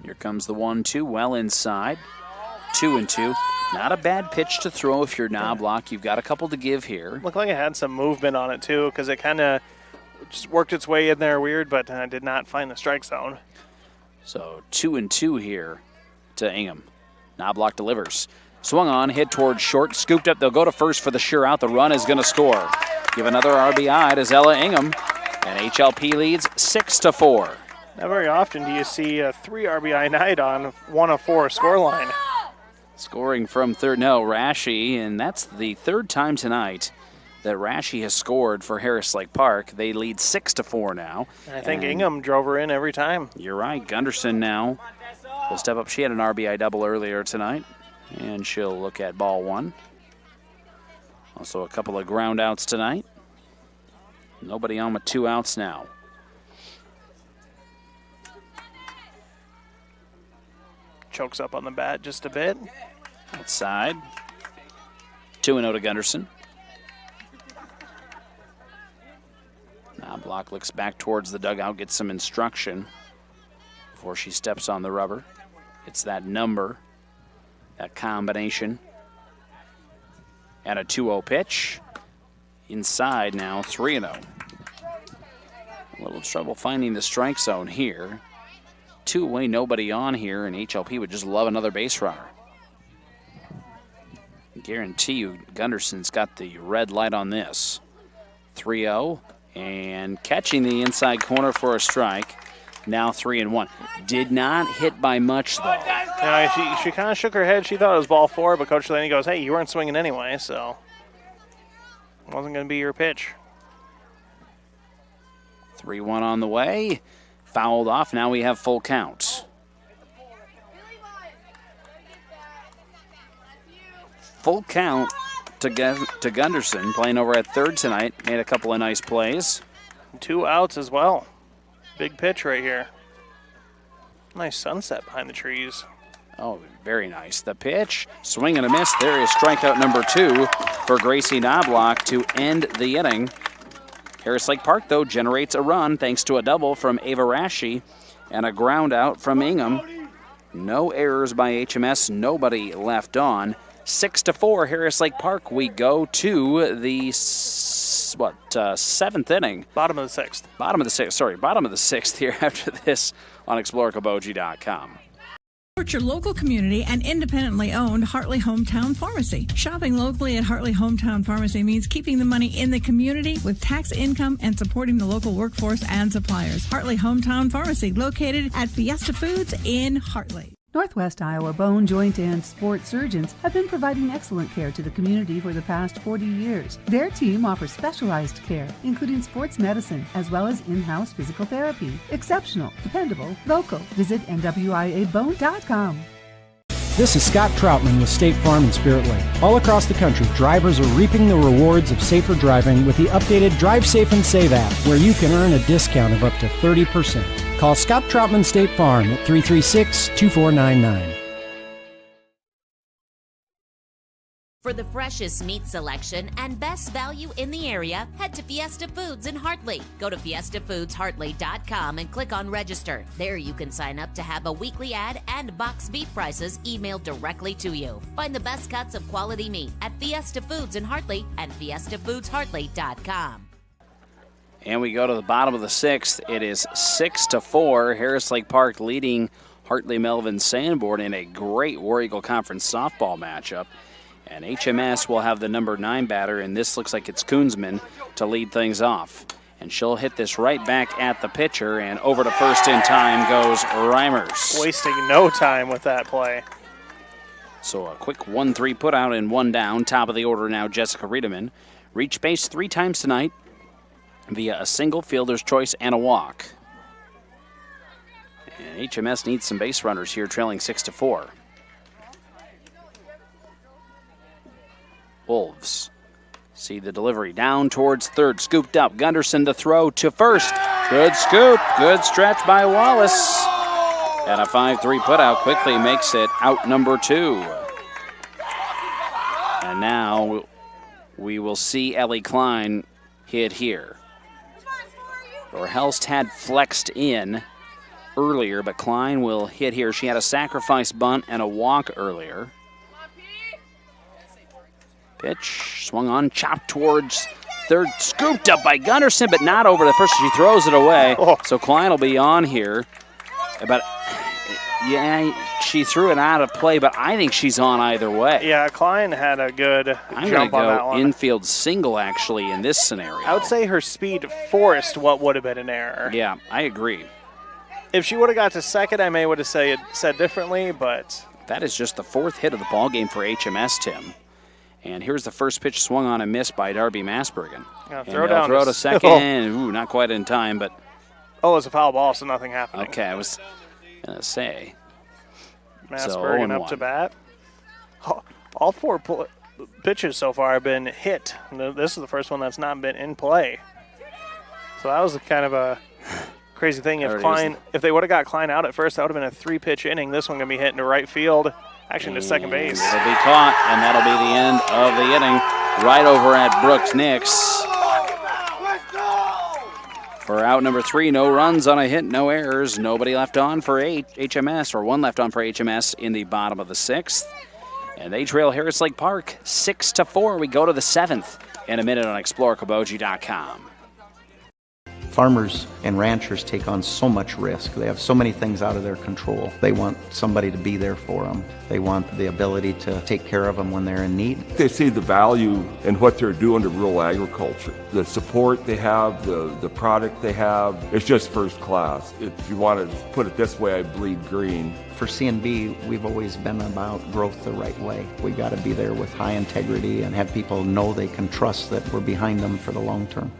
Here comes the 1-2, well inside. 2-2. Not a bad pitch to throw if you're Knobloch. You've got a couple to give here. Looked like it had some movement on it, too, because it kind of just worked its way in there weird, but did not find the strike zone. So 2-2 here to Ingham. Knobloch delivers. Swung on, hit towards short, scooped up. They'll go to first for the sure out. The run is going to score. Give another RBI to Zella Ingham, and HLP leads 6-4. Not very often do you see a 3 RBI night on 1 of 4 scoreline. Scoring from third, no, Rashi, and that's the 3rd time tonight that Rashi has scored for Harris Lake Park. They lead 6-4 now. I think Ingham drove her in every time. You're right. Gunderson now will step up. She had an RBI double earlier tonight, and she'll look at ball 1. Also a couple of ground outs tonight. Nobody on with 2 outs now. Chokes up on the bat just a bit. Outside. 2-0 to Gunderson. Knobloch looks back towards the dugout, gets some instruction before she steps on the rubber. It's that number, that combination. And a 2-0 pitch. Inside now, 3-0. A little trouble finding the strike zone here. 2 away, nobody on here, and HLP would just love another base runner. Guarantee you Gunderson's got the red light on this. 3-0, and catching the inside corner for a strike. Now 3-1. Did not hit by much, though. Yeah, she kind of shook her head. She thought it was ball 4, but Coach Delaney goes, hey, you weren't swinging anyway, so it wasn't going to be your pitch. 3-1 on the way. Fouled off. Now we have full count. Full count to Gunderson, playing over at third tonight. Made a couple of nice plays. 2 outs as well. Big pitch right here. Nice sunset behind the trees. Oh, very nice. The pitch, swing and a miss. There is strikeout number 2 for Gracie Knobloch to end the inning. Harris Lake Park, though, generates a run thanks to a double from Ava Rashi and a ground out from Ingham. No errors by HMS, nobody left on. 6-4, Harris Lake Park. We go to the, 7th inning. Bottom of the 6th. Bottom of the 6th here after this on ExploreKaboji.com. Support your local community and independently owned Hartley Hometown Pharmacy. Shopping locally at Hartley Hometown Pharmacy means keeping the money in the community with tax income and supporting the local workforce and suppliers. Hartley Hometown Pharmacy, located at Fiesta Foods in Hartley. Northwest Iowa Bone, Joint, and Sports Surgeons have been providing excellent care to the community for the past 40 years. Their team offers specialized care, including sports medicine, as well as in-house physical therapy. Exceptional, dependable, local. Visit NWIABone.com. This is Scott Troutman with State Farm and Spirit Lake. All across the country, drivers are reaping the rewards of safer driving with the updated Drive Safe and Save app, where you can earn a discount of up to 30%. Call Scott Troutman State Farm at 336-2499. For the freshest meat selection and best value in the area, head to Fiesta Foods in Hartley. Go to fiestafoodshartley.com and click on register. There you can sign up to have a weekly ad and box beef prices emailed directly to you. Find the best cuts of quality meat at Fiesta Foods in Hartley and fiestafoodshartley.com. And we go to the bottom of the 6th. It is 6-4. Harris Lake Park leading Hartley Melvin Sanborn in a great War Eagle Conference softball matchup. And HMS will have the number 9 batter, and this looks like it's Kunsman to lead things off. And she'll hit this right back at the pitcher, and over to first in time goes Reimers. Wasting no time with that play. So a quick 1-3 put out and 1 down. Top of the order now, Jessica Ritamin. Reached base 3 times tonight via a single, fielder's choice, and a walk. And HMS needs some base runners here, trailing 6-4. Wolves see the delivery down towards third, scooped up. Gunderson to throw to first. Good scoop, good stretch by Wallace. And a 5-3 putout quickly makes it out number 2. And now we will see Ellie Klein hit here. Orhelst had flexed in earlier, but Klein will hit here. She had a sacrifice bunt and a walk earlier. Pitch swung on, chopped towards third, scooped up by Gunderson, but not over the first. She throws it away. So Klein will be on here. But yeah, she threw it out of play, but I think she's on either way. Yeah, Klein had a good jump on that one. Infield single, actually, in this scenario. I would say her speed forced what would have been an error. Yeah, I agree. If she would have got to second, I may would have said differently, but... That is just the 4th hit of the ball game for HMS, Tim. And here's the first pitch swung on and missed by Darby Masbergen. Throw to second. Ooh, not quite in time, but... Oh, it's a foul ball, so nothing happening. Okay, I was going to say. Masbergen up to bat. All 4 pitches so far have been hit. This is the first one that's not been in play. So that was kind of a crazy thing. If they would have got Klein out at first, that would have been a 3-pitch inning. This one going to be hit into right field. Actually, to second base. It'll be caught, and that'll be the end of the inning. Right over at Brooks Nix. For out number 3, no runs on a hit, no errors. Nobody left on for HMS, or 1 left on for HMS in the bottom of the 6th. And they trail Harris Lake Park 6-4. We go to the 7th in a minute on ExploreKaboji.com. Farmers and ranchers take on so much risk. They have so many things out of their control. They want somebody to be there for them. They want the ability to take care of them when they're in need. They see the value in what they're doing to rural agriculture. The support they have, the product they have, it's just first class. If you want to put it this way, I bleed green. For CNB, we've always been about growth the right way. We got to be there with high integrity and have people know they can trust that we're behind them for the long term.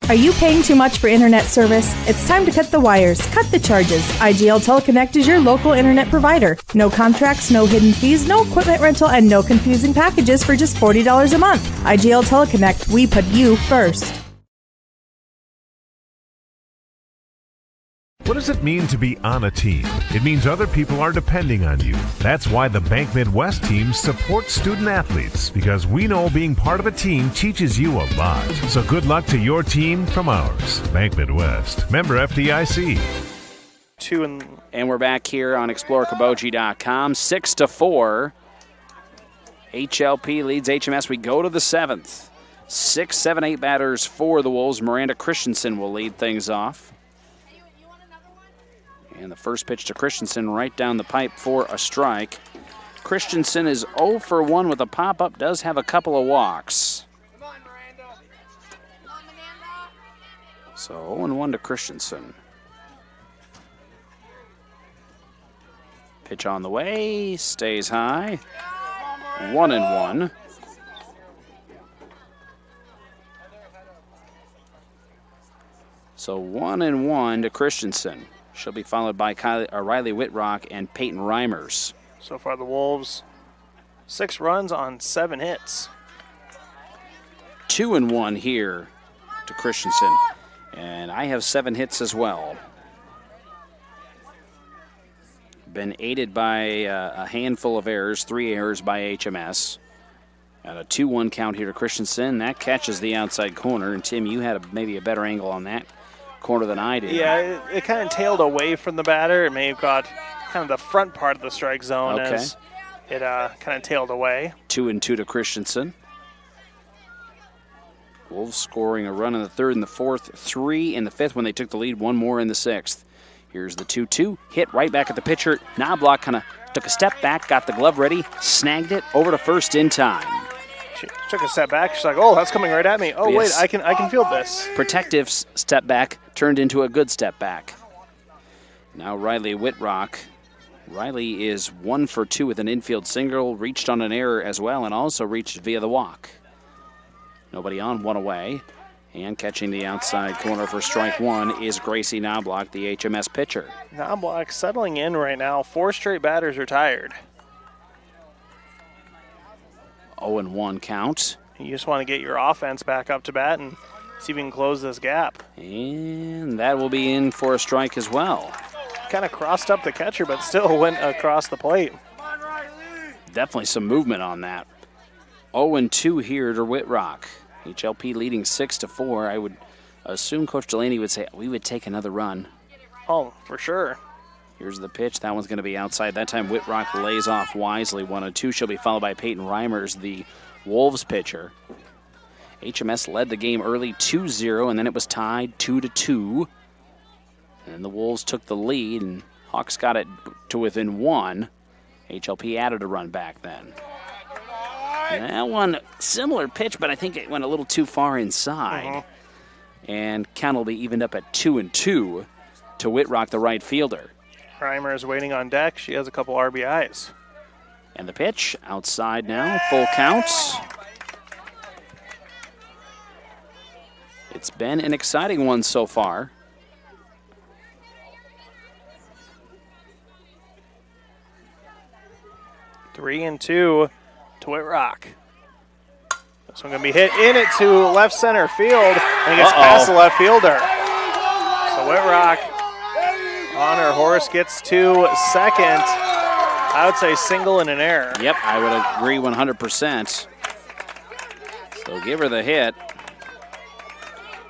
Are you paying too much for internet service? It's time to cut the wires, cut the charges. IGL Teleconnect is your local internet provider. No contracts, no hidden fees, no equipment rental, and no confusing packages for just $40 a month. IGL Teleconnect, we put you first. What does it mean to be on a team? It means other people are depending on you. That's why the Bank Midwest team supports student athletes, because we know being part of a team teaches you a lot. So good luck to your team from ours. Bank Midwest, member FDIC. And we're back here on ExploreKaboji.com, 6-4. HLP leads HMS. We go to the 7th. 6, 7, 8 batters for the Wolves. Miranda Christensen will lead things off. And the first pitch to Christensen right down the pipe for a strike. Christensen is 0 for 1 with a pop-up, does have a couple of walks. So 0-1 to Christensen. Pitch on the way, stays high. 1-1. So 1-1 to Christensen. She'll be followed by Riley Whitbrock and Peyton Reimers. So far the Wolves, 6 runs on 7 hits. 2-1 here to Christensen. And I have 7 hits as well. Been aided by a handful of errors, 3 errors by HMS. And a 2-1 count here to Christensen. That catches the outside corner. And Tim, you had maybe a better angle on that corner than I did. Yeah, it kind of tailed away from the batter. It may have got kind of the front part of the strike zone as it kind of tailed away. 2-2 to Christensen. Wolves scoring a run in the 3rd and the 4th, 3 in the 5th when they took the lead, 1 more in the 6th. Here's the 2-2, hit right back at the pitcher. Knobloch kind of took a step back, got the glove ready, snagged it over to first in time. She took a step back. She's like, "Oh, that's coming right at me. Oh, yes. Wait, I can feel this." Protective step back turned into a good step back. Now Riley Whitbrock. Riley is 1 for 2 with an infield single, reached on an error as well, and also reached via the walk. Nobody on, 1 away. And catching the outside corner for strike 1 is Gracie Knobloch, the HMS pitcher. Knobloch settling in right now. 4 straight batters retired. 0-1 count. You just want to get your offense back up to bat and see if you can close this gap. And that will be in for a strike as well. Kind of crossed up the catcher, but still went across the plate. Definitely some movement on that. 0-2 here to Whitbrock. HLP leading 6-4. I would assume Coach Delaney would say we would take another run. Oh, for sure. Here's the pitch. That one's going to be outside. That time Whitbrock lays off wisely. 1-2. She'll be followed by Peyton Reimers, the Wolves pitcher. HMS led the game early 2-0, and then it was tied 2-2. And the Wolves took the lead, and Hawks got it to within 1. HLP added a run back then. And that one, similar pitch, but I think it went a little too far inside. And count will be evened up at 2-2 to Whitbrock, the right fielder. Reimer is waiting on deck. She has a couple RBIs. And the pitch outside now, full counts. It's been an exciting one so far. Three and 2 to Whitbrock. This one going to be hit in it to left center field, and it gets past the left fielder. So Whitbrock on her horse gets to second. I would say single and an error. Yep, I would agree 100%. So give her the hit.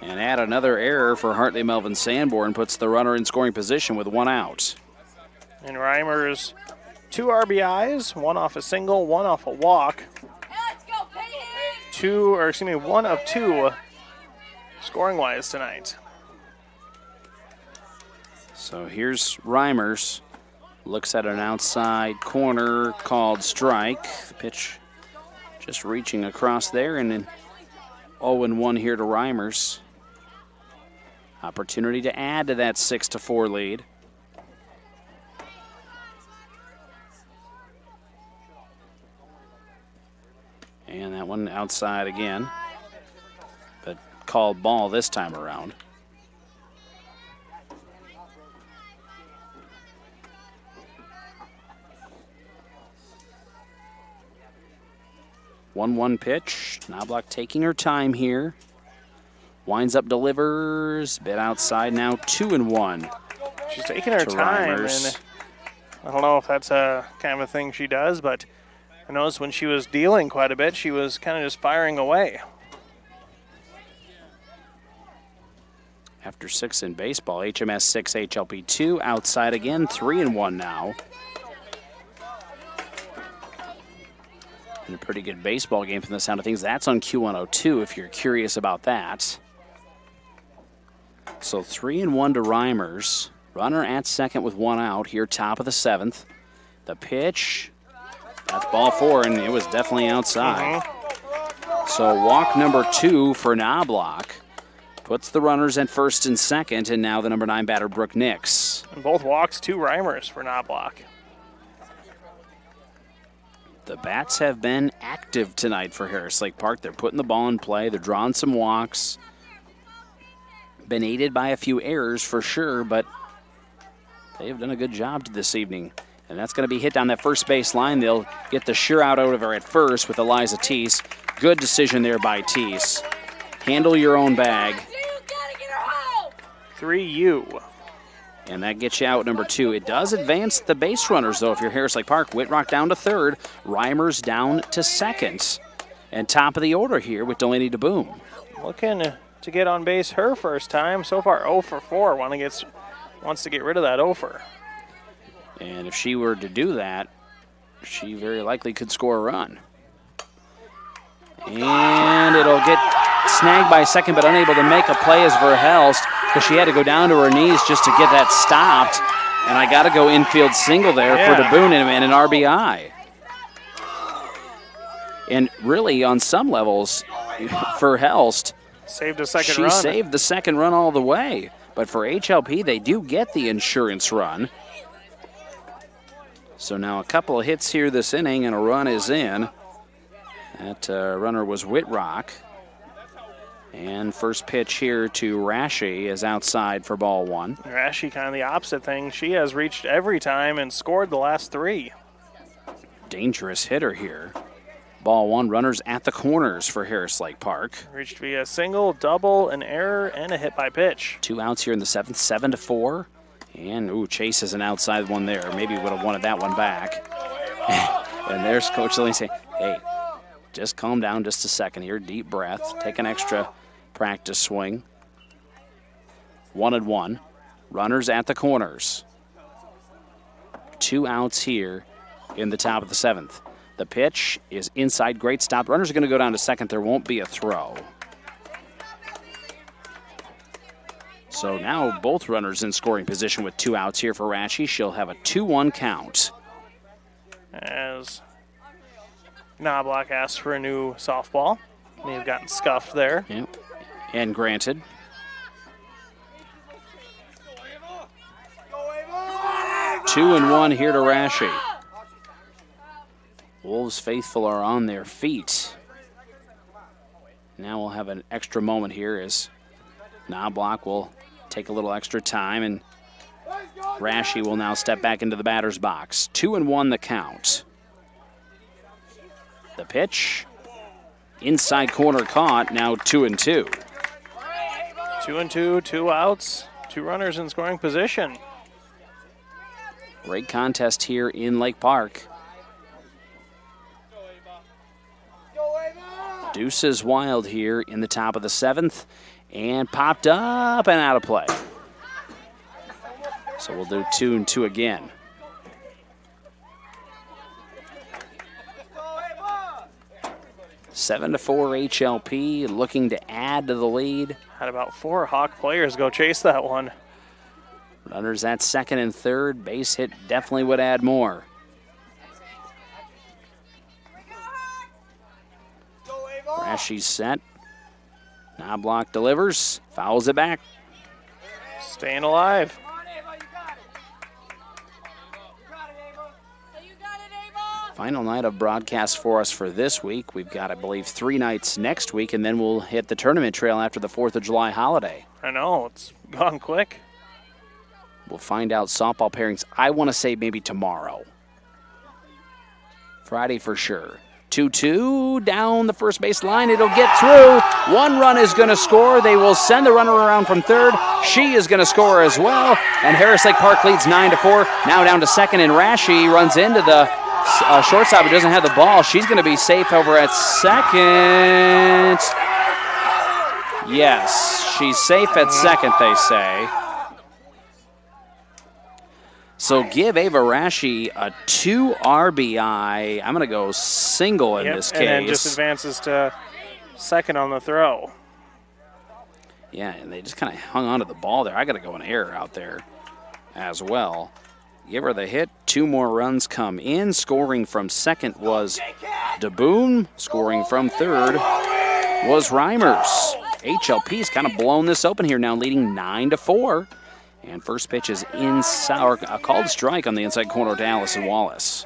And add another error for Hartley Melvin Sanborn, puts the runner in scoring position with 1 out. And Reimers, 2 RBIs, 1 off a single, 1 off a walk. 1 of 2 scoring-wise tonight. So here's Reimers. Looks at an outside corner called strike. The pitch just reaching across there, and then 0-1 here to Reimers. Opportunity to add to that 6-4 lead. And that one outside again. But called ball this time around. One pitch. Knobloch taking her time here. Winds up, delivers. Bit outside now. 2-1. She's taking her time, and I don't know if that's a kind of a thing she does, but I noticed when she was dealing quite a bit, she was kind of just firing away. After 6 in baseball, HMS 6, HLP 2. Outside again, 3-1 now. And a pretty good baseball game from the sound of things. That's on Q102 if you're curious about that. So 3-1 to Reimers. Runner at second with 1 out here, top of the 7th. The pitch, that's ball 4, and it was definitely outside. So walk number 2 for Knobloch. Puts the runners at first and second, and now the number 9 batter, Brooke Nix. And both walks, 2 Reimers for Knobloch. The bats have been active tonight for Harris Lake Park. They're putting the ball in play. They're drawing some walks. Been aided by a few errors for sure, but they have done a good job this evening. And that's going to be hit down that first base line. They'll get the sure out over at first with Eliza Teese. Good decision there by Teese. Handle your own bag. 3U. And that gets you out number 2. It does advance the base runners, though, if you're Harris Lake Park. Whitbrock down to third. Reimers down to second. And top of the order here with Delaney DeBoom. Looking to get on base her first time. So far 0 for 4. Wants to get rid of that offer. And if she were to do that, she very likely could score a run. And it'll get snagged by second, but unable to make a play as Verhelst, because she had to go down to her knees just to get that stopped. And I got to go infield single there for DeBoom and an RBI. And really, on some levels, Verhelst, saved a second run. She saved the second run all the way. But for HLP, they do get the insurance run. So now a couple of hits here this inning, and a run is in. That runner was Whitbrock. And first pitch here to Rashi is outside for ball 1. Rashi kind of the opposite thing. She has reached every time and scored the last 3. Dangerous hitter here. Ball 1, runners at the corners for Harris Lake Park. Reached via single, double, an error, and a hit by pitch. 2 outs here in the 7th, 7-4. And, Chase is an outside one there. Maybe would have wanted that one back. And there's Coach Lilly saying, hey, just calm down just a second here. Deep breath. Take an extra practice swing. 1-1. Runners at the corners. 2 outs here in the top of the 7th. The pitch is inside. Great stop. Runners are going to go down to second. There won't be a throw. So now both runners in scoring position with 2 outs here for Rashi. She'll have a 2-1 count. As Knobloch asks for a new softball. May have gotten scuffed there. Yep. And granted. Two and one here to Rashi. Wolves faithful are on their feet. Now we'll have an extra moment here as Knobloch will take a little extra time, and Rashi will now step back into the batter's box. 2-1 the count. The pitch, inside corner caught, now 2-2. 2-2, 2 outs, 2 runners in scoring position. Great contest here in Lake Park. Deuces wild here in the top of the 7th, and popped up and out of play. So we'll do 2-2 again. Seven to 4 HLP looking to add to the lead. Had about 4 Hawk players go chase that one. Runners at second and third. Base hit definitely would add more. Rashi's set. Knobloch delivers. Fouls it back. Staying alive. Final night of broadcast for us for this week. We've got, I believe, 3 nights next week, and then we'll hit the tournament trail after the 4th of July holiday. I know, it's gone quick. We'll find out softball pairings, I want to say maybe tomorrow. Friday for sure. 2-2 down the first base line. It'll get through. 1 run is going to score. They will send the runner around from third. She is going to score as well. And Harris Lake Park leads 9-4. Now down to second, and Rashi runs into the shortstop who doesn't have the ball. She's going to be safe over at second. Yes, she's safe at second, they say. So give Ava Rashi a 2 RBI. I'm going to go single in this case. And then just advances to second on the throw. Yeah, and they just kind of hung on to the ball there. I got to go an error out there as well. Give her the hit. 2 more runs come in. Scoring from second was DeBoon. Scoring from third was Reimers. HLP's kind of blown this open here now, leading 9-4. And first pitch is inside, a called strike on the inside corner to Allison Wallace.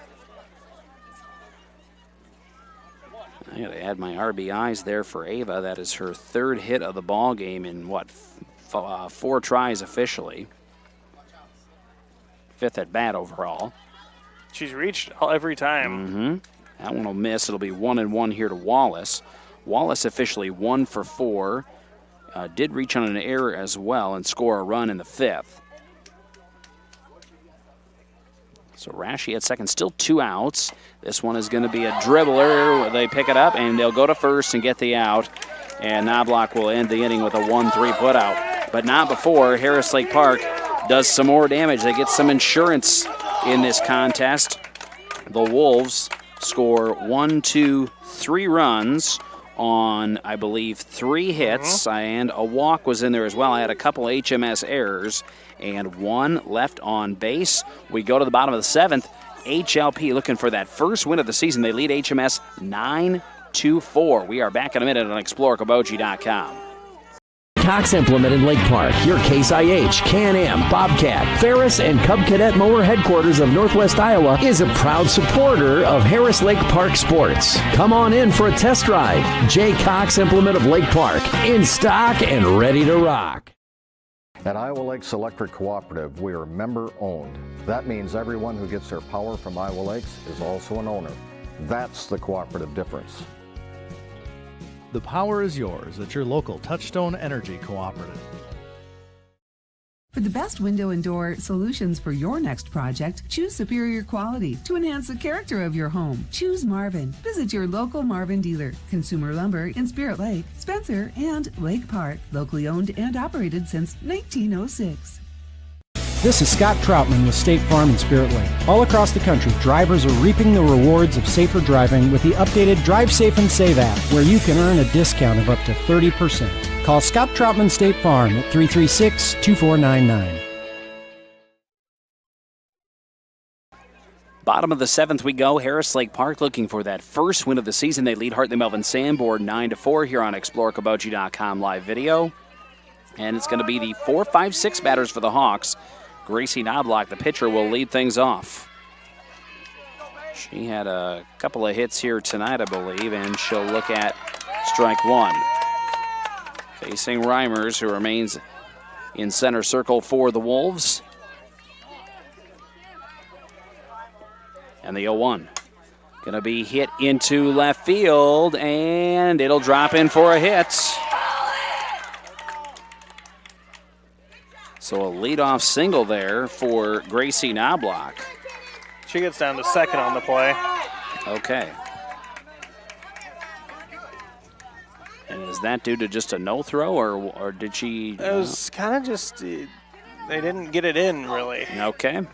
I got to add my RBIs there for Ava. That is her 3rd hit of the ball game in 4 tries officially. 5th at bat overall. She's reached every time. That one will miss. It'll be 1-1 here to Wallace. Wallace officially 1 for 4. Did reach on an error as well and score a run in the 5th. So Rashi at second, still 2 outs. This one is going to be a dribbler. They pick it up, and they'll go to first and get the out. And Knobloch will end the inning with a 1-3 putout. But not before Harris Lake Park does some more damage. They get some insurance in this contest. The Wolves score 1, 2, 3 runs on, I believe, 3 hits, and a walk was in there as well. I had a couple HMS errors and 1 left on base. We go to the bottom of the 7th. HLP looking for that first win of the season. They lead HMS 9-4. We are back in a minute on ExploreKaboji.com. Cox Implement in Lake Park, your Case IH, Can-Am, Bobcat, Ferris, and Cub Cadet Mower headquarters of Northwest Iowa, is a proud supporter of Harris Lake Park sports. Come on in for a test drive. J. Cox Implement of Lake Park, in stock and ready to rock. At Iowa Lakes Electric Cooperative, we are member-owned. That means everyone who gets their power from Iowa Lakes is also an owner. That's the cooperative difference. The power is yours at your local Touchstone Energy Cooperative. For the best window and door solutions for your next project, choose superior quality to enhance the character of your home. Choose Marvin. Visit your local Marvin dealer. Consumer Lumber in Spirit Lake, Spencer, and Lake Park. Locally owned and operated since 1906. This is Scott Troutman with State Farm in Spirit Lake. All across the country, drivers are reaping the rewards of safer driving with the updated Drive Safe and Save app, where you can earn a discount of up to 30%. Call Scott Troutman State Farm at 336-2499. Bottom of the 7th we go. Harris Lake Park looking for that first win of the season. They lead Hartley Melvin Sanborn 9-4 here on ExploreKaboji.com live video. And it's going to be the 4, 5, 6 batters for the Hawks. Gracie Knobloch, the pitcher, will lead things off. She had a couple of hits here tonight, I believe, and she'll look at strike 1. Facing Reimers, who remains in center circle for the Wolves. And the 0-1. Going to be hit into left field, and it'll drop in for a hit. So a leadoff single there for Gracie Knobloch. She gets down to second on the play. Okay. And is that due to just a no-throw, or did she... It was kind of just, they didn't get it in, really. Okay.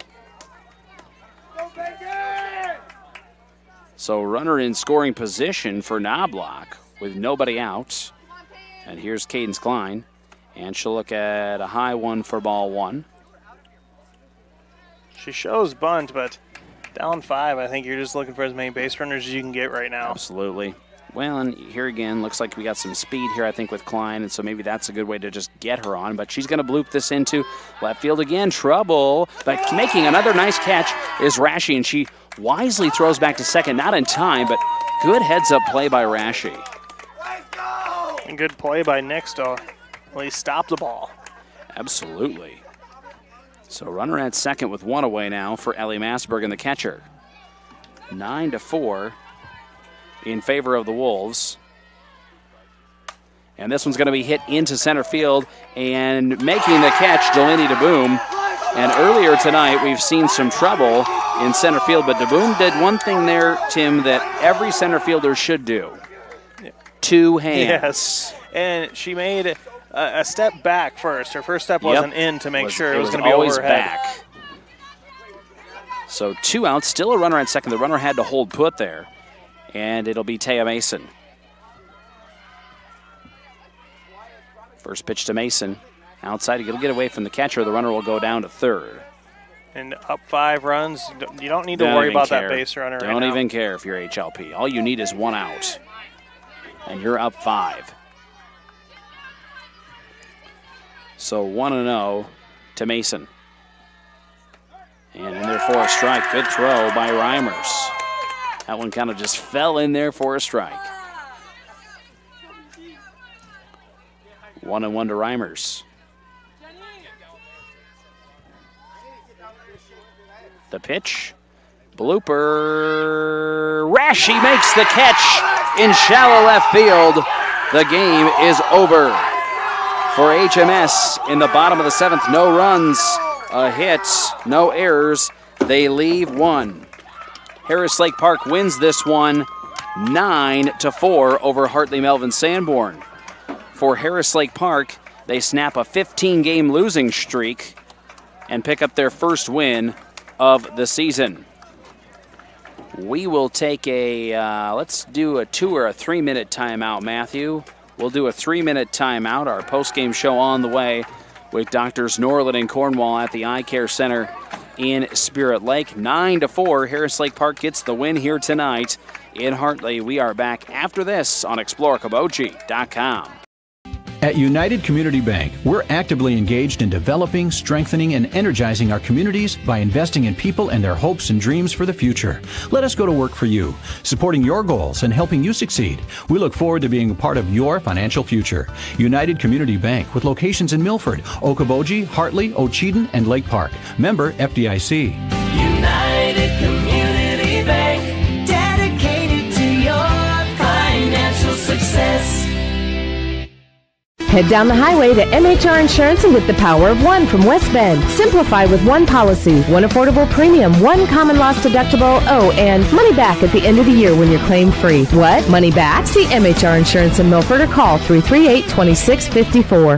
So runner in scoring position for Knobloch with nobody out. And here's Cadence Klein. And she'll look at a high one for ball 1. She shows bunt, but down 5, I think you're just looking for as many base runners as you can get right now. Absolutely. Well, and here again, looks like we got some speed here, I think, with Klein, and so maybe that's a good way to just get her on. But she's going to bloop this into left field again. Trouble, but making another nice catch is Rashi, and she wisely throws back to second, not in time, but good heads-up play by Rashi. And good play by Nix to at least stop the ball. Absolutely. So runner at second with one away now for Ellie Massbergen, the catcher. 9-4 in favor of the Wolves. And this one's going to be hit into center field, and making the catch, Delaney DeBoom. And earlier tonight, we've seen some trouble in center field, but DeBoom did one thing there, Tim, that every center fielder should do. Two hands. Yes, and she made a step back first. Her first step wasn't in to make sure it was going to be always overhead. Back. So 2 outs, still a runner at second. The runner had to hold put there, and it'll be Taya Mason. First pitch to Mason. Outside, he'll get away from the catcher. The runner will go down to third. And up 5 runs, you don't need to worry about that base runner right now. Don't even care if you're HLP. All you need is 1 out, and you're up 5. So 1-0 to Mason. And in there for a strike. Good throw by Reimers. That one kind of just fell in there for a strike. 1-1 to Reimers. The pitch. Blooper. Rashi makes the catch in shallow left field. The game is over for HMS in the bottom of the 7th. No runs, a hit, no errors. They leave 1. Harris Lake Park wins this one 9-4 over Hartley Melvin Sanborn. For Harris Lake Park, they snap a 15-game losing streak and pick up their first win of the season. We will take let's do a 2 or a 3-minute timeout, Matthew. We'll do a 3-minute timeout. Our post-game show on the way with Doctors Norland and Cornwall at the Eye Care Center in Spirit Lake. 9-4, Harris Lake Park gets the win here tonight in Hartley. We are back after this on ExploreKaboji.com. At United Community Bank, we're actively engaged in developing, strengthening, and energizing our communities by investing in people and their hopes and dreams for the future. Let us go to work for you, supporting your goals and helping you succeed. We look forward to being a part of your financial future. United Community Bank, with locations in Milford, Okoboji, Hartley, Ocheyedan, and Lake Park. Member FDIC. United Community Bank, dedicated to your financial success. Head down the highway to MHR Insurance and with the power of one from West Bend. Simplify with one policy, one affordable premium, one common loss deductible, and money back at the end of the year when you're claim free. What? Money back? See MHR Insurance in Milford or call 338-2654.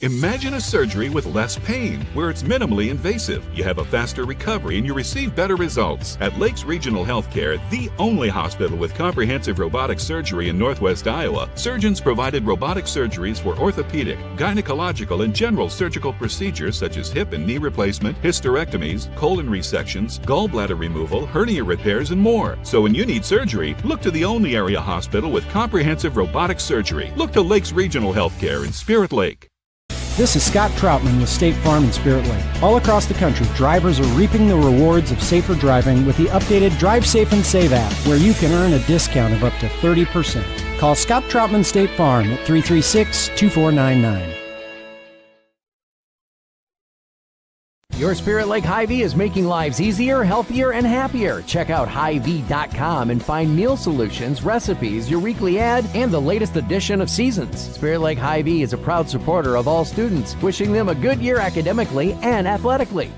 Imagine a surgery with less pain, where it's minimally invasive. You have a faster recovery and you receive better results. At Lakes Regional Healthcare, the only hospital with comprehensive robotic surgery in Northwest Iowa, surgeons provided robotic surgeries for orthopedic, gynecological, and general surgical procedures such as hip and knee replacement, hysterectomies, colon resections, gallbladder removal, hernia repairs, and more. So when you need surgery, look to the only area hospital with comprehensive robotic surgery. Look to Lakes Regional Healthcare in Spirit Lake. This is Scott Troutman with State Farm in Spirit Lake. All across the country, drivers are reaping the rewards of safer driving with the updated Drive Safe and Save app, where you can earn a discount of up to 30%. Call Scott Troutman State Farm at 336-2499. Your Spirit Lake Hy-Vee is making lives easier, healthier, and happier. Check out Hy-Vee.com and find meal solutions, recipes, your weekly ad, and the latest edition of Seasons. Spirit Lake Hy-Vee is a proud supporter of all students, wishing them a good year academically and athletically.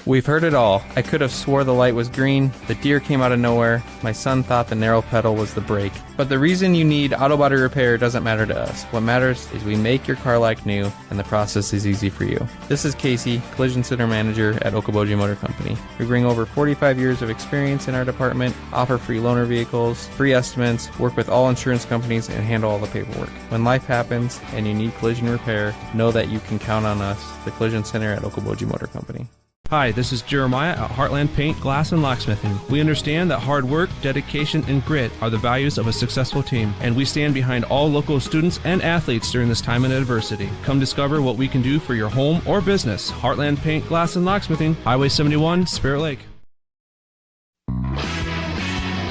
We've heard it all. I could have swore the light was green, the deer came out of nowhere, my son thought the narrow pedal was the brake. But the reason you need auto body repair doesn't matter to us. What matters is we make your car like new, and the process is easy for you. This is Casey, Collision Center Manager at Okoboji Motor Company. We bring over 45 years of experience in our department, offer free loaner vehicles, free estimates, work with all insurance companies, and handle all the paperwork. When life happens and you need collision repair, know that you can count on us, the Collision Center at Okoboji Motor Company. Hi, this is Jeremiah at Heartland Paint, Glass, and Locksmithing. We understand that hard work, dedication, and grit are the values of a successful team, and we stand behind all local students and athletes during this time of adversity. Come discover what we can do for your home or business. Heartland Paint, Glass, and Locksmithing, Highway 71, Spirit Lake.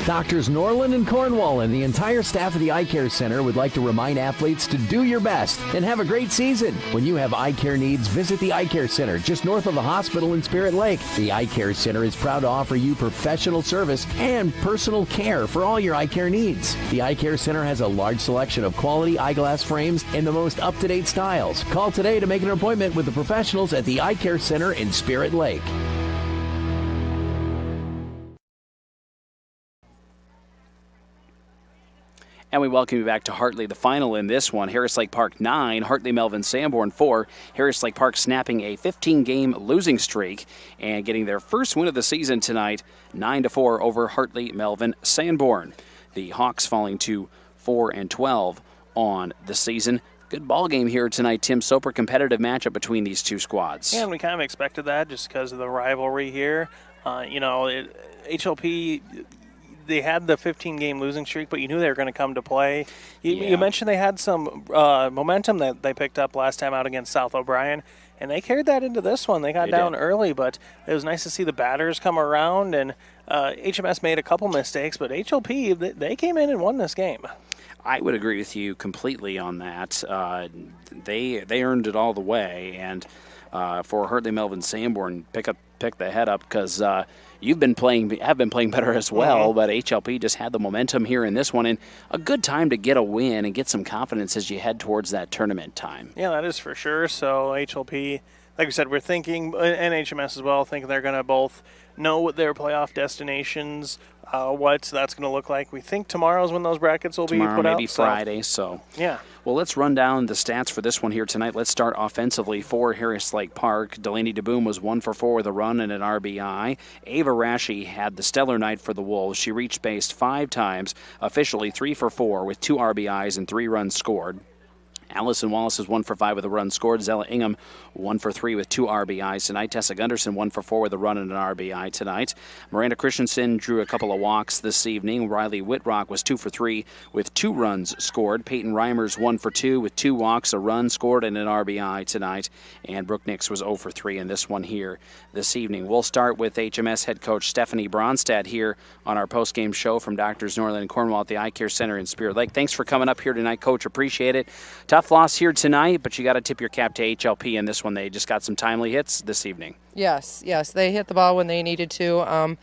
Doctors Norland and Cornwall and the entire staff of the Eye Care Center would like to remind athletes to do your best and have a great season. When you have eye care needs, visit the Eye Care Center just north of the hospital in Spirit Lake. The Eye Care Center is proud to offer you professional service and personal care for all your eye care needs. The Eye Care Center has a large selection of quality eyeglass frames in the most up-to-date styles. Call today to make an appointment with the professionals at the Eye Care Center in Spirit Lake. And we welcome you back to Hartley. The final in this one, Harris Lake Park 9, Hartley Melvin Sanborn 4. Harris Lake Park snapping a 15-game losing streak and getting their first win of the season tonight, 9-4 over Hartley Melvin Sanborn. The Hawks falling to 4-12 on the season. Good ball game here tonight, Tim. Super competitive matchup between these two squads. Yeah, and we kind of expected that just because of the rivalry here. HLP, they had the 15-game losing streak, but you knew they were going to come to play. You mentioned they had some momentum that they picked up last time out against South O'Brien, and they carried that into this one. They got down early, but it was nice to see the batters come around, and HMS made a couple mistakes, but HLP, they came in and won this game. I would agree with you completely on that. They earned it all the way, and for Hartley Melvin Sanborn, pick the head up because have been playing better as well. But HLP just had the momentum here in this one, and a good time to get a win and get some confidence as you head towards that tournament time. Yeah, that is for sure. So HLP, like we said, we're thinking, and HMS as well, thinking they're going to both know what their playoff destinations, what that's going to look like. We think tomorrow's when those brackets will be put out. Maybe Friday. So yeah. Well, let's run down the stats for this one here tonight. Let's start offensively for Harris Lake Park. Delaney DeBoom was 1 for 4 with a run and an RBI. Ava Rashi had the stellar night for the Wolves. She reached base 5 times, officially 3 for 4 with 2 RBIs and 3 runs scored. Allison Wallace is 1 for 5 with a run scored. Zella Ingham 1 for 3 with 2 RBIs tonight. Tessa Gunderson 1 for 4 with a run and an RBI tonight. Miranda Christensen drew a couple of walks this evening. Riley Whitbrock was 2 for 3 with 2 runs scored. Peyton Reimers 1 for 2 with 2 walks, a run scored, and an RBI tonight. And Brooke Nix was 0 for 3 in this one here this evening. We'll start with HMS head coach Stephanie Bronstad here on our postgame show from Doctors Norland and Cornwall at the Eye Care Center in Spirit Lake. Thanks for coming up here tonight, Coach. Appreciate it. Tough loss here tonight, but you got to tip your cap to HLP in this one. They just got some timely hits this evening. Yes, they hit the ball when they needed to.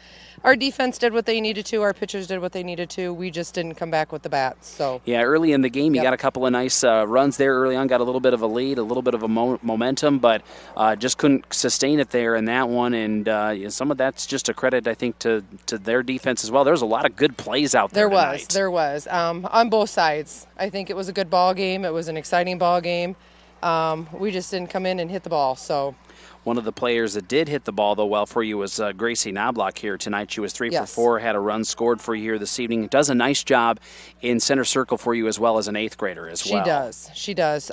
Our defense did what they needed to. Our pitchers did what they needed to. We just didn't come back with the bats. So yeah, early in the game, you got a couple of nice runs there early on, got a little bit of a lead, a little bit of a momentum, but just couldn't sustain it there in that one. And some of that's just a credit, I think, to their defense as well. There's a lot of good plays out there tonight. There was on both sides. I think it was a good ball game. It was an exciting ball game. We just didn't come in and hit the ball. So. One of the players that did hit the ball, though, well for you was Gracie Knobloch here tonight. She was 3 for 4, had a run scored for you here this evening. Does a nice job in center circle for you as well as an 8th grader as well. She does.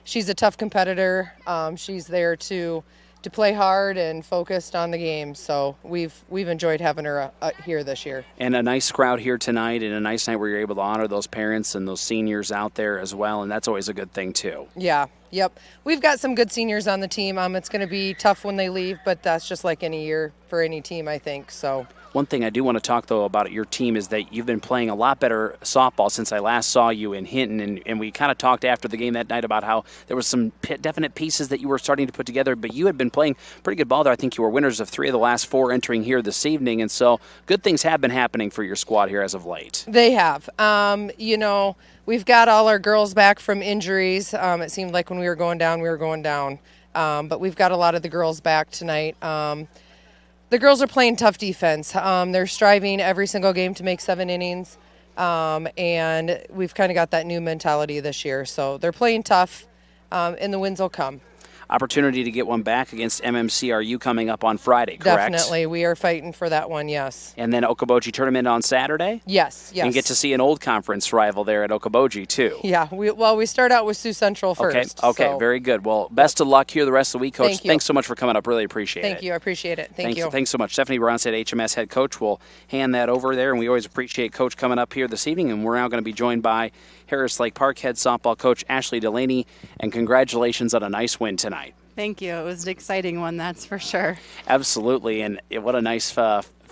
She's a tough competitor. She's there to play hard and focused on the game. So we've enjoyed having her here this year. And a nice crowd here tonight, and a nice night where you're able to honor those parents and those seniors out there as well, and that's always a good thing too. Yeah. Yep. We've got some good seniors on the team. It's going to be tough when they leave, but that's just like any year for any team, I think. So. One thing I do want to talk, though, about your team is that you've been playing a lot better softball since I last saw you in Hinton, and we kind of talked after the game that night about how there was some definite pieces that you were starting to put together, but you had been playing pretty good ball there. I think you were winners of 3 of the last 4 entering here this evening, and so good things have been happening for your squad here as of late. They have. We've got all our girls back from injuries. It seemed like when we were going down. But we've got a lot of the girls back tonight. The girls are playing tough defense. They're striving every single game to make 7 innings. And we've kind of got that new mentality this year. So they're playing tough, and the wins will come. Opportunity to get one back against MMCRU coming up on Friday, correct? Definitely. We are fighting for that one, yes. And then Okoboji tournament on Saturday? Yes. And get to see an old conference rival there at Okoboji, too. Yeah. We start out with Sioux Central first. Okay, so. Very good. Well, best of luck here the rest of the week, Coach. Thank you. Thanks so much for coming up. Really appreciate it. Thank you. I appreciate it. Thank you. Thanks so much. Stephanie Bronstad, HMS head coach, will hand that over there, and we always appreciate Coach coming up here this evening, and we're now going to be joined by Harris Lake Park head softball coach Ashley Delaney, and congratulations on a nice win tonight. Thank you. It was an exciting one, that's for sure. Absolutely, and what a nice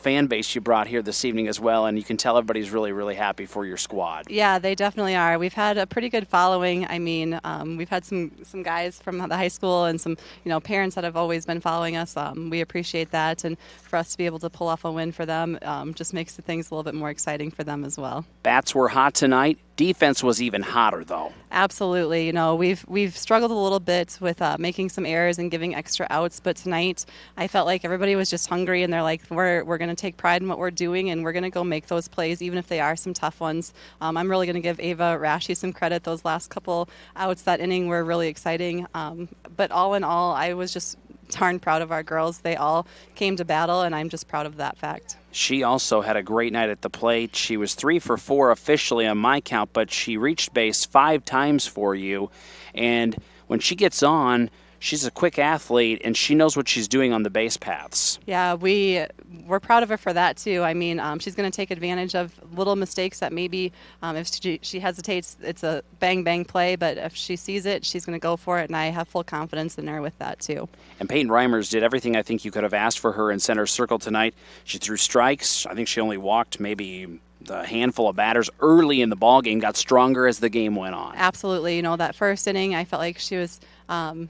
fan base you brought here this evening as well, and you can tell everybody's really, really happy for your squad. Yeah, they definitely are. We've had a pretty good following. I mean, we've had some guys from the high school and some parents that have always been following us. We appreciate that, and for us to be able to pull off a win for them just makes the things a little bit more exciting for them as well. Bats were hot tonight. Defense was even hotter, though. Absolutely. We've struggled a little bit with making some errors and giving extra outs, but tonight I felt like everybody was just hungry, and they're like, we're going to take pride in what we're doing, and we're going to go make those plays, even if they are some tough ones. I'm really going to give Ava Rashi some credit. Those last couple outs that inning were really exciting. But all in all, I was just darn proud of our girls. They all came to battle, and I'm just proud of that fact. She also had a great night at the plate. She was 3 for 4 officially on my count, but she reached base 5 times for you. And when she gets on, she's a quick athlete, and she knows what she's doing on the base paths. Yeah, we're proud of her for that, too. I mean, she's going to take advantage of little mistakes that maybe if she hesitates, it's a bang-bang play, but if she sees it, she's going to go for it, and I have full confidence in her with that, too. And Peyton Reimers did everything I think you could have asked for her in center circle tonight. She threw strikes. I think she only walked maybe a handful of batters early in the ballgame, got stronger as the game went on. Absolutely. That first inning, I felt like she was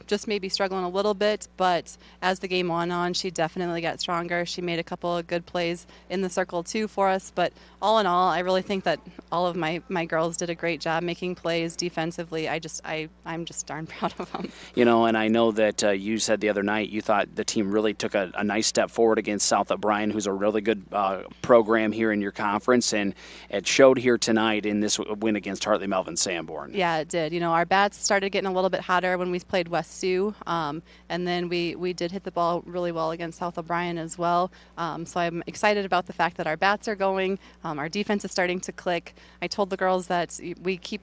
just maybe struggling a little bit, but as the game went on, she definitely got stronger. She made a couple of good plays in the circle, too, for us. But all in all, I really think that all of my girls did a great job making plays defensively. I'm just darn proud of them. And I know that you said the other night you thought the team really took a nice step forward against South O'Brien, who's a really good program here in your conference, and it showed here tonight in this win against Hartley Melvin Sanborn. Yeah, it did. Our bats started getting a little bit hotter when we played West Sioux, and then we did hit the ball really well against South O'Brien as well. So I'm excited about the fact that our bats are going, our defense is starting to click. I told the girls that we keep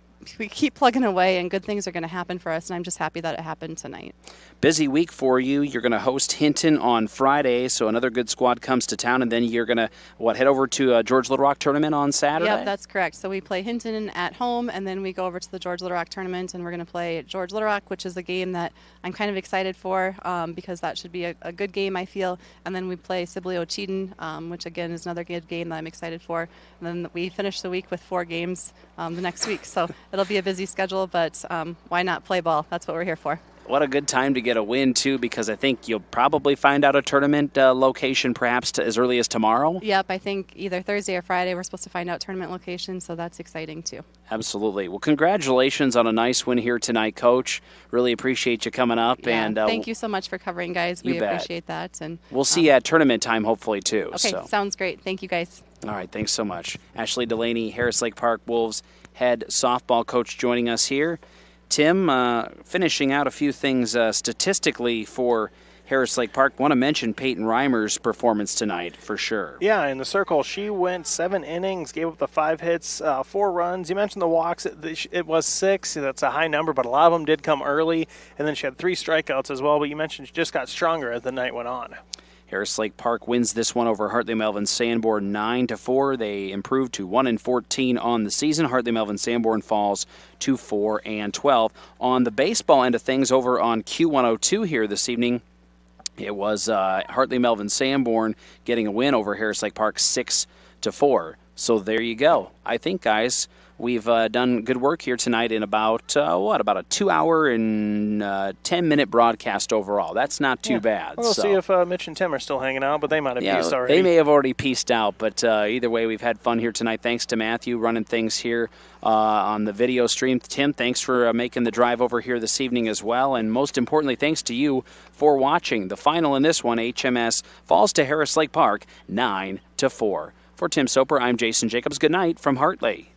plugging away and good things are going to happen for us, and I'm just happy that it happened tonight. Busy week for you. You're going to host Hinton on Friday, so another good squad comes to town, and then you're going to, head over to George Little Rock tournament on Saturday? Yep, that's correct. So we play Hinton at home, and then we go over to the George Little Rock tournament, and we're going to play George Little Rock, which is a game that I'm kind of excited for because that should be a good game, I feel. And then we play Sibley Cheaton, which again is another good game that I'm excited for. And then we finish the week with 4 games the next week. So it'll be a busy schedule, but why not play ball? That's what we're here for. What a good time to get a win, too, because I think you'll probably find out a tournament location perhaps as early as tomorrow. Yep, I think either Thursday or Friday we're supposed to find out tournament location, so that's exciting, too. Absolutely. Well, congratulations on a nice win here tonight, Coach. Really appreciate you coming up. Yeah, and thank you so much for covering, guys. We appreciate that. And we'll see you at tournament time, hopefully, too. Okay, sounds great. Thank you, guys. All right, thanks so much. Ashley Delaney, Harris Lake Park Wolves head softball coach, joining us here. Tim, finishing out a few things statistically for Harris Lake Park. Want to mention Peyton Reimers' performance tonight for sure. Yeah, in the circle, she went 7 innings, gave up the 5 hits, 4 runs. You mentioned the walks. It was 6. That's a high number, but a lot of them did come early. And then she had 3 strikeouts as well. But you mentioned she just got stronger as the night went on. Harris Lake Park wins this one over Hartley Melvin Sanborn 9-4. They improved to 1-14 on the season. Hartley Melvin Sanborn falls to 4-12. On the baseball end of things over on Q102 here this evening, it was Hartley Melvin Sanborn getting a win over Harris Lake Park 6-4. So there you go. I think, guys, we've done good work here tonight in about a 2-hour and 10-minute broadcast overall. That's not too bad. We'll see if Mitch and Tim are still hanging out, but they might have pieced already. They may have already pieced out, but either way, we've had fun here tonight. Thanks to Matthew running things here on the video stream. Tim, thanks for making the drive over here this evening as well, and most importantly, thanks to you for watching. The final in this one, HMS falls to Harris Lake Park 9-4. For Tim Soper, I'm Jason Jacobs. Good night from Hartley.